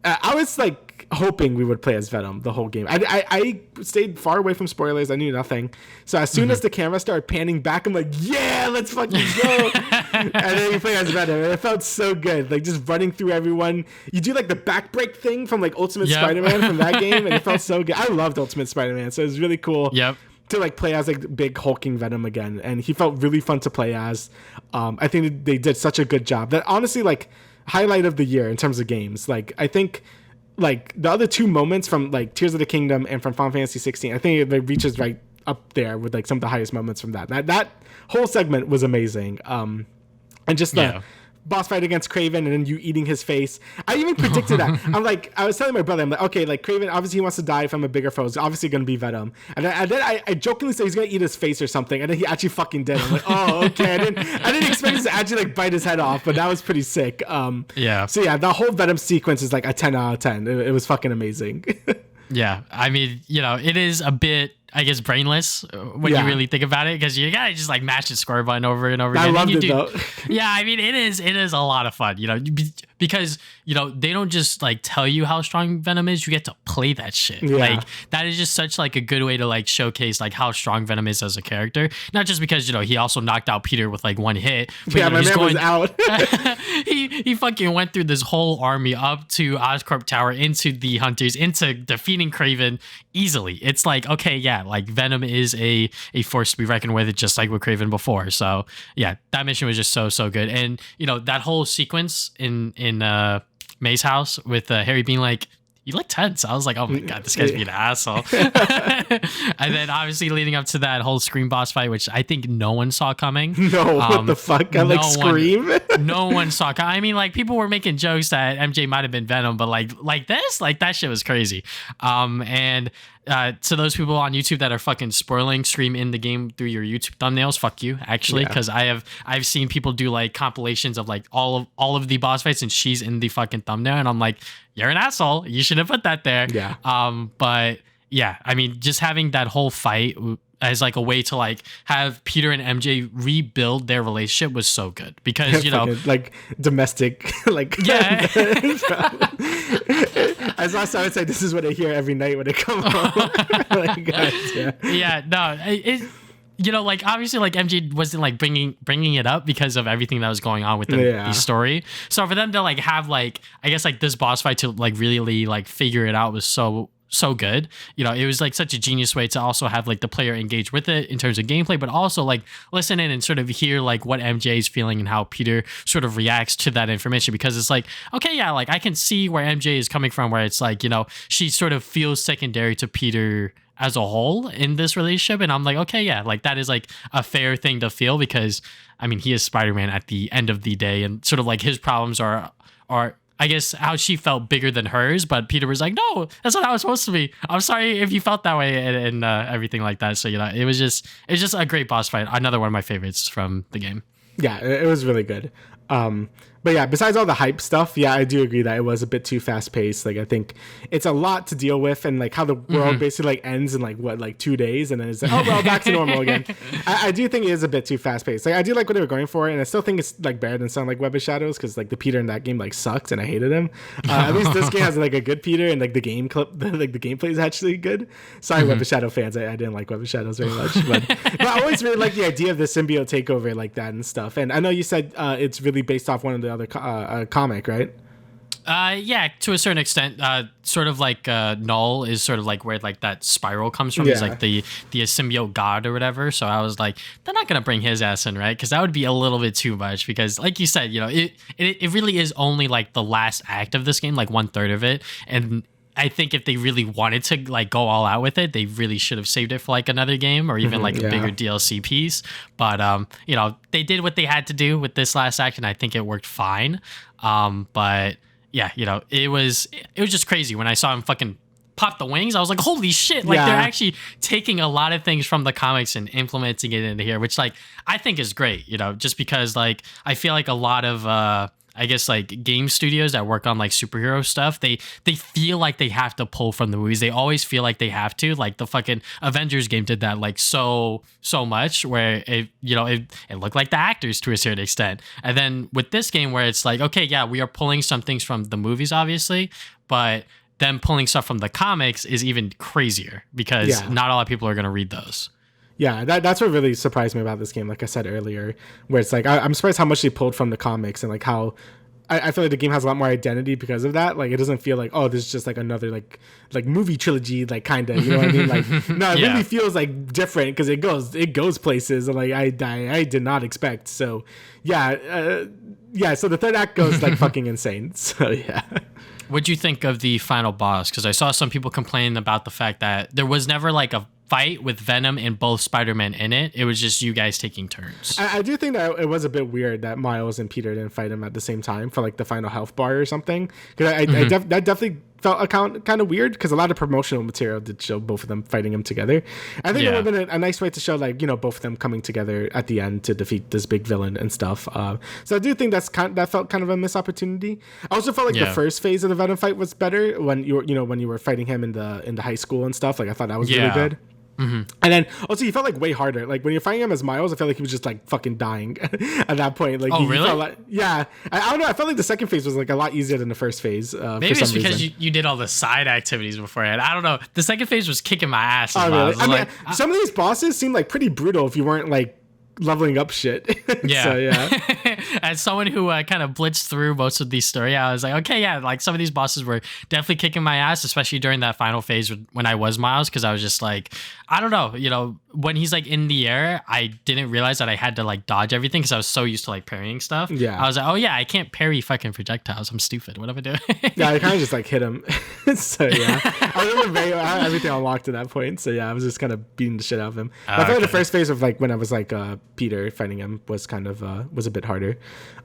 S2: I was like hoping we would play as Venom the whole game. I stayed far away from spoilers. I knew nothing. So as soon as the camera started panning back, I'm like, yeah, let's fucking go. And then you play as Venom, and it felt so good. Like just running through everyone. You do like the backbreak thing from like Ultimate Spider-Man from that game, and it felt so good. I loved Ultimate Spider-Man, so it was really cool. To like play as like big hulking Venom again, and he felt really fun to play as. I think they did such a good job. That honestly, like, highlight of the year in terms of games. Like I think like the other two moments from like Tears of the Kingdom and from Final Fantasy 16, I think it reaches right up there with like some of the highest moments from that whole segment was amazing. And just the boss fight against Kraven and then you eating his face. I even predicted that. I was telling my brother, I'm like, okay, like Kraven, obviously he wants to die from a bigger foe. It's obviously going to be Venom. And then I jokingly said he's going to eat his face or something. And then he actually fucking did. I'm like, oh, okay. I didn't expect him to actually like bite his head off, but that was pretty sick. So yeah, the whole Venom sequence is like a 10 out of 10. It was fucking amazing.
S1: Yeah. I mean, it is a bit, I guess, brainless when you really think about it, because you gotta just like mash the square button over and over again.
S2: I loved it though.
S1: Yeah, I mean, it is a lot of fun, because they don't just like tell you how strong Venom is. You get to play that shit. Like that is just such like a good way to like showcase like how strong Venom is as a character. Not just because he also knocked out Peter with like one hit. But,
S2: my man was out.
S1: he fucking went through this whole army up to Oscorp Tower, into the Hunters, into defeating Kraven easily. It's like, okay, yeah, like Venom is a force to be reckoned with, just like with Kraven before. So yeah, that mission was just so good. And that whole sequence in May's house with Harry being like, you look tense. I was like, oh my god, this guy's being an asshole. And then obviously leading up to that whole Scream boss fight, which I think no one saw coming.
S2: No, what the fuck? I like Scream.
S1: No one saw coming. I mean, like people were making jokes that MJ might have been Venom, but like this, like that shit was crazy. And to those people on YouTube that are fucking spoiling Scream in the game through your YouTube thumbnails, fuck you, actually, because I've seen people do like compilations of like all of the boss fights, and she's in the fucking thumbnail, and I'm like, you're an asshole. You should have put that there. Yeah. But yeah, I mean, just having that whole fight as like a way to like have Peter and MJ rebuild their relationship was so good, because
S2: like domestic, like as last time I would say, this is what I hear every night when I come home. Like, like obviously like MJ wasn't like bringing it up because of everything that was going on with the story. So for them to like have like, I guess like this boss fight to like really like figure it out was so good. It was like such a genius way to also have like the player engage with it in terms of gameplay, but also like listen in and sort of hear like what MJ is feeling and how Peter sort of reacts to that information, because it's like, okay, yeah, like I can see where MJ is coming from, where it's like, she sort of feels secondary to Peter as a whole in this relationship. And I'm like, okay, yeah, like that is like a fair thing to feel, because I mean, he is Spider-Man at the end of the day, and sort of like his problems are I guess how she felt bigger than hers, but Peter was like, no, that's not how it's supposed to be. I'm sorry if you felt that way, and everything like that. So, it's just a great boss fight. Another one of my favorites from the game. Yeah, it was really good. But yeah, besides all the hype stuff, yeah, I do agree that it was a bit too fast paced. Like I think it's a lot to deal with, and like how the world basically like ends in like 2 days, and then it's like, oh well, back to normal again. I do think it is a bit too fast paced. Like I do like what they were going for, and I still think it's like better than something like Web of Shadows, because like the Peter in that game like sucked and I hated him. At least this game has like a good Peter, and like the game clip, like the gameplay is actually good. Sorry, Web of Shadow fans, I didn't like Web of Shadows very much, but I always really like the idea of the symbiote takeover like that and stuff. And I know you said it's really based off one of the other comic, right?
S1: Yeah, to a certain extent. Sort of like Null is sort of like where like that spiral comes from. He's like the symbiote god or whatever. So I was like, they're not gonna bring his ass in, right? Because that would be a little bit too much. Because like you said, it really is only like the last act of this game, like 1/3 of it, and I think if they really wanted to like go all out with it, they really should have saved it for like another game or even like a bigger DLC piece. But they did what they had to do with this last act, and I think it worked fine. But yeah, it was just crazy when I saw him fucking pop the wings. I was like, holy shit, like they're actually taking a lot of things from the comics and implementing it into here, which like I think is great, just because like I feel like a lot of I guess like game studios that work on like superhero stuff, they feel like they have to pull from the movies. They always feel like they have to. Like the fucking Avengers game did that like so much, where it looked like the actors to a certain extent. And then with this game where it's like, okay, yeah, we are pulling some things from the movies obviously, but then pulling stuff from the comics is even crazier because not a lot of people are going to read those.
S2: Yeah, that's what really surprised me about this game, like I said earlier, where it's like I'm surprised how much they pulled from the comics and like how I feel like the game has a lot more identity because of that. Like it doesn't feel like, oh, this is just like another like movie trilogy, like kind of, you know what I mean? Like no, it really feels like different because it goes places and like I did not expect. So yeah, so the third act goes like fucking insane. So yeah.
S1: What'd you think of the final boss? Because I saw some people complain about the fact that there was never like a fight with Venom and both Spider-Man in it. It was just you guys taking turns.
S2: I do think that it was a bit weird that Miles and Peter didn't fight him at the same time for like the final health bar or something. Because that definitely felt kind of weird because a lot of promotional material did show both of them fighting him together. I think it would have been a nice way to show like, both of them coming together at the end to defeat this big villain and stuff. So I do think that felt kind of a missed opportunity. I also felt like the first phase of the Venom fight was better when you were fighting him in the high school and stuff. Like I thought that was really good. Mm-hmm. And then also he felt like way harder. Like when you're fighting him as Miles, I felt like he was just like fucking dying at that point. Like,
S1: really?
S2: Felt like, yeah. I don't know. I felt like the second phase was like a lot easier than the first phase.
S1: Maybe it's because you did all the side activities beforehand. I don't know. The second phase was kicking my ass.
S2: Oh, really? I mean, some of these bosses seemed like pretty brutal if you weren't like leveling up shit.
S1: Yeah.
S2: So yeah.
S1: As someone who kind of blitzed through most of these story, I was like, okay, yeah, like some of these bosses were definitely kicking my ass, especially during that final phase when I was Miles, because I was just like, I don't know, when he's like in the air, I didn't realize that I had to like dodge everything because I was so used to like parrying stuff.
S2: Yeah.
S1: I was like, oh yeah, I can't parry fucking projectiles. I'm stupid. What am I doing?
S2: Yeah, I kind of just like hit him. So yeah, I had everything unlocked at that point. So yeah, I was just kind of beating the shit out of him. I feel like the first phase of like when I was like Peter fighting him was kind of was a bit harder.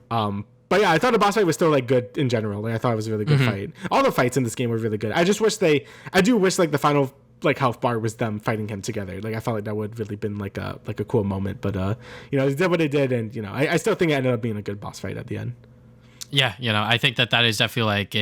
S2: But yeah, I thought the boss fight was still like good in general. Like I thought it was a really good fight. All the fights in this game were really good. I do wish like the final like health bar was them fighting him together. Like I felt like that would really been like a cool moment. But they did what they did, and I still think it ended up being a good boss fight at the end.
S1: Yeah, I think that is definitely like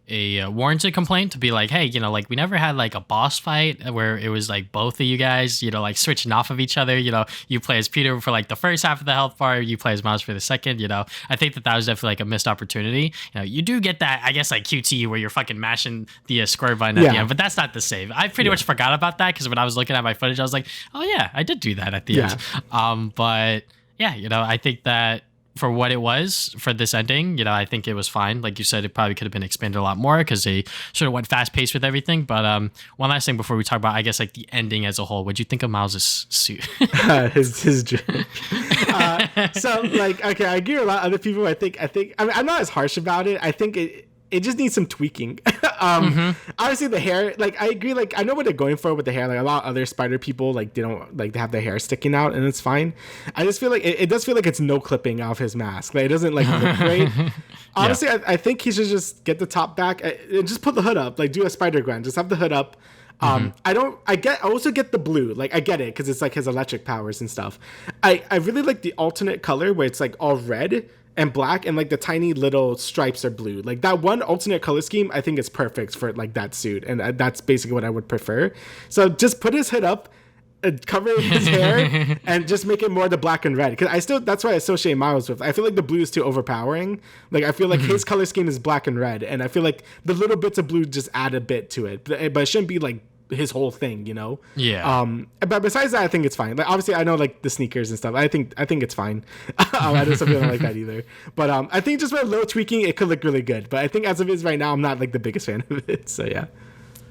S1: a warranted complaint to be like, hey, like we never had like a boss fight where it was like both of you guys, like switching off of each other. You play as Peter for like the first half of the health bar, you play as Miles for the second. I think that was definitely like a missed opportunity. You do get that, I guess, like QT where you're fucking mashing the square button at the end, but that's not the save. I pretty much forgot about that because when I was looking at my footage, I was like, oh yeah, I did do that at the end. But yeah, I think that for what it was for this ending, I think it was fine. Like you said, it probably could have been expanded a lot more because they sort of went fast paced with everything. But one last thing before we talk about, I guess, like the ending as a whole, what'd you think of Miles' suit?
S2: his drip. So like, okay, I agree with a lot of other people. I mean, I'm not as harsh about it. I think it just needs some tweaking. Obviously the hair, like I agree, like I know what they're going for with the hair. Like a lot of other spider people, like they don't like, they have their hair sticking out and it's fine. I just feel like it does feel like it's no clipping off his mask. Like it doesn't like look great. Honestly, I think he should just get the top back and just put the hood up, like do a Spider-Gwen, just have the hood up. I also get the blue, like I get it because it's like his electric powers and stuff. I really like the alternate color where it's like all red and black and like the tiny little stripes are blue. Like that one alternate color scheme, I think is perfect for like that suit, and that's basically what I would prefer. So just put his hood up, cover his hair, and just make it more the black and red. Because that's why I associate Miles with. I feel like the blue is too overpowering. Like I feel like his color scheme is black and red, and I feel like the little bits of blue just add a bit to it. But it shouldn't be like his whole thing,
S1: Yeah.
S2: But besides that, I think it's fine. Like obviously I know like the sneakers and stuff, I think it's fine. I know some people don't like that either, but I think just with a little tweaking it could look really good. But I think as of is right now, I'm not like the biggest fan of it. So yeah,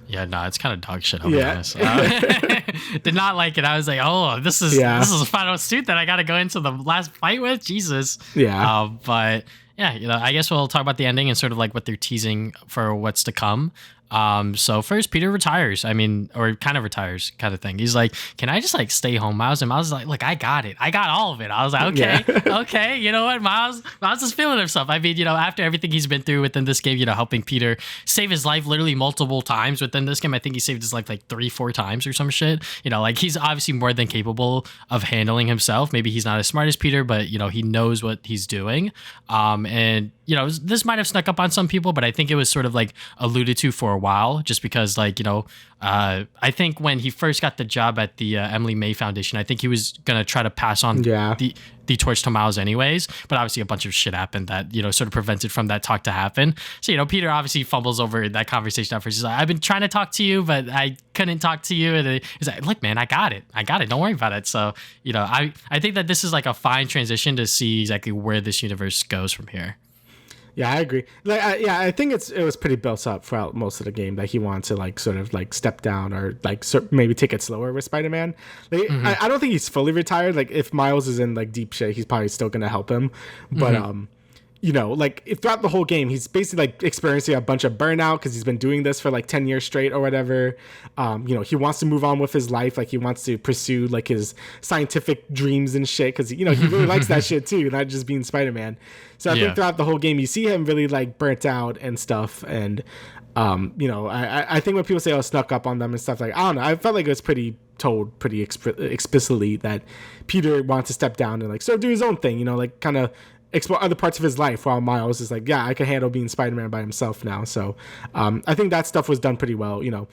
S1: it's kind of dog shit. I'll be honest. Did not like it. I was like, oh, this is a final suit that I got to go into the last fight with. Jesus.
S2: Yeah.
S1: But yeah, I guess we'll talk about the ending and sort of like what they're teasing for what's to come. So first Peter retires. I mean, or kind of retires kind of thing. He's like, can I just like stay home, Miles? And Miles is like, look, I got it. I got all of it. I was like, okay, okay. You know what? Miles is feeling himself. I mean, you know, after everything he's been through within this game, you know, helping Peter save his life literally multiple times within this game. I think he saved his life like 3-4 times or some shit. You know, like he's obviously more than capable of handling himself. Maybe he's not as smart as Peter, but you know, he knows what he's doing. And you know, this might have snuck up on some people, but I think it was sort of like alluded to for a while, just because like, you know, I think when he first got the job at the Emily May Foundation, I think he was going to try to pass on the torch to Miles anyways, but obviously a bunch of shit happened that, you know, sort of prevented from that talk to happen. So, you know, Peter obviously fumbles over that conversation at first. He's like, I've been trying to talk to you, but I couldn't talk to you. And he's like, look, man, I got it. Don't worry about it. So, you know, I think that this is like a fine transition to see exactly where this universe goes from here.
S2: Yeah, I agree. Like, I think it was pretty built up throughout most of the game that he wants to like sort of like step down or like maybe take it slower with Spider-Man. Like, I don't think he's fully retired. Like, if Miles is in like deep shit, he's probably still gonna help him. But you know, like throughout the whole game, he's basically like experiencing a bunch of burnout because he's been doing this for like 10 years straight or whatever. You know, he wants to move on with his life. Like he wants to pursue like his scientific dreams and shit because, you know, he really likes that shit too, not just being Spider-Man. So I think throughout the whole game, you see him really like burnt out and stuff. And, you know, I think when people say, oh, snuck up on them and stuff, like, I don't know. I felt like it was told pretty explicitly that Peter wants to step down and like sort of do his own thing, you know, like kind of explore other parts of his life, while Miles is like, yeah, I can handle being Spider-Man by himself now. So I think that stuff was done pretty well. You know,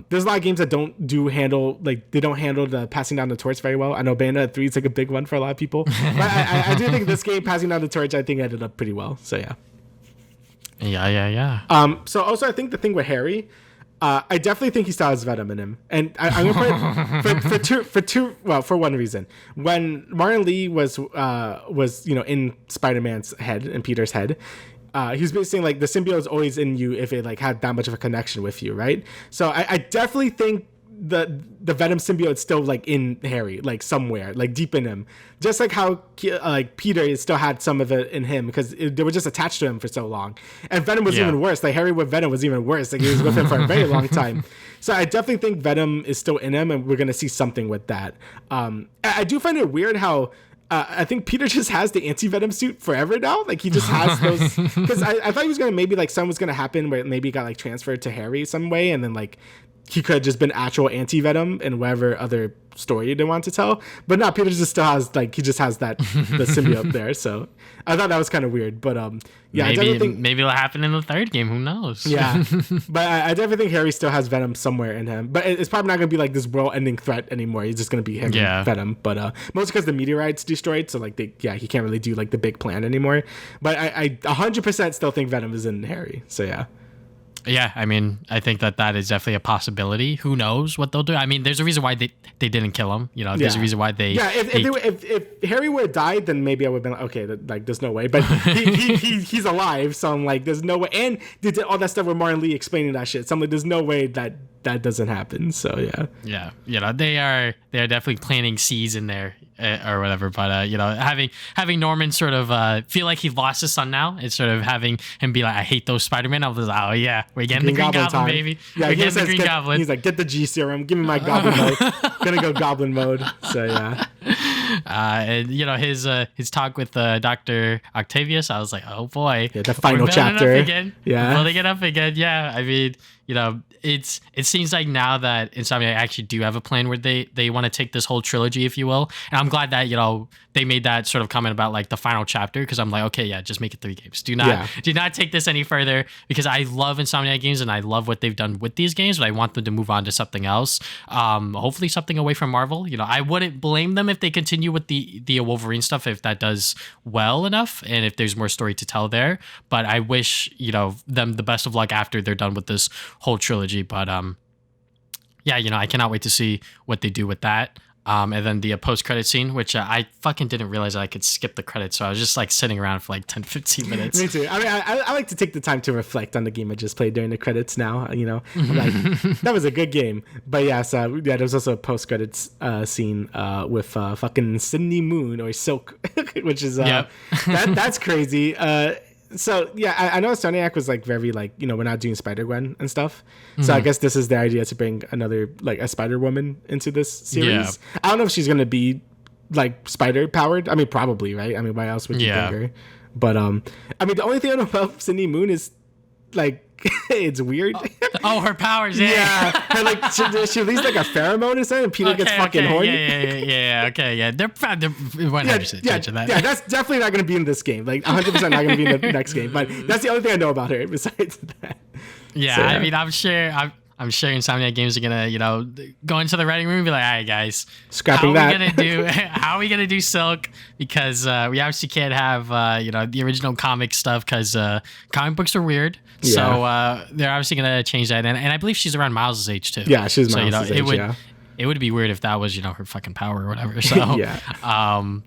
S2: there's a lot of games that don't handle the passing down the torch very well. I know Bayonetta 3 is like a big one for a lot of people, but I do think this game passing down the torch, I think ended up pretty well. So yeah. So also I think the thing with Harry, I definitely think he still has Venom in him, and I'm gonna put it for one reason. When Martin Lee was you know in Spider-Man's head, in Peter's head, he was basically saying like the symbiote is always in you if it like had that much of a connection with you, right? So I definitely think the Venom symbiote is still like in Harry, like somewhere, like deep in him, just like how like Peter still had some of it in him because they were just attached to him for so long. And Venom was even worse. Like Harry with Venom was even worse. Like he was with him for a very long time. So I definitely think Venom is still in him, and we're gonna see something with that. I do find it weird how I think Peter just has the anti-Venom suit forever now. Like he just has those, because I thought he was gonna maybe like something was gonna happen where maybe it got like transferred to Harry some way, and then like he could have just been actual anti-Venom in whatever other story they want to tell. But no, Peter just still has like, he just has that the symbiote there. So I thought that was kind of weird. But yeah,
S1: maybe it'll happen in the third game. Who knows?
S2: Yeah, but I definitely think Harry still has Venom somewhere in him. But it's probably not gonna be like this world-ending threat anymore. He's just gonna be him and Venom. But mostly because the meteorite's destroyed, so like he can't really do like the big plan anymore. But I 100% still think Venom is in Harry. So yeah.
S1: Yeah, I mean, I think that is definitely a possibility. Who knows what they'll do? I mean, there's a reason why they didn't kill him. You know, there's a reason why they...
S2: Yeah, if Harry would have died, then maybe I would have been like, okay, like, there's no way. But he's alive, so I'm like, there's no way. And they did all that stuff with Martin Lee explaining that shit. So I'm like, there's no way that doesn't happen. So, yeah.
S1: Yeah, you know, they are definitely planting seeds in there or whatever. But, you know, having Norman sort of feel like he lost his son now and sort of having him be like, I hate those Spider-Man. I was like, oh, yeah, we're getting the Green Goblin, baby.
S2: Yeah,
S1: we're getting the Green Goblin.
S2: He's like, get the G serum. Give me my Goblin mode. Gonna go Goblin mode. So, yeah.
S1: And, you know, his talk with Dr. Octavius, I was like, oh, boy.
S2: Yeah, the final chapter.
S1: Yeah. Building it up again. Yeah, I mean, you know, it seems like now that Insomniac actually do have a plan where they want to take this whole trilogy, if you will. And I'm glad that, you know, they made that sort of comment about like the final chapter, because I'm like, okay, yeah, just make it 3 games. Do not take this any further, because I love Insomniac games and I love what they've done with these games, but I want them to move on to something else. Hopefully something away from Marvel. You know, I wouldn't blame them if they continue with the Wolverine stuff, if that does well enough and if there's more story to tell there. But I wish, you know, them the best of luck after they're done with this whole trilogy. But yeah, you know, I cannot wait to see what they do with that. And then the post-credit scene, which I fucking didn't realize that I could skip the credits. So I was just like sitting around for like 10, 15 minutes.
S2: Me too. I mean, I like to take the time to reflect on the game I just played during the credits now, you know. Like, that was a good game. But yeah, so yeah, there was also a post-credits scene with fucking Sydney Moon or Silk, which is, that's crazy. So yeah, I know Insomniac was like very like, we're not doing Spider-Gwen and stuff. So I guess this is the idea to bring another like a Spider-Woman into this series. Yeah. I don't know if she's gonna be like spider powered. I mean, probably, right? I mean, why else would you bring her? But I mean, the only thing I know about Sydney Moon is like it's weird.
S1: Oh, her powers.
S2: Yeah. Her, like she released like a pheromone or something, and Peter gets fucking horny.
S1: Yeah. Okay. Yeah. They're 100% that.
S2: Yeah, that's definitely not going to be in this game. Like 100% not going to be in the next game. But that's the only thing I know about her besides that.
S1: Yeah. So, I mean, I'm sure Insomniac Games are gonna, go into the writing room and be like, all right, guys,
S2: scrapping
S1: how are we gonna do Silk? Because we obviously can't have the original comic stuff because comic books are weird. Yeah. So they're obviously gonna change that, and I believe she's around Miles' age too.
S2: Yeah, she's Miles' age.
S1: It would be weird if that was, her fucking power or whatever. So,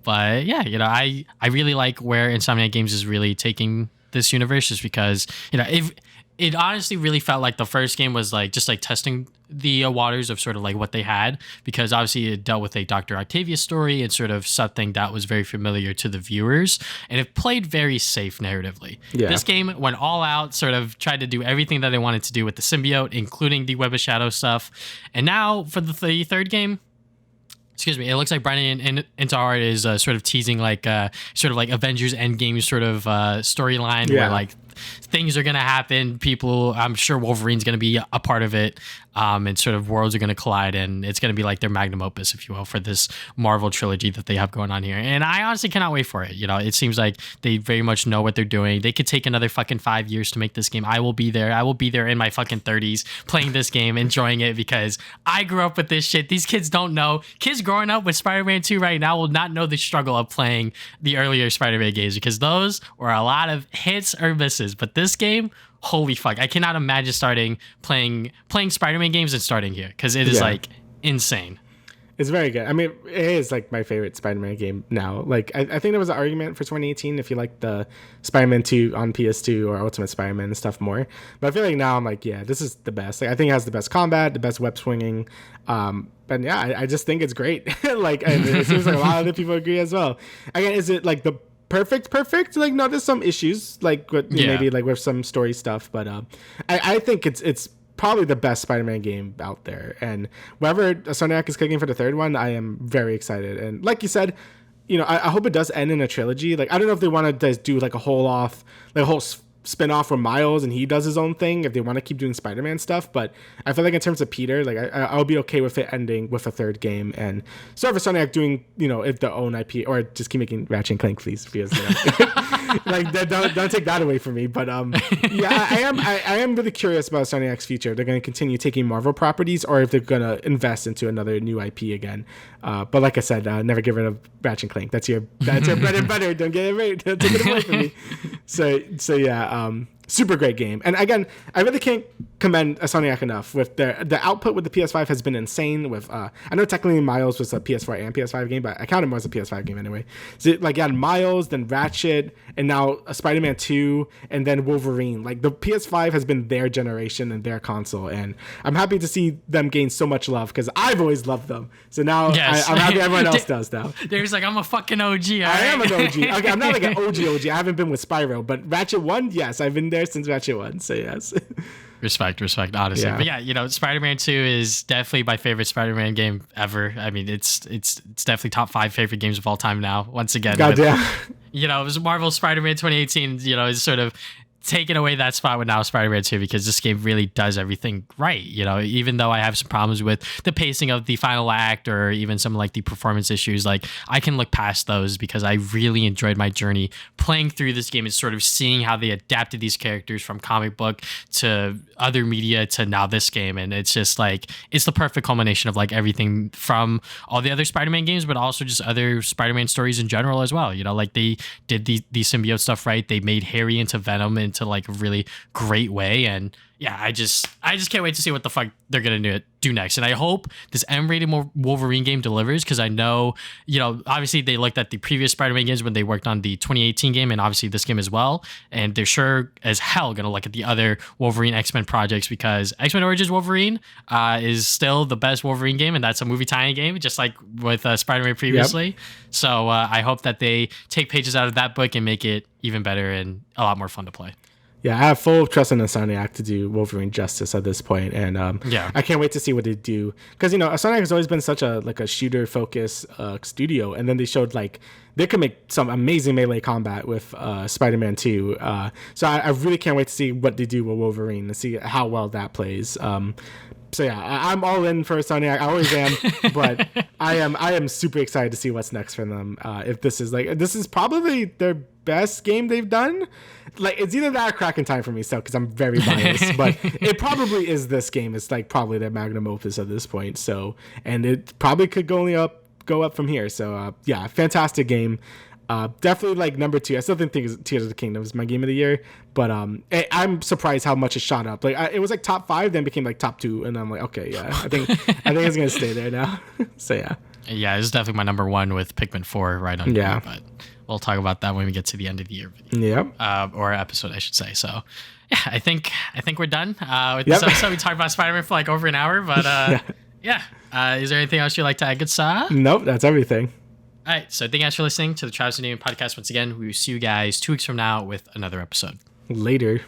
S1: but yeah, I really like where Insomniac Games is really taking this universe, just because, if it honestly really felt like the first game was like just like testing the waters of sort of like what they had, because obviously it dealt with a Dr. Octavius story and sort of something that was very familiar to the viewers, and it played very safe narratively. Yeah. This game went all out, sort of tried to do everything that they wanted to do with the symbiote, including the Web of Shadow stuff. And now for the third game, it looks like Brian Intihar is sort of teasing like sort of like Avengers Endgame sort of storyline where like things are going to happen. I'm sure Wolverine's going to be a part of it. And sort of worlds are going to collide, and it's going to be like their magnum opus, if you will, for this Marvel trilogy that they have going on here. And I honestly cannot wait for it. It seems like they very much know what they're doing. They could take another fucking 5 years to make this game. I will be there. I will be there in my fucking 30s playing this game, enjoying it, because I grew up with this shit. These kids don't know. Kids growing up with Spider-Man 2 right now will not know the struggle of playing the earlier Spider-Man games, because those were a lot of hits or misses. But this game, holy fuck, I cannot imagine playing Spider-Man games and starting here, because it is like insane.
S2: It's very good. I mean, it is like my favorite Spider-Man game now. Like, I think there was an argument for 2018 if you like the Spider-Man 2 on PS2 or Ultimate Spider-Man and stuff more. But I feel like now I'm like, yeah, this is the best. Like, I think it has the best combat, the best web swinging. But yeah, I just think it's great. Like, it seems like a lot of other people agree as well. Again, is it like the perfect? Like, no, there's some issues, like maybe like with some story stuff. But I think it's probably the best Spider-Man game out there, and whatever Insomniac is cooking for the third one, I am very excited. And like you said, I hope it does end in a trilogy. Like, I don't know if they want to do like a whole spin-off where Miles and he does his own thing, if they want to keep doing Spider-Man stuff. But I feel like in terms of Peter, like I'll be okay with it ending with a third game, and so for Insomniac doing if their own IP, or just keep making Ratchet and Clank, please, because like don't take that away from me. But yeah, I am really curious about Insomniac's future. They're going to continue taking Marvel properties, or if they're going to invest into another new IP again. But like I said, never get rid of Ratchet and Clank. That's your bread and butter. Don't get it right. Don't take it away from me. So yeah. Super great game. And again, I really can't commend Insomniac enough with the output with the PS5 has been insane. With I know technically Miles was a PS4 and PS5 game, but I count it more as a PS5 game anyway. So like you had Miles, then Ratchet, and now Spider-Man 2, and then Wolverine. Like, the PS5 has been their generation and their console, and I'm happy to see them gain so much love, because I've always loved them. So now I'm happy everyone else does now.
S1: There's like, I'm a fucking OG.
S2: I am an OG. Okay, I'm not like an OG. I haven't been with Spyro, but Ratchet 1, yes, I've been there since Ratchet 1, so yes. Respect,
S1: honestly. Yeah. But yeah, Spider-Man 2 is definitely my favorite Spider-Man game ever. I mean, it's definitely top 5 favorite games of all time now. Once again,
S2: goddamn.
S1: It was Marvel Spider-Man 2018, is sort of taking away that spot with now Spider-Man 2, because this game really does everything right. Even though I have some problems with the pacing of the final act, or even some like the performance issues, like I can look past those, because I really enjoyed my journey playing through this game and sort of seeing how they adapted these characters from comic book to other media to now this game. And it's just like, it's the perfect culmination of like everything from all the other Spider-Man games, but also just other Spider-Man stories in general as well. Like they did the symbiote stuff right. They made Harry into Venom into like a really great way, and yeah, I just can't wait to see what the fuck they're gonna do next. And I hope this M-rated Wolverine game delivers, because I know, obviously they looked at the previous Spider-Man games when they worked on the 2018 game, and obviously this game as well. And they're sure as hell gonna look at the other Wolverine X-Men projects, because X-Men Origins Wolverine is still the best Wolverine game, and that's a movie tie-in game, just like with Spider-Man previously. Yep. So I hope that they take pages out of that book and make it even better and a lot more fun to play.
S2: Yeah, I have full trust in Insomniac to do Wolverine justice at this point, and I can't wait to see what they do, because Insomniac has always been such a shooter focused studio, and then they showed they could make some amazing melee combat with Spider-Man 2. So I really can't wait to see what they do with Wolverine and see how well that plays. So yeah, I'm all in for Insomniac. I always am, but I am super excited to see what's next for them. If this is probably their best game they've done. It's either that or Crack in Time for me, so because I'm very biased, but it probably is this game. It's probably their magnum opus at this point. So, and it probably could go up from here. So yeah, fantastic game. Definitely number 2. I still think Tears of the Kingdom is my game of the year, but I'm surprised how much it shot up. It was top 5, then became top 2, and I'm like, okay, yeah, I think it's gonna stay there now. So yeah.
S1: Yeah, it's definitely my number 1 with Pikmin 4 right under me, but we'll talk about that when we get to the end of the year video.
S2: Yep.
S1: Or episode, I should say. So yeah, I think we're done with this episode. We talked about Spider-Man for over an hour, but yeah. Is there anything else you'd like to add, good Sa?
S2: Nope, that's everything.
S1: All right, so thank you guys for listening to the Travis and Damian podcast once again. We will see you guys 2 weeks from now with another episode.
S2: Later.